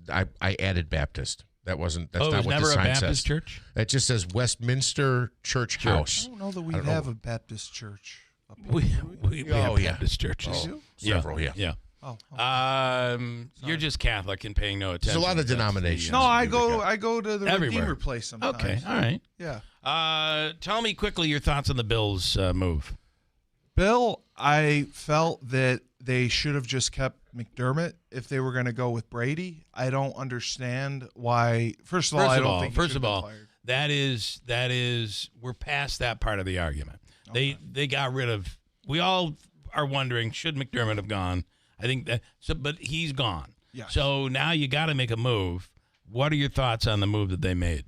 [SPEAKER 1] I added Baptist. That's not
[SPEAKER 2] it was
[SPEAKER 1] what
[SPEAKER 2] never
[SPEAKER 1] the
[SPEAKER 2] a
[SPEAKER 1] sign
[SPEAKER 2] Baptist
[SPEAKER 1] says.
[SPEAKER 2] church?
[SPEAKER 1] It just says Westminster Church House.
[SPEAKER 17] I don't know that we
[SPEAKER 1] I don't know.
[SPEAKER 17] have a Baptist church. Up
[SPEAKER 2] We have
[SPEAKER 1] yeah.
[SPEAKER 2] Baptist churches.
[SPEAKER 1] Oh, several, yeah.
[SPEAKER 2] Yeah.
[SPEAKER 17] Oh,
[SPEAKER 2] You're just Catholic and paying no attention.
[SPEAKER 1] There's a lot of
[SPEAKER 2] That's the,
[SPEAKER 1] denominations.
[SPEAKER 17] No, I go to the
[SPEAKER 2] Everywhere.
[SPEAKER 17] Redeemer place sometimes.
[SPEAKER 2] Okay, all right.
[SPEAKER 17] Yeah.
[SPEAKER 2] Tell me quickly your thoughts on the Bills' move.
[SPEAKER 17] Bill, I felt that they should have just kept McDermott if they were going to go with Brady. I don't understand why. First of all, I don't think he should have been fired.
[SPEAKER 2] that is we're past that part of the argument. Okay. They got rid of. We all are wondering, should McDermott have gone? I think that. So, but he's gone.
[SPEAKER 17] Yes.
[SPEAKER 2] So now you got to make a move. What are your thoughts on the move that they made?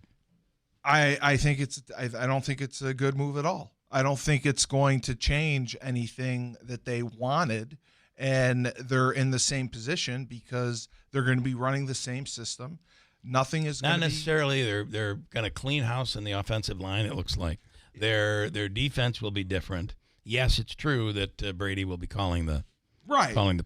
[SPEAKER 17] I think I don't think it's a good move at all. I don't think it's going to change anything that they wanted, and they're in the same position because they're going to be running the same system. Nothing is
[SPEAKER 2] not necessarily. They're going to clean house in the offensive line. It looks like their defense will be different. Yes, it's true that Brady will be calling the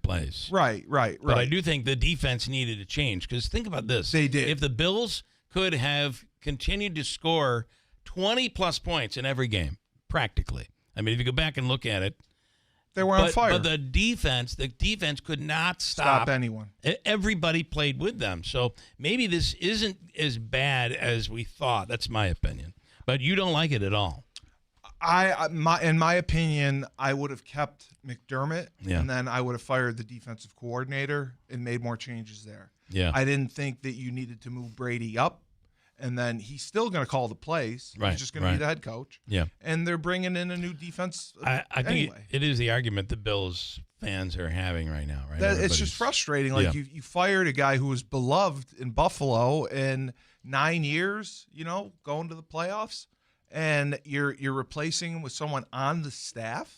[SPEAKER 2] plays.
[SPEAKER 17] Right.
[SPEAKER 2] But I do think the defense needed to change because think about this.
[SPEAKER 17] They did.
[SPEAKER 2] If the Bills could have continued to score 20-plus points in every game, practically. I mean, if you go back and look at it,
[SPEAKER 17] they were on fire.
[SPEAKER 2] But the defense could not
[SPEAKER 17] stop anyone.
[SPEAKER 2] Everybody played with them. So maybe this isn't as bad as we thought. That's my opinion. But you don't like it at all.
[SPEAKER 17] In my opinion, I would have kept McDermott,
[SPEAKER 2] yeah.
[SPEAKER 17] and then I would have fired the defensive coordinator and made more changes there.
[SPEAKER 2] Yeah.
[SPEAKER 17] I didn't think that you needed to move Brady up, and then he's still going to call the plays.
[SPEAKER 2] Right,
[SPEAKER 17] he's just going to be the head coach.
[SPEAKER 2] Yeah.
[SPEAKER 17] And they're bringing in a new defense.
[SPEAKER 2] I think
[SPEAKER 17] anyway.
[SPEAKER 2] it is the argument the Bills fans are having right now, right?
[SPEAKER 17] It's just frustrating. Like you fired a guy who was beloved in Buffalo in 9 years, going to the playoffs. And you're replacing him with someone on the staff.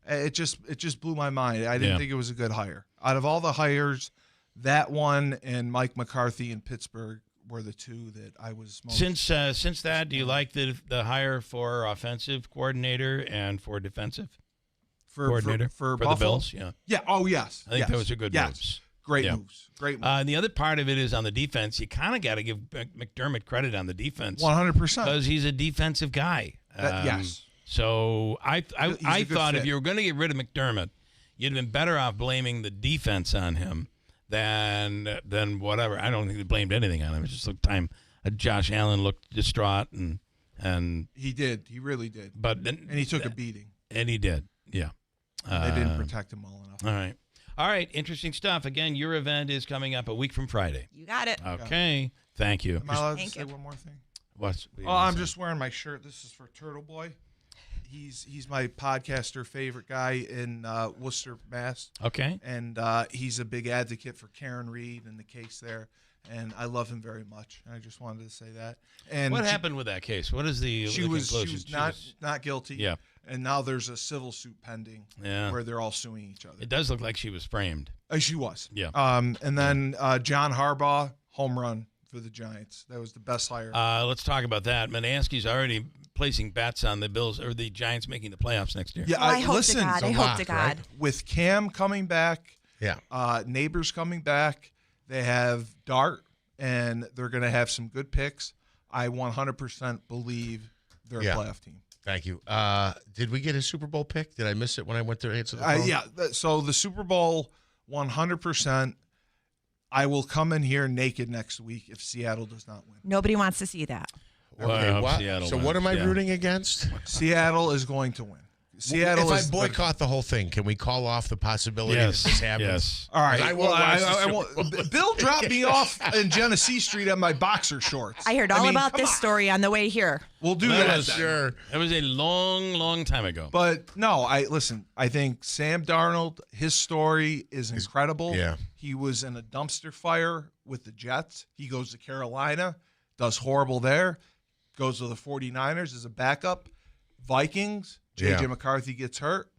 [SPEAKER 17] It just blew my mind. I didn't think it was a good hire. Out of all the hires, that one and Mike McCarthy in Pittsburgh were the two that I was most.
[SPEAKER 2] Since that, do you like the hire for offensive coordinator and for defensive coordinator
[SPEAKER 17] for
[SPEAKER 2] the Bills? Yeah.
[SPEAKER 17] Yeah. Oh yes.
[SPEAKER 2] I think those are good moves.
[SPEAKER 17] Great moves. Great moves.
[SPEAKER 2] And the other part of it is on the defense. You kind of got to give McDermott credit on the defense.
[SPEAKER 17] 100%.
[SPEAKER 2] Because he's a defensive guy.
[SPEAKER 17] Yes.
[SPEAKER 2] So I thought
[SPEAKER 17] fit.
[SPEAKER 2] if you were going to get rid of McDermott, you'd have been better off blaming the defense on him than whatever. I don't think they blamed anything on him. It's just the time Josh Allen looked distraught and
[SPEAKER 17] he did. He really did.
[SPEAKER 2] And
[SPEAKER 17] he took a beating.
[SPEAKER 2] And he did. Yeah.
[SPEAKER 17] They didn't protect him well enough.
[SPEAKER 2] All right, interesting stuff. Again, your event is coming up a week from Friday.
[SPEAKER 16] You got it.
[SPEAKER 2] Okay, thank you.
[SPEAKER 17] Am I allowed to say one more thing?
[SPEAKER 2] What?
[SPEAKER 17] I'm just wearing my shirt. This is for Turtle Boy. He's my podcaster favorite guy in Worcester, Mass.
[SPEAKER 2] Okay.
[SPEAKER 17] And he's a big advocate for Karen Reed and the case there. And I love him very much. I just wanted to say that. And
[SPEAKER 2] what happened with that case? What is the conclusion?
[SPEAKER 17] She was not guilty.
[SPEAKER 2] Yeah.
[SPEAKER 17] And now there's a civil suit pending where they're all suing each other.
[SPEAKER 2] It does look like she was framed.
[SPEAKER 17] She was.
[SPEAKER 2] Yeah.
[SPEAKER 17] And then John Harbaugh, home run for the Giants. That was the best hire.
[SPEAKER 2] Let's talk about that. Manansky's already placing bets on the Bills or the Giants making the playoffs next year.
[SPEAKER 17] Yeah,
[SPEAKER 16] I hope to God. I hope to God.
[SPEAKER 17] Right? With Cam coming back,
[SPEAKER 1] yeah,
[SPEAKER 17] Neighbors coming back, they have Dart, and they're going to have some good picks. I 100% believe they're a playoff team.
[SPEAKER 1] Thank you. Did we get a Super Bowl pick? Did I miss it when I went to answer the phone?
[SPEAKER 17] Yeah. So the Super Bowl, 100%. I will come in here naked next week if Seattle does not win.
[SPEAKER 16] Nobody wants to see that.
[SPEAKER 1] Okay, so what am I rooting against?
[SPEAKER 17] Seattle is going to win. Seattle.
[SPEAKER 1] If I boycott the whole thing, can we call off the possibility that this happens?
[SPEAKER 2] Yes.
[SPEAKER 17] All right.
[SPEAKER 1] I won't.
[SPEAKER 17] Bill dropped me off in Genesee Street on my boxer shorts.
[SPEAKER 16] I heard all about this story on the way here.
[SPEAKER 17] We'll do that.
[SPEAKER 2] Sure. It was a long, long time ago.
[SPEAKER 17] But no, listen. I think Sam Darnold, his story is incredible.
[SPEAKER 1] Yeah.
[SPEAKER 17] He was in a dumpster fire with the Jets. He goes to Carolina, does horrible there, goes to the 49ers as a backup. Vikings. J.J. McCarthy gets hurt,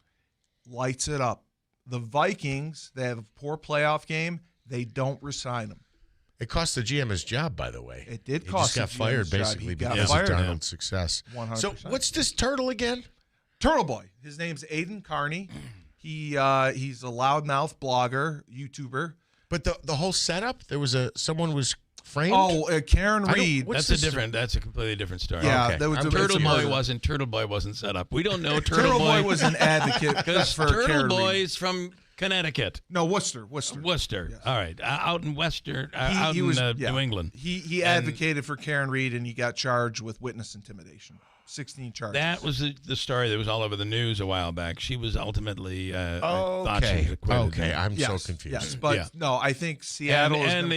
[SPEAKER 17] lights it up. The Vikings, they have a poor playoff game. They don't resign him.
[SPEAKER 1] It cost the GM his job, by the way.
[SPEAKER 17] It did
[SPEAKER 1] he
[SPEAKER 17] cost
[SPEAKER 1] just got fired basically because of Darnold's success.
[SPEAKER 17] 100%.
[SPEAKER 1] So what's this turtle again?
[SPEAKER 17] Turtle Boy. His name's Aiden Carney. He's a loudmouth blogger, YouTuber.
[SPEAKER 1] But the whole setup, there was someone was framed.
[SPEAKER 17] Oh, Karen Reed.
[SPEAKER 2] That's a completely different story.
[SPEAKER 17] Yeah,
[SPEAKER 2] okay.
[SPEAKER 17] that was
[SPEAKER 2] Turtle Boy wasn't set up. We don't know Turtle
[SPEAKER 17] Boy was an advocate for
[SPEAKER 2] Turtle
[SPEAKER 17] Karen
[SPEAKER 2] Boy's from Connecticut.
[SPEAKER 17] No, Worcester.
[SPEAKER 2] Yes. All right, out in Western, New England.
[SPEAKER 17] He advocated for Karen Reed, and he got charged with witness intimidation. 16 charges.
[SPEAKER 2] That was the story that was all over the news a while back. She was ultimately thought she was acquitted.
[SPEAKER 1] Okay, I'm so
[SPEAKER 17] Yes,
[SPEAKER 1] confused.
[SPEAKER 17] yes, but no, I think Seattle
[SPEAKER 2] and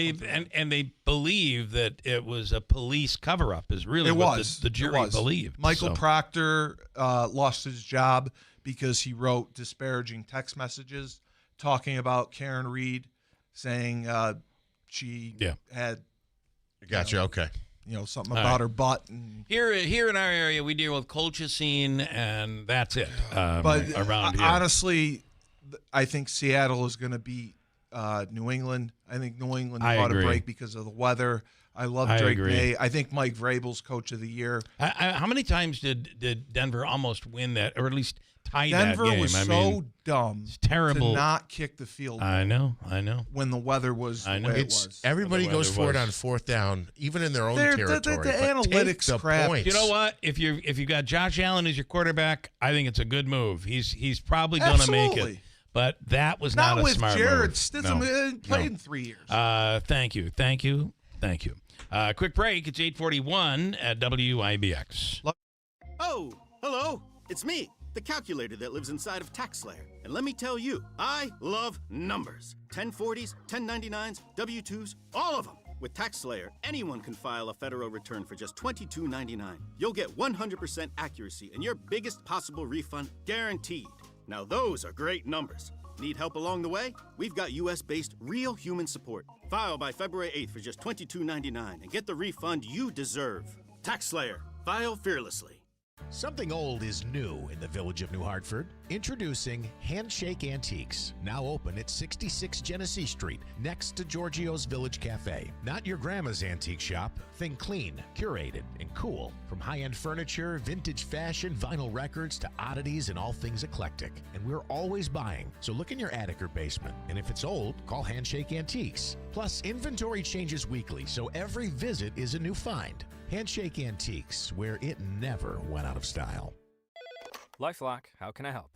[SPEAKER 2] they believe that it was a police cover-up. Is really what the jury believed.
[SPEAKER 17] Michael Proctor lost his job because he wrote disparaging text messages talking about Karen Reed, saying she had.
[SPEAKER 1] Gotcha. Okay.
[SPEAKER 17] Something about her butt. And
[SPEAKER 2] Here in our area, we deal with colchicine, and that's it.
[SPEAKER 17] but
[SPEAKER 2] around here,
[SPEAKER 17] honestly, I think Seattle is going to beat New England. I think New England caught a break because of the weather. I love Drake May. I think Mike Vrabel's coach of the year.
[SPEAKER 2] How many times did Denver almost win that, or at least tie
[SPEAKER 17] Denver
[SPEAKER 2] that game?
[SPEAKER 17] was so dumb
[SPEAKER 2] it's terrible
[SPEAKER 17] to not kick the field goal.
[SPEAKER 2] I know.
[SPEAKER 17] When the weather was the way it was.
[SPEAKER 1] Everybody goes for it on fourth down, even in their own territory.
[SPEAKER 17] The
[SPEAKER 1] but
[SPEAKER 17] analytics
[SPEAKER 1] take the
[SPEAKER 17] crap.
[SPEAKER 1] points.
[SPEAKER 2] You know what? If you've got Josh Allen as your quarterback, I think it's a good move. He's probably going to make it. But that was not a smart move.
[SPEAKER 17] Not with Jared Stidham. Played in 3 years.
[SPEAKER 2] Thank you. Quick break. It's 8:41 at WIBX.
[SPEAKER 13] Oh, hello. It's me, the calculator that lives inside of TaxSlayer. And let me tell you, I love numbers. 1040s, 1099s, W-2s, all of them. With TaxSlayer, anyone can file a federal return for just $22.99. You'll get 100% accuracy and your biggest possible refund guaranteed. Now those are great numbers. Need help along the way? We've got U.S.-based real human support. File by February 8th for just $22.99 and get the refund you deserve. TaxSlayer. File fearlessly.
[SPEAKER 19] Something old is new in the village of New Hartford. Introducing Handshake Antiques, now open at 66 Genesee Street, next to Giorgio's Village Cafe. Not your grandma's antique shop. Think clean, curated, and cool. From high-end furniture, vintage fashion, vinyl records, to oddities and all things eclectic. And we're always buying, so look in your attic or basement. And if it's old, call Handshake Antiques. Plus, inventory changes weekly, so every visit is a new find. Handshake Antiques, where it never went out of style.
[SPEAKER 20] LifeLock, how can I help?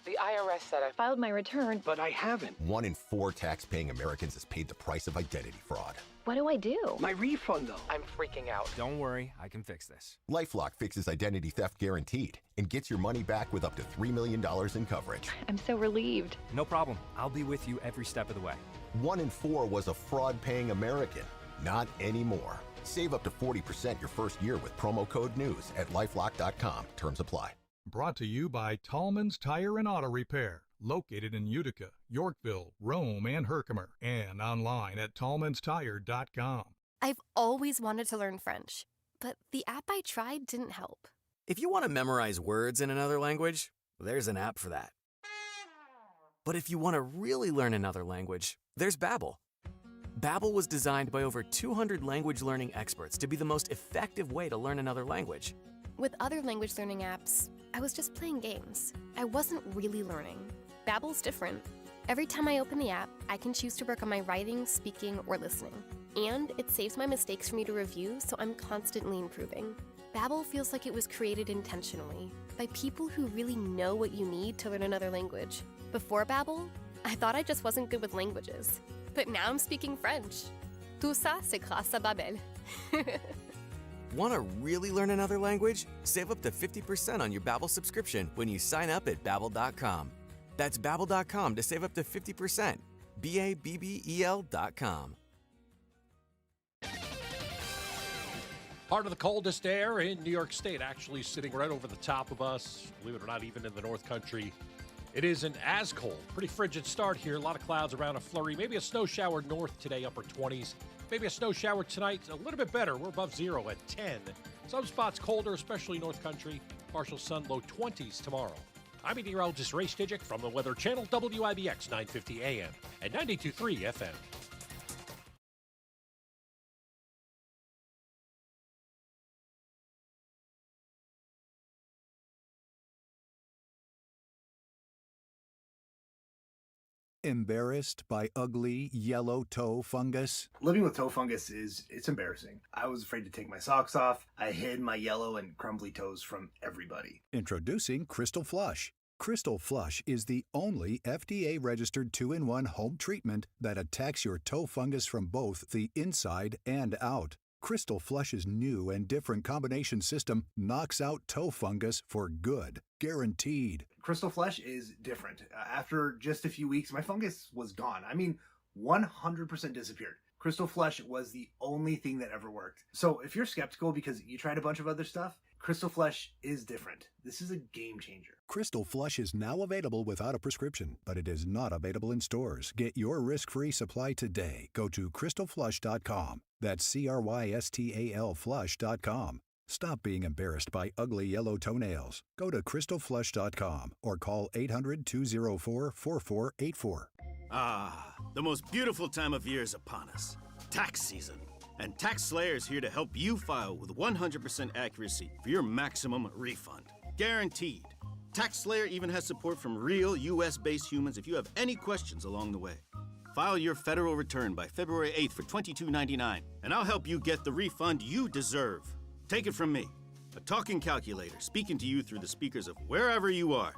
[SPEAKER 21] The IRS said I filed my return, but I haven't.
[SPEAKER 22] 1 in 4 tax-paying Americans has paid the price of identity fraud.
[SPEAKER 21] What do I do?
[SPEAKER 20] My refund, though.
[SPEAKER 21] I'm freaking out.
[SPEAKER 20] Don't worry, I can fix this.
[SPEAKER 22] LifeLock fixes identity theft guaranteed and gets your money back with up to $3 million in coverage.
[SPEAKER 21] I'm so relieved.
[SPEAKER 20] No problem. I'll be with you every step of the way.
[SPEAKER 22] 1 in 4 was a fraud-paying American. Not anymore. Save up to 40% your first year with promo code NEWS at LifeLock.com. Terms apply.
[SPEAKER 23] Brought to you by Tallman's Tire and Auto Repair, located in Utica, Yorkville, Rome, and Herkimer, and online at tallmanstire.com.
[SPEAKER 26] I've always wanted to learn French, but the app I tried didn't help.
[SPEAKER 27] If you want to memorize words in another language, there's an app for that. But if you want to really learn another language, there's Babbel. Babbel was designed by over 200 language learning experts to be the most effective way to learn another language.
[SPEAKER 26] With other language learning apps, I was just playing games. I wasn't really learning. Babbel's different. Every time I open the app, I can choose to work on my writing, speaking, or listening. And it saves my mistakes for me to review, so I'm constantly improving. Babbel feels like it was created intentionally by people who really know what you need to learn another language. Before Babbel, I thought I just wasn't good with languages. But now I'm speaking French. Tout ça, c'est grâce à Babbel.
[SPEAKER 27] Want to really learn another language? Save up to 50% on your Babbel subscription when you sign up at Babbel.com. That's Babbel.com to save up to 50%. Babbel.com.
[SPEAKER 4] Part of the coldest air in New York State, actually sitting right over the top of us. Believe it or not, even in the North Country. It isn't as cold. Pretty frigid start here. A lot of clouds around a flurry. Maybe a snow shower north today, upper 20s. Maybe a snow shower tonight, a little bit better. We're above zero at 10. Some spots colder, especially North Country. Partial sun, low 20s tomorrow. I'm meteorologist Ray Stijic from the Weather Channel, WIBX 950 AM and 92.3 FM.
[SPEAKER 28] Embarrassed by ugly yellow toe fungus?
[SPEAKER 29] Living with toe fungus it's embarrassing. I was afraid to take my socks off. I hid my yellow and crumbly toes from everybody.
[SPEAKER 28] Introducing Crystal Flush. Crystal Flush is the only FDA-registered 2-in-1 home treatment that attacks your toe fungus from both the inside and out. Crystal Flush's new and different combination system knocks out toe fungus for good. Guaranteed.
[SPEAKER 29] Crystal Flush is different. After just a few weeks, my fungus was gone. I mean, 100% disappeared. Crystal Flush was the only thing that ever worked. So if you're skeptical because you tried a bunch of other stuff, Crystal Flush is different. This is a game changer.
[SPEAKER 28] Crystal Flush is now available without a prescription, but it is not available in stores. Get your risk-free supply today. Go to crystalflush.com. That's CRYSTAL flush.com. Stop being embarrassed by ugly yellow toenails. Go to crystalflush.com or call 800-204-4484.
[SPEAKER 13] Ah, the most beautiful time of year is upon us. Tax season. And Tax Slayer is here to help you file with 100% accuracy for your maximum refund. Guaranteed. Tax Slayer even has support from real U.S.-based humans if you have any questions along the way. File your federal return by February 8th for $22.99, and I'll help you get the refund you deserve. Take it from me, a talking calculator speaking to you through the speakers of wherever you are.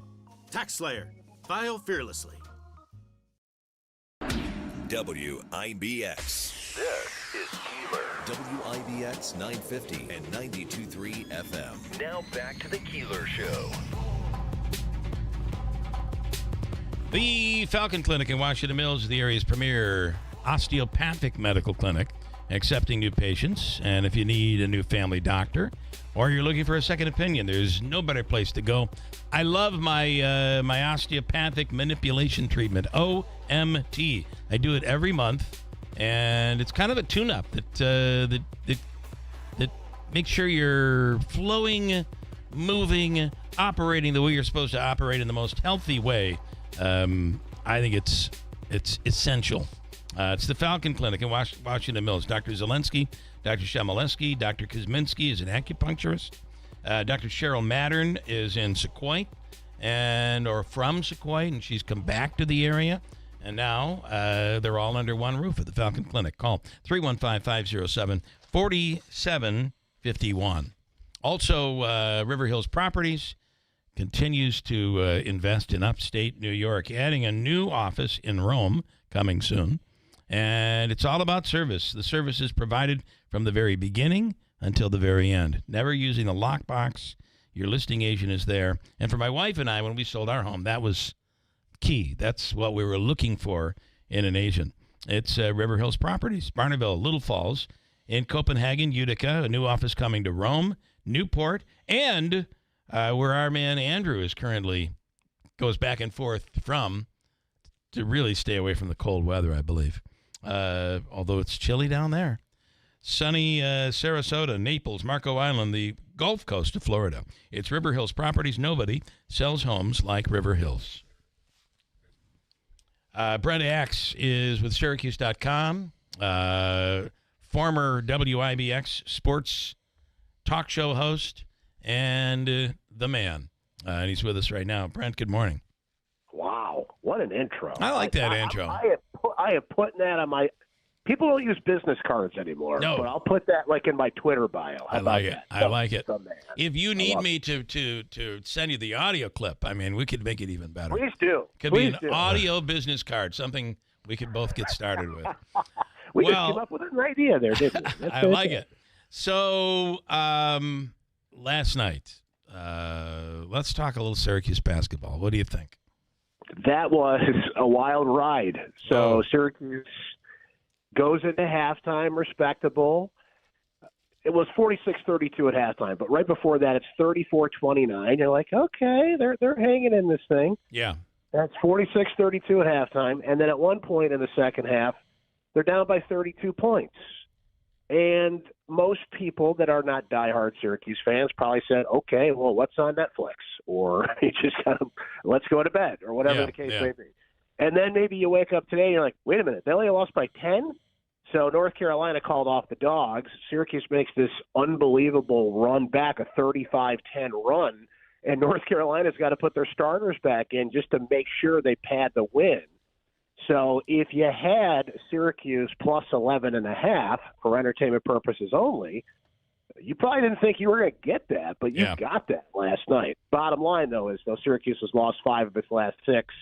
[SPEAKER 13] Tax Slayer. File fearlessly.
[SPEAKER 15] WIBX. This is Keeler. WIBX 950 and 92.3 FM. Now back to the Keeler Show.
[SPEAKER 2] The Falcon Clinic in Washington Mills is the area's premier osteopathic medical clinic, accepting new patients. And if you need a new family doctor or you're looking for a second opinion, there's no better place to go. I love my my osteopathic manipulation treatment, OMT. I do it every month. And it's kind of a tune-up that makes sure you're flowing, moving, operating the way you're supposed to operate in the most healthy way. I think it's essential. It's the Falcon Clinic in Washington Mills. Dr. Zelensky, Dr. Shemaleski, Dr. Kuzminski is an acupuncturist. Dr. Cheryl Mattern is in Sequoia or from Sequoia, and she's come back to the area. And now they're all under one roof at the Falcon Clinic. Call 315-507-4751. Also, River Hills Properties continues to invest in upstate New York, adding a new office in Rome coming soon. And it's all about service. The service is provided from the very beginning until the very end. Never using a lockbox. Your listing agent is there. And for my wife and I, when we sold our home, that was key. That's what we were looking for in an agent. It's River Hills Properties, Barneville, Little Falls, in Copenhagen, Utica, a new office coming to Rome, Newport, and where our man Andrew is currently goes back and forth from to really stay away from the cold weather, I believe. Although it's chilly down there. Sunny Sarasota, Naples, Marco Island, the Gulf Coast of Florida. It's River Hills Properties. Nobody sells homes like River Hills. Brent Axe is with Syracuse.com, former WIBX sports talk show host, and the man. And he's with us right now. Brent, good morning.
[SPEAKER 3] Wow, what an intro.
[SPEAKER 2] I like that intro.
[SPEAKER 3] I have put that on my... People don't use business cards anymore.
[SPEAKER 2] No.
[SPEAKER 3] But I'll put that like in my Twitter bio.
[SPEAKER 2] I like it. I like it. If you need me to send you the audio clip, I mean, we could make it even better.
[SPEAKER 3] Please do.
[SPEAKER 2] Could be an audio business card, something we could both get started with.
[SPEAKER 3] We just came up with an idea there, didn't we?
[SPEAKER 2] I like it. So last night, let's talk a little Syracuse basketball. What do you think?
[SPEAKER 3] That was a wild ride. So Syracuse goes into halftime respectable. It was 46-32 at halftime, but right before that, it's 34-29. You're like, okay, they're hanging in this thing.
[SPEAKER 2] Yeah.
[SPEAKER 3] That's 46-32 at halftime, and then at one point in the second half, they're down by 32 points. And most people that are not diehard Syracuse fans probably said, okay, well, what's on Netflix? Or you just kind of, let's go to bed, or whatever the case may be. And then maybe you wake up today and you're like, wait a minute, they only lost by 10? So North Carolina called off the Dogs. Syracuse makes this unbelievable run back, a 35-10 run, and North Carolina's got to put their starters back in just to make sure they pad the win. So if you had Syracuse plus 11.5 for entertainment purposes only, you probably didn't think you were going to get that, but you got that last night. Bottom line, though, is Syracuse has lost 5 of its last 6.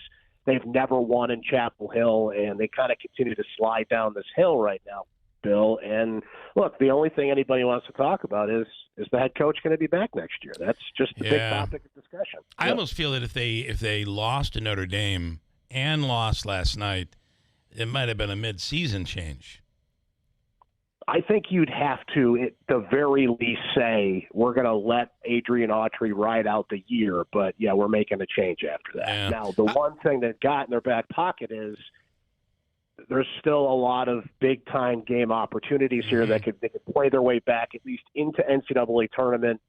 [SPEAKER 3] They've never won in Chapel Hill, and they kind of continue to slide down this hill right now. Bill. And look, the only thing anybody wants to talk about is the head coach going to be back next year? That's just the big topic of discussion.
[SPEAKER 2] I almost feel that if they lost to Notre Dame and lost last night, it might have been a mid-season change.
[SPEAKER 3] I think you'd have to, at the very least, say we're going to let Adrian Autry ride out the year, but, yeah, we're making a change after that.
[SPEAKER 2] Yeah.
[SPEAKER 3] Now, the one thing they've got in their back pocket is there's still a lot of big-time game opportunities here that they could play their way back at least into NCAA tournament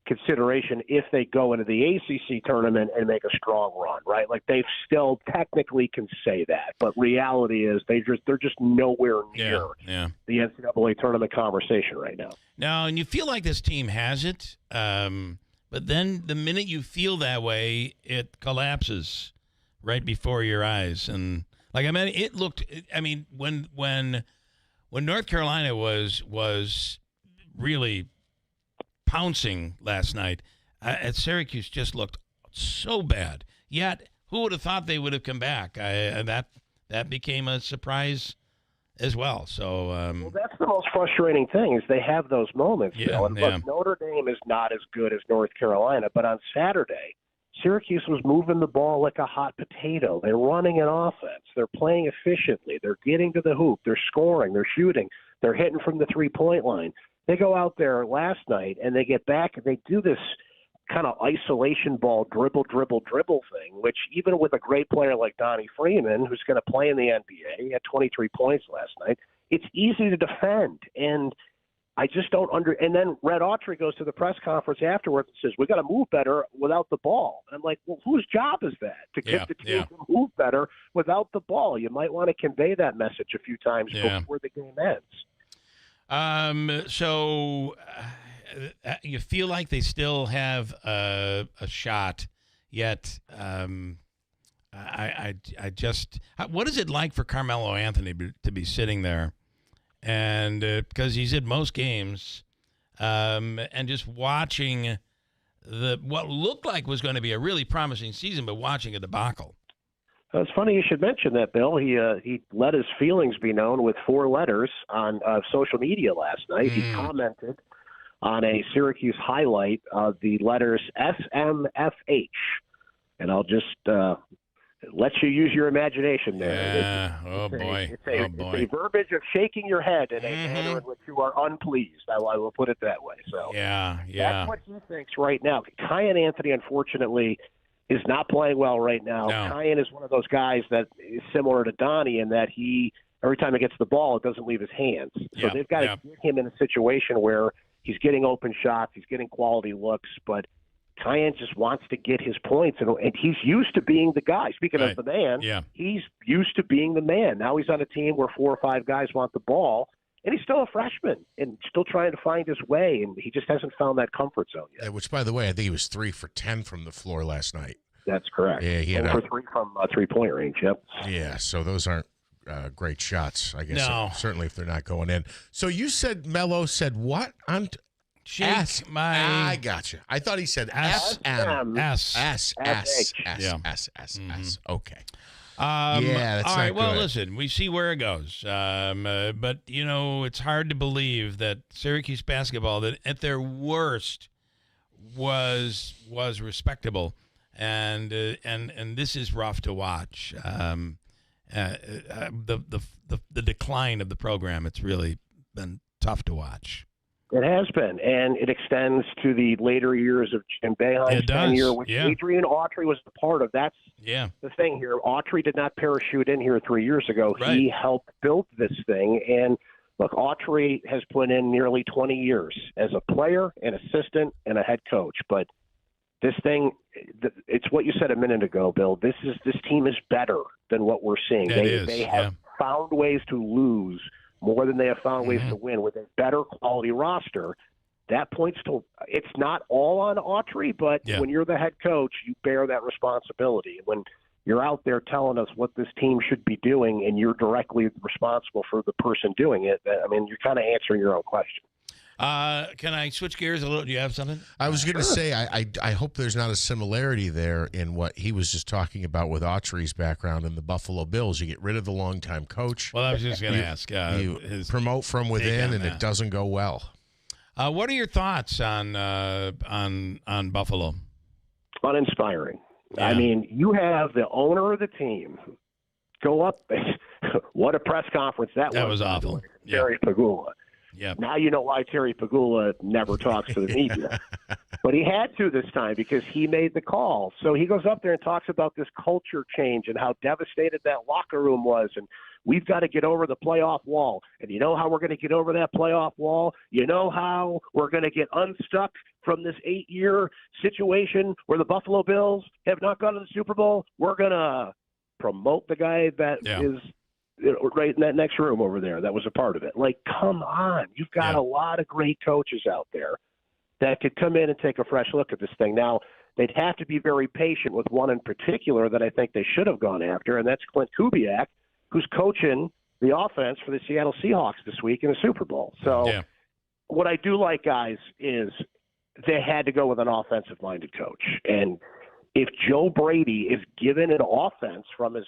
[SPEAKER 3] consideration if they go into the ACC tournament and make a strong run, right? Like, they still technically can say that, but reality is they're just nowhere near the NCAA tournament conversation right now.
[SPEAKER 2] Now, and you feel like this team has it, but then the minute you feel that way, it collapses right before your eyes. And like, I mean, it looked. I mean, when North Carolina was really pouncing last night, at Syracuse just looked so bad. Yet, who would have thought they would have come back? That became a surprise as well. So,
[SPEAKER 3] well, that's the most frustrating thing is they have those moments. Bill. And look, Notre Dame is not as good as North Carolina, but on Saturday, Syracuse was moving the ball like a hot potato. They're running an offense. They're playing efficiently. They're getting to the hoop. They're scoring. They're shooting. They're hitting from the three-point line. They go out there last night and they get back and they do this kind of isolation ball dribble thing, which even with a great player like Donnie Freeman, who's going to play in the NBA, he had 23 points last night, it's easy to defend. And I just don't and then Red Autry goes to the press conference afterwards and says, we got to move better without the ball. And I'm like, well, whose job is that? To get the team to move better without the ball. You might want to convey that message a few times before the game ends.
[SPEAKER 2] So you feel like they still have a shot, yet I just what is it like for Carmelo Anthony to be sitting there, and because he's in most games, and just watching what looked like was going to be a really promising season, but watching a debacle.
[SPEAKER 3] It's funny you should mention that, Bill. He let his feelings be known with 4 letters on social media last night. He commented on a Syracuse highlight of the letters SMFH. And I'll just let you use your imagination there.
[SPEAKER 2] Yeah.
[SPEAKER 3] It's a verbiage of shaking your head in a manner in which you are unpleased. I will put it that way. So that's what he thinks right now. Kyan Anthony, unfortunately, is not playing well right now.
[SPEAKER 2] No.
[SPEAKER 3] Kyan is one of those guys that is similar to Donnie in that every time he gets the ball, it doesn't leave his hands. So they've got to get him in a situation where he's getting open shots, he's getting quality looks, but Kyan just wants to get his points, and he's used to being the guy. Speaking of the man, he's used to being the man. Now he's on a team where 4 or 5 guys want the ball, and he's still a freshman and still trying to find his way, and he just hasn't found that comfort zone yet.
[SPEAKER 1] Which, by the way, I think he was 3 for 10 from the floor last night.
[SPEAKER 3] That's correct.
[SPEAKER 1] Yeah, he had
[SPEAKER 3] 3 from three-point range, yep.
[SPEAKER 1] Yeah, so those aren't great shots, I guess.
[SPEAKER 2] No.
[SPEAKER 1] Certainly if they're not going in. So you said Melo said what? I got you. I thought he said S-M. S. Okay. That's
[SPEAKER 2] all right.
[SPEAKER 1] not
[SPEAKER 2] Well,
[SPEAKER 1] good.
[SPEAKER 2] listen, we see where it goes. But it's hard to believe that Syracuse basketball, that at their worst, was respectable, and this is rough to watch. The decline of the program, it's really been tough to watch.
[SPEAKER 3] It has been, and it extends to the later years of Jim Boeheim's tenure, which Adrian Autry was a part of. That's the thing here. Autry did not parachute in here 3 years ago. Right. He helped build this thing, and look, Autry has put in nearly 20 years as a player, an assistant, and a head coach. But this thing, it's what you said a minute ago, Bill. This team is better than what we're seeing. They have found ways to lose more than they have found ways to win with a better quality roster. That points to it's not all on Autry, but when you're the head coach, you bear that responsibility. When you're out there telling us what this team should be doing and you're directly responsible for the person doing it, I mean, you're kind of answering your own question.
[SPEAKER 2] Can I switch gears a little? Do you have something?
[SPEAKER 1] I was going to say, I hope there's not a similarity there in what he was just talking about with Autry's background in the Buffalo Bills. You get rid of the longtime coach.
[SPEAKER 2] Well, I was just going to ask.
[SPEAKER 1] You promote from within, and it doesn't go well.
[SPEAKER 2] What are your thoughts on Buffalo?
[SPEAKER 3] Uninspiring.
[SPEAKER 2] Yeah.
[SPEAKER 3] I mean, you have the owner of the team go up. What a press conference that was.
[SPEAKER 2] That was awful.
[SPEAKER 3] Terry Pagula.
[SPEAKER 2] Yep.
[SPEAKER 3] Now you know why Terry Pagula never talks to the media. But he had to this time because he made the call. So he goes up there and talks about this culture change and how devastated that locker room was. And we've got to get over the playoff wall. And you know how we're going to get over that playoff wall? You know how we're going to get unstuck from this 8-year situation where the Buffalo Bills have not gone to the Super Bowl? We're going to promote the guy that is right in that next room over there that was a part of it. Like, come on. You've got a lot of great coaches out there that could come in and take a fresh look at this thing. Now, they'd have to be very patient with one in particular that I think they should have gone after, and that's Clint Kubiak, who's coaching the offense for the Seattle Seahawks this week in the Super Bowl. So what I do like, guys, is they had to go with an offensive-minded coach. And if Joe Brady is given an offense from his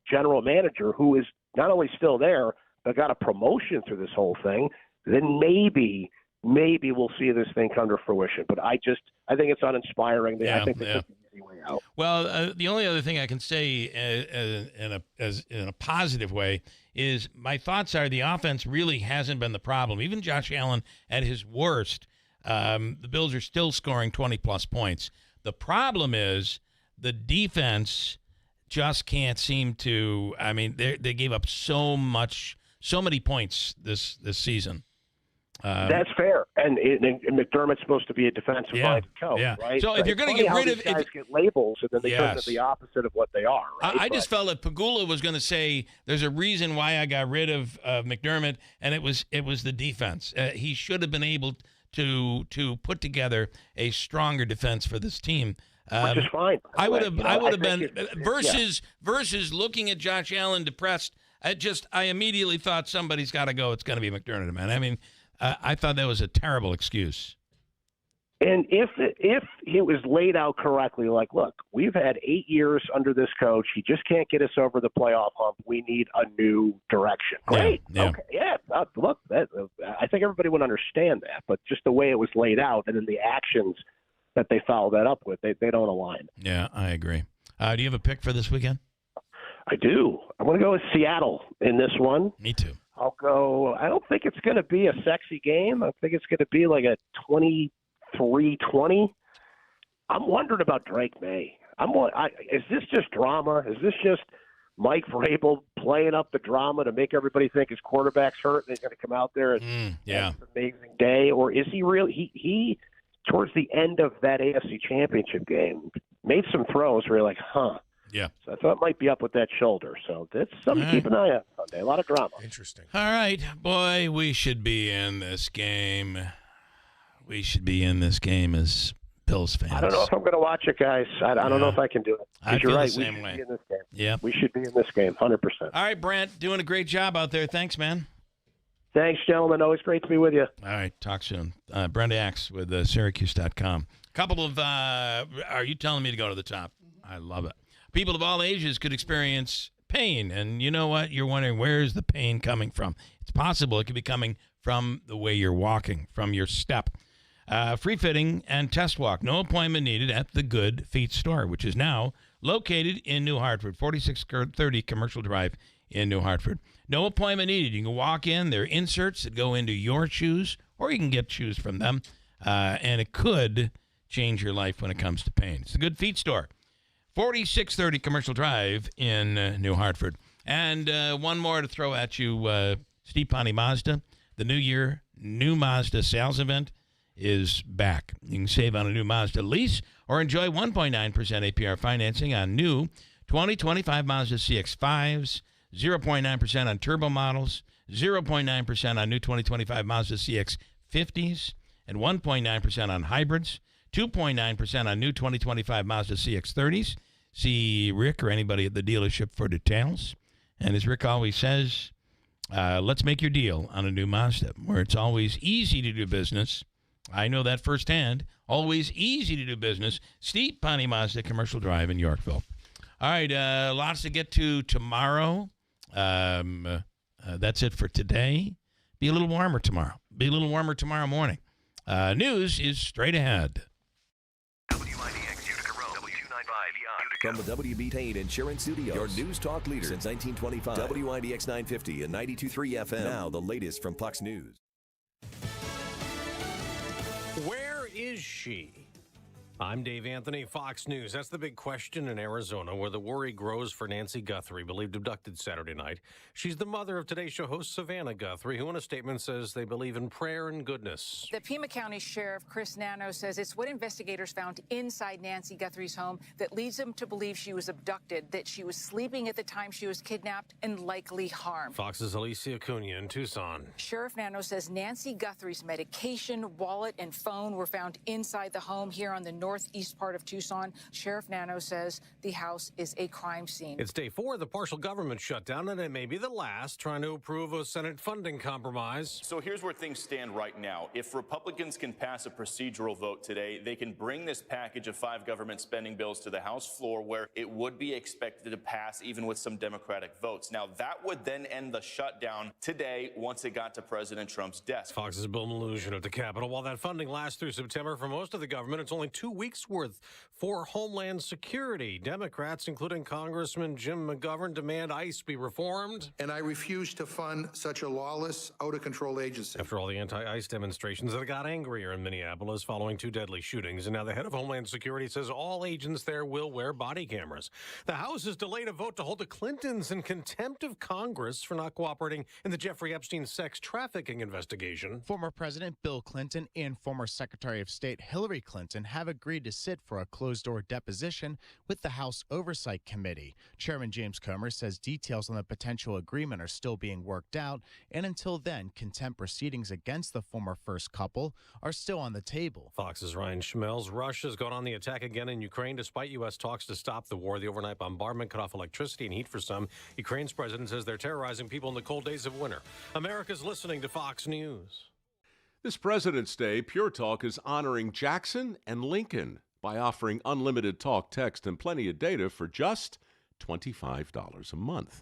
[SPEAKER 3] general manager, who is not only still there, but got a promotion through this whole thing, then maybe we'll see this thing come to fruition. But I think it's uninspiring. I think this is the easy way out.
[SPEAKER 2] Well, the only other thing I can say in a positive way is my thoughts are the offense really hasn't been the problem. Even Josh Allen at his worst, the Bills are still scoring 20-plus points. The problem is the defense just can't seem to. I mean, they gave up so many points this season.
[SPEAKER 3] That's fair, and McDermott's supposed to be a defensive-minded coach, right?
[SPEAKER 2] So if you're going to get rid of
[SPEAKER 3] guys, get labels, and then they turn into the opposite of what they are. Right?
[SPEAKER 2] I just felt that Pagula was going to say there's a reason why I got rid of McDermott, and it was the defense. He should have been able to put together a stronger defense for this team.
[SPEAKER 3] Which is fine.
[SPEAKER 2] I would have been versus looking at Josh Allen depressed. I immediately thought somebody's got to go. It's going to be McDermott, man. I mean, I thought that was a terrible excuse.
[SPEAKER 3] And if it was laid out correctly, like, look, we've had 8 years under this coach. He just can't get us over the playoff hump. We need a new direction. Great.
[SPEAKER 2] Yeah.
[SPEAKER 3] Okay. Yeah. Look, I think everybody would understand that. But just the way it was laid out and then the actions that they follow that up with, they don't align.
[SPEAKER 2] Yeah, I agree. Do you have a pick for this weekend?
[SPEAKER 3] I do. I'm going to go with Seattle in this one.
[SPEAKER 2] Me too.
[SPEAKER 3] I'll go. I don't think it's going to be a sexy game. I think it's going to be like a 23-20. I'm wondering about Drake May. Is this just drama? Is this just Mike Vrabel playing up the drama to make everybody think his quarterback's hurt and he's going to come out there and have an amazing day? Or is he really he towards the end of that AFC Championship game made some throws where you're like, huh.
[SPEAKER 2] Yeah.
[SPEAKER 3] So I thought it might be up with that shoulder. So that's something to keep an eye on Sunday. A lot of drama.
[SPEAKER 1] Interesting.
[SPEAKER 2] All right. Boy, we should be in this game. We should be in this game as Bills fans.
[SPEAKER 3] I don't know if I'm going to watch it, guys. I don't know if I can do it.
[SPEAKER 2] I
[SPEAKER 3] feel
[SPEAKER 2] feel
[SPEAKER 3] right.
[SPEAKER 2] the same way.
[SPEAKER 3] Be in this game.
[SPEAKER 2] Yeah.
[SPEAKER 3] We should be in this game, 100%.
[SPEAKER 2] All right, Brent, doing a great job out there. Thanks, man.
[SPEAKER 3] Thanks, gentlemen. Always great to be with you.
[SPEAKER 2] All right, talk soon. Brent Axe with Syracuse.com. Couple of, are you telling me to go to the top? I love it. People of all ages could experience pain, and you know what? You're wondering, where is the pain coming from? It's possible it could be coming from the way you're walking, from your step. Free fitting and test walk. No appointment needed at the Good Feet store, which is now located in New Hartford, 4630 Commercial Drive in New Hartford. No appointment needed. You can walk in. There are inserts that go into your shoes, or you can get shoes from them, and it could change your life when it comes to pain. It's the Good Feet store, 4630 Commercial Drive in New Hartford. And one more to throw at you, Steve Ponte Mazda. The new Mazda sales event is back. You can save on a new Mazda lease or enjoy 1.9% APR financing on new 2025 Mazda CX-5s, 0.9% on turbo models, 0.9% on new 2025 Mazda CX-50s, and 1.9% on hybrids, 2.9% on new 2025 Mazda CX-30s. See Rick or anybody at the dealership for details. And as Rick always says, Let's make your deal on a new Mazda, where it's always easy to do business. I know that firsthand. Always easy to do business. Steve Pawnee Mazda, Commercial Drive in Yorkville. All right, lots to get to tomorrow. That's it for today. Be a little warmer tomorrow. Be a little warmer tomorrow morning. News is straight ahead.
[SPEAKER 15] WIBX Utica Road, W295 From the WB Insurance Studios, your news talk leader since 1925. WIBX 950 and 92.3 FM. Now the latest from Fox News.
[SPEAKER 4] Where is she? I'm Dave Anthony, Fox News. That's the big question in Arizona, where the worry grows for Nancy Guthrie, believed abducted Saturday night. She's the mother of Today Show host Savannah Guthrie, who in a statement says they believe in prayer and goodness.
[SPEAKER 5] The Pima County Sheriff Chris Nano says it's what investigators found inside Nancy Guthrie's home that leads them to believe she was abducted, that she was sleeping at the time she was kidnapped and likely harmed.
[SPEAKER 4] Fox's Alicia Cunha in Tucson.
[SPEAKER 5] Sheriff Nano says Nancy Guthrie's medication, wallet, and phone were found inside the home here on the northeast part of Tucson. Sheriff Nano says the house is a crime scene.
[SPEAKER 4] It's day 4 of the partial government shutdown, and it may be the last, trying to approve a Senate funding compromise.
[SPEAKER 6] So here's where things stand right now. If Republicans can pass a procedural vote today, they can bring this package of 5 government spending bills to the House floor, where it would be expected to pass even with some Democratic votes. Now, that would then end the shutdown today once it got to President Trump's desk.
[SPEAKER 4] Fox's Bill Maloogian at the Capitol. While that funding lasts through September, for most of the government, it's only 2 weeks worth for Homeland Security. Democrats, including Congressman Jim McGovern, demand ICE be reformed.
[SPEAKER 7] And I refuse to fund such a lawless, out-of-control agency.
[SPEAKER 4] After all the anti-ICE demonstrations that got angrier in Minneapolis following 2 deadly shootings, and now the head of Homeland Security says all agents there will wear body cameras. The House has delayed a vote to hold the Clintons in contempt of Congress for not cooperating in the Jeffrey Epstein sex trafficking investigation.
[SPEAKER 8] Former President Bill Clinton and former Secretary of State Hillary Clinton have agreed to sit for a closed-door deposition with the House Oversight Committee. Chairman James Comer says details on the potential agreement are still being worked out, and until then, contempt proceedings against the former first couple are still on the table.
[SPEAKER 4] Fox's Ryan Schmelz. Russia's gone on the attack again in Ukraine despite U.S. talks to stop the war. The overnight bombardment cut off electricity and heat for some. Ukraine's president says they're terrorizing people in the cold days of winter. America's listening to Fox News.
[SPEAKER 9] This President's Day, Pure Talk is honoring Jackson and Lincoln by offering unlimited talk, text, and plenty of data for just $25 a month.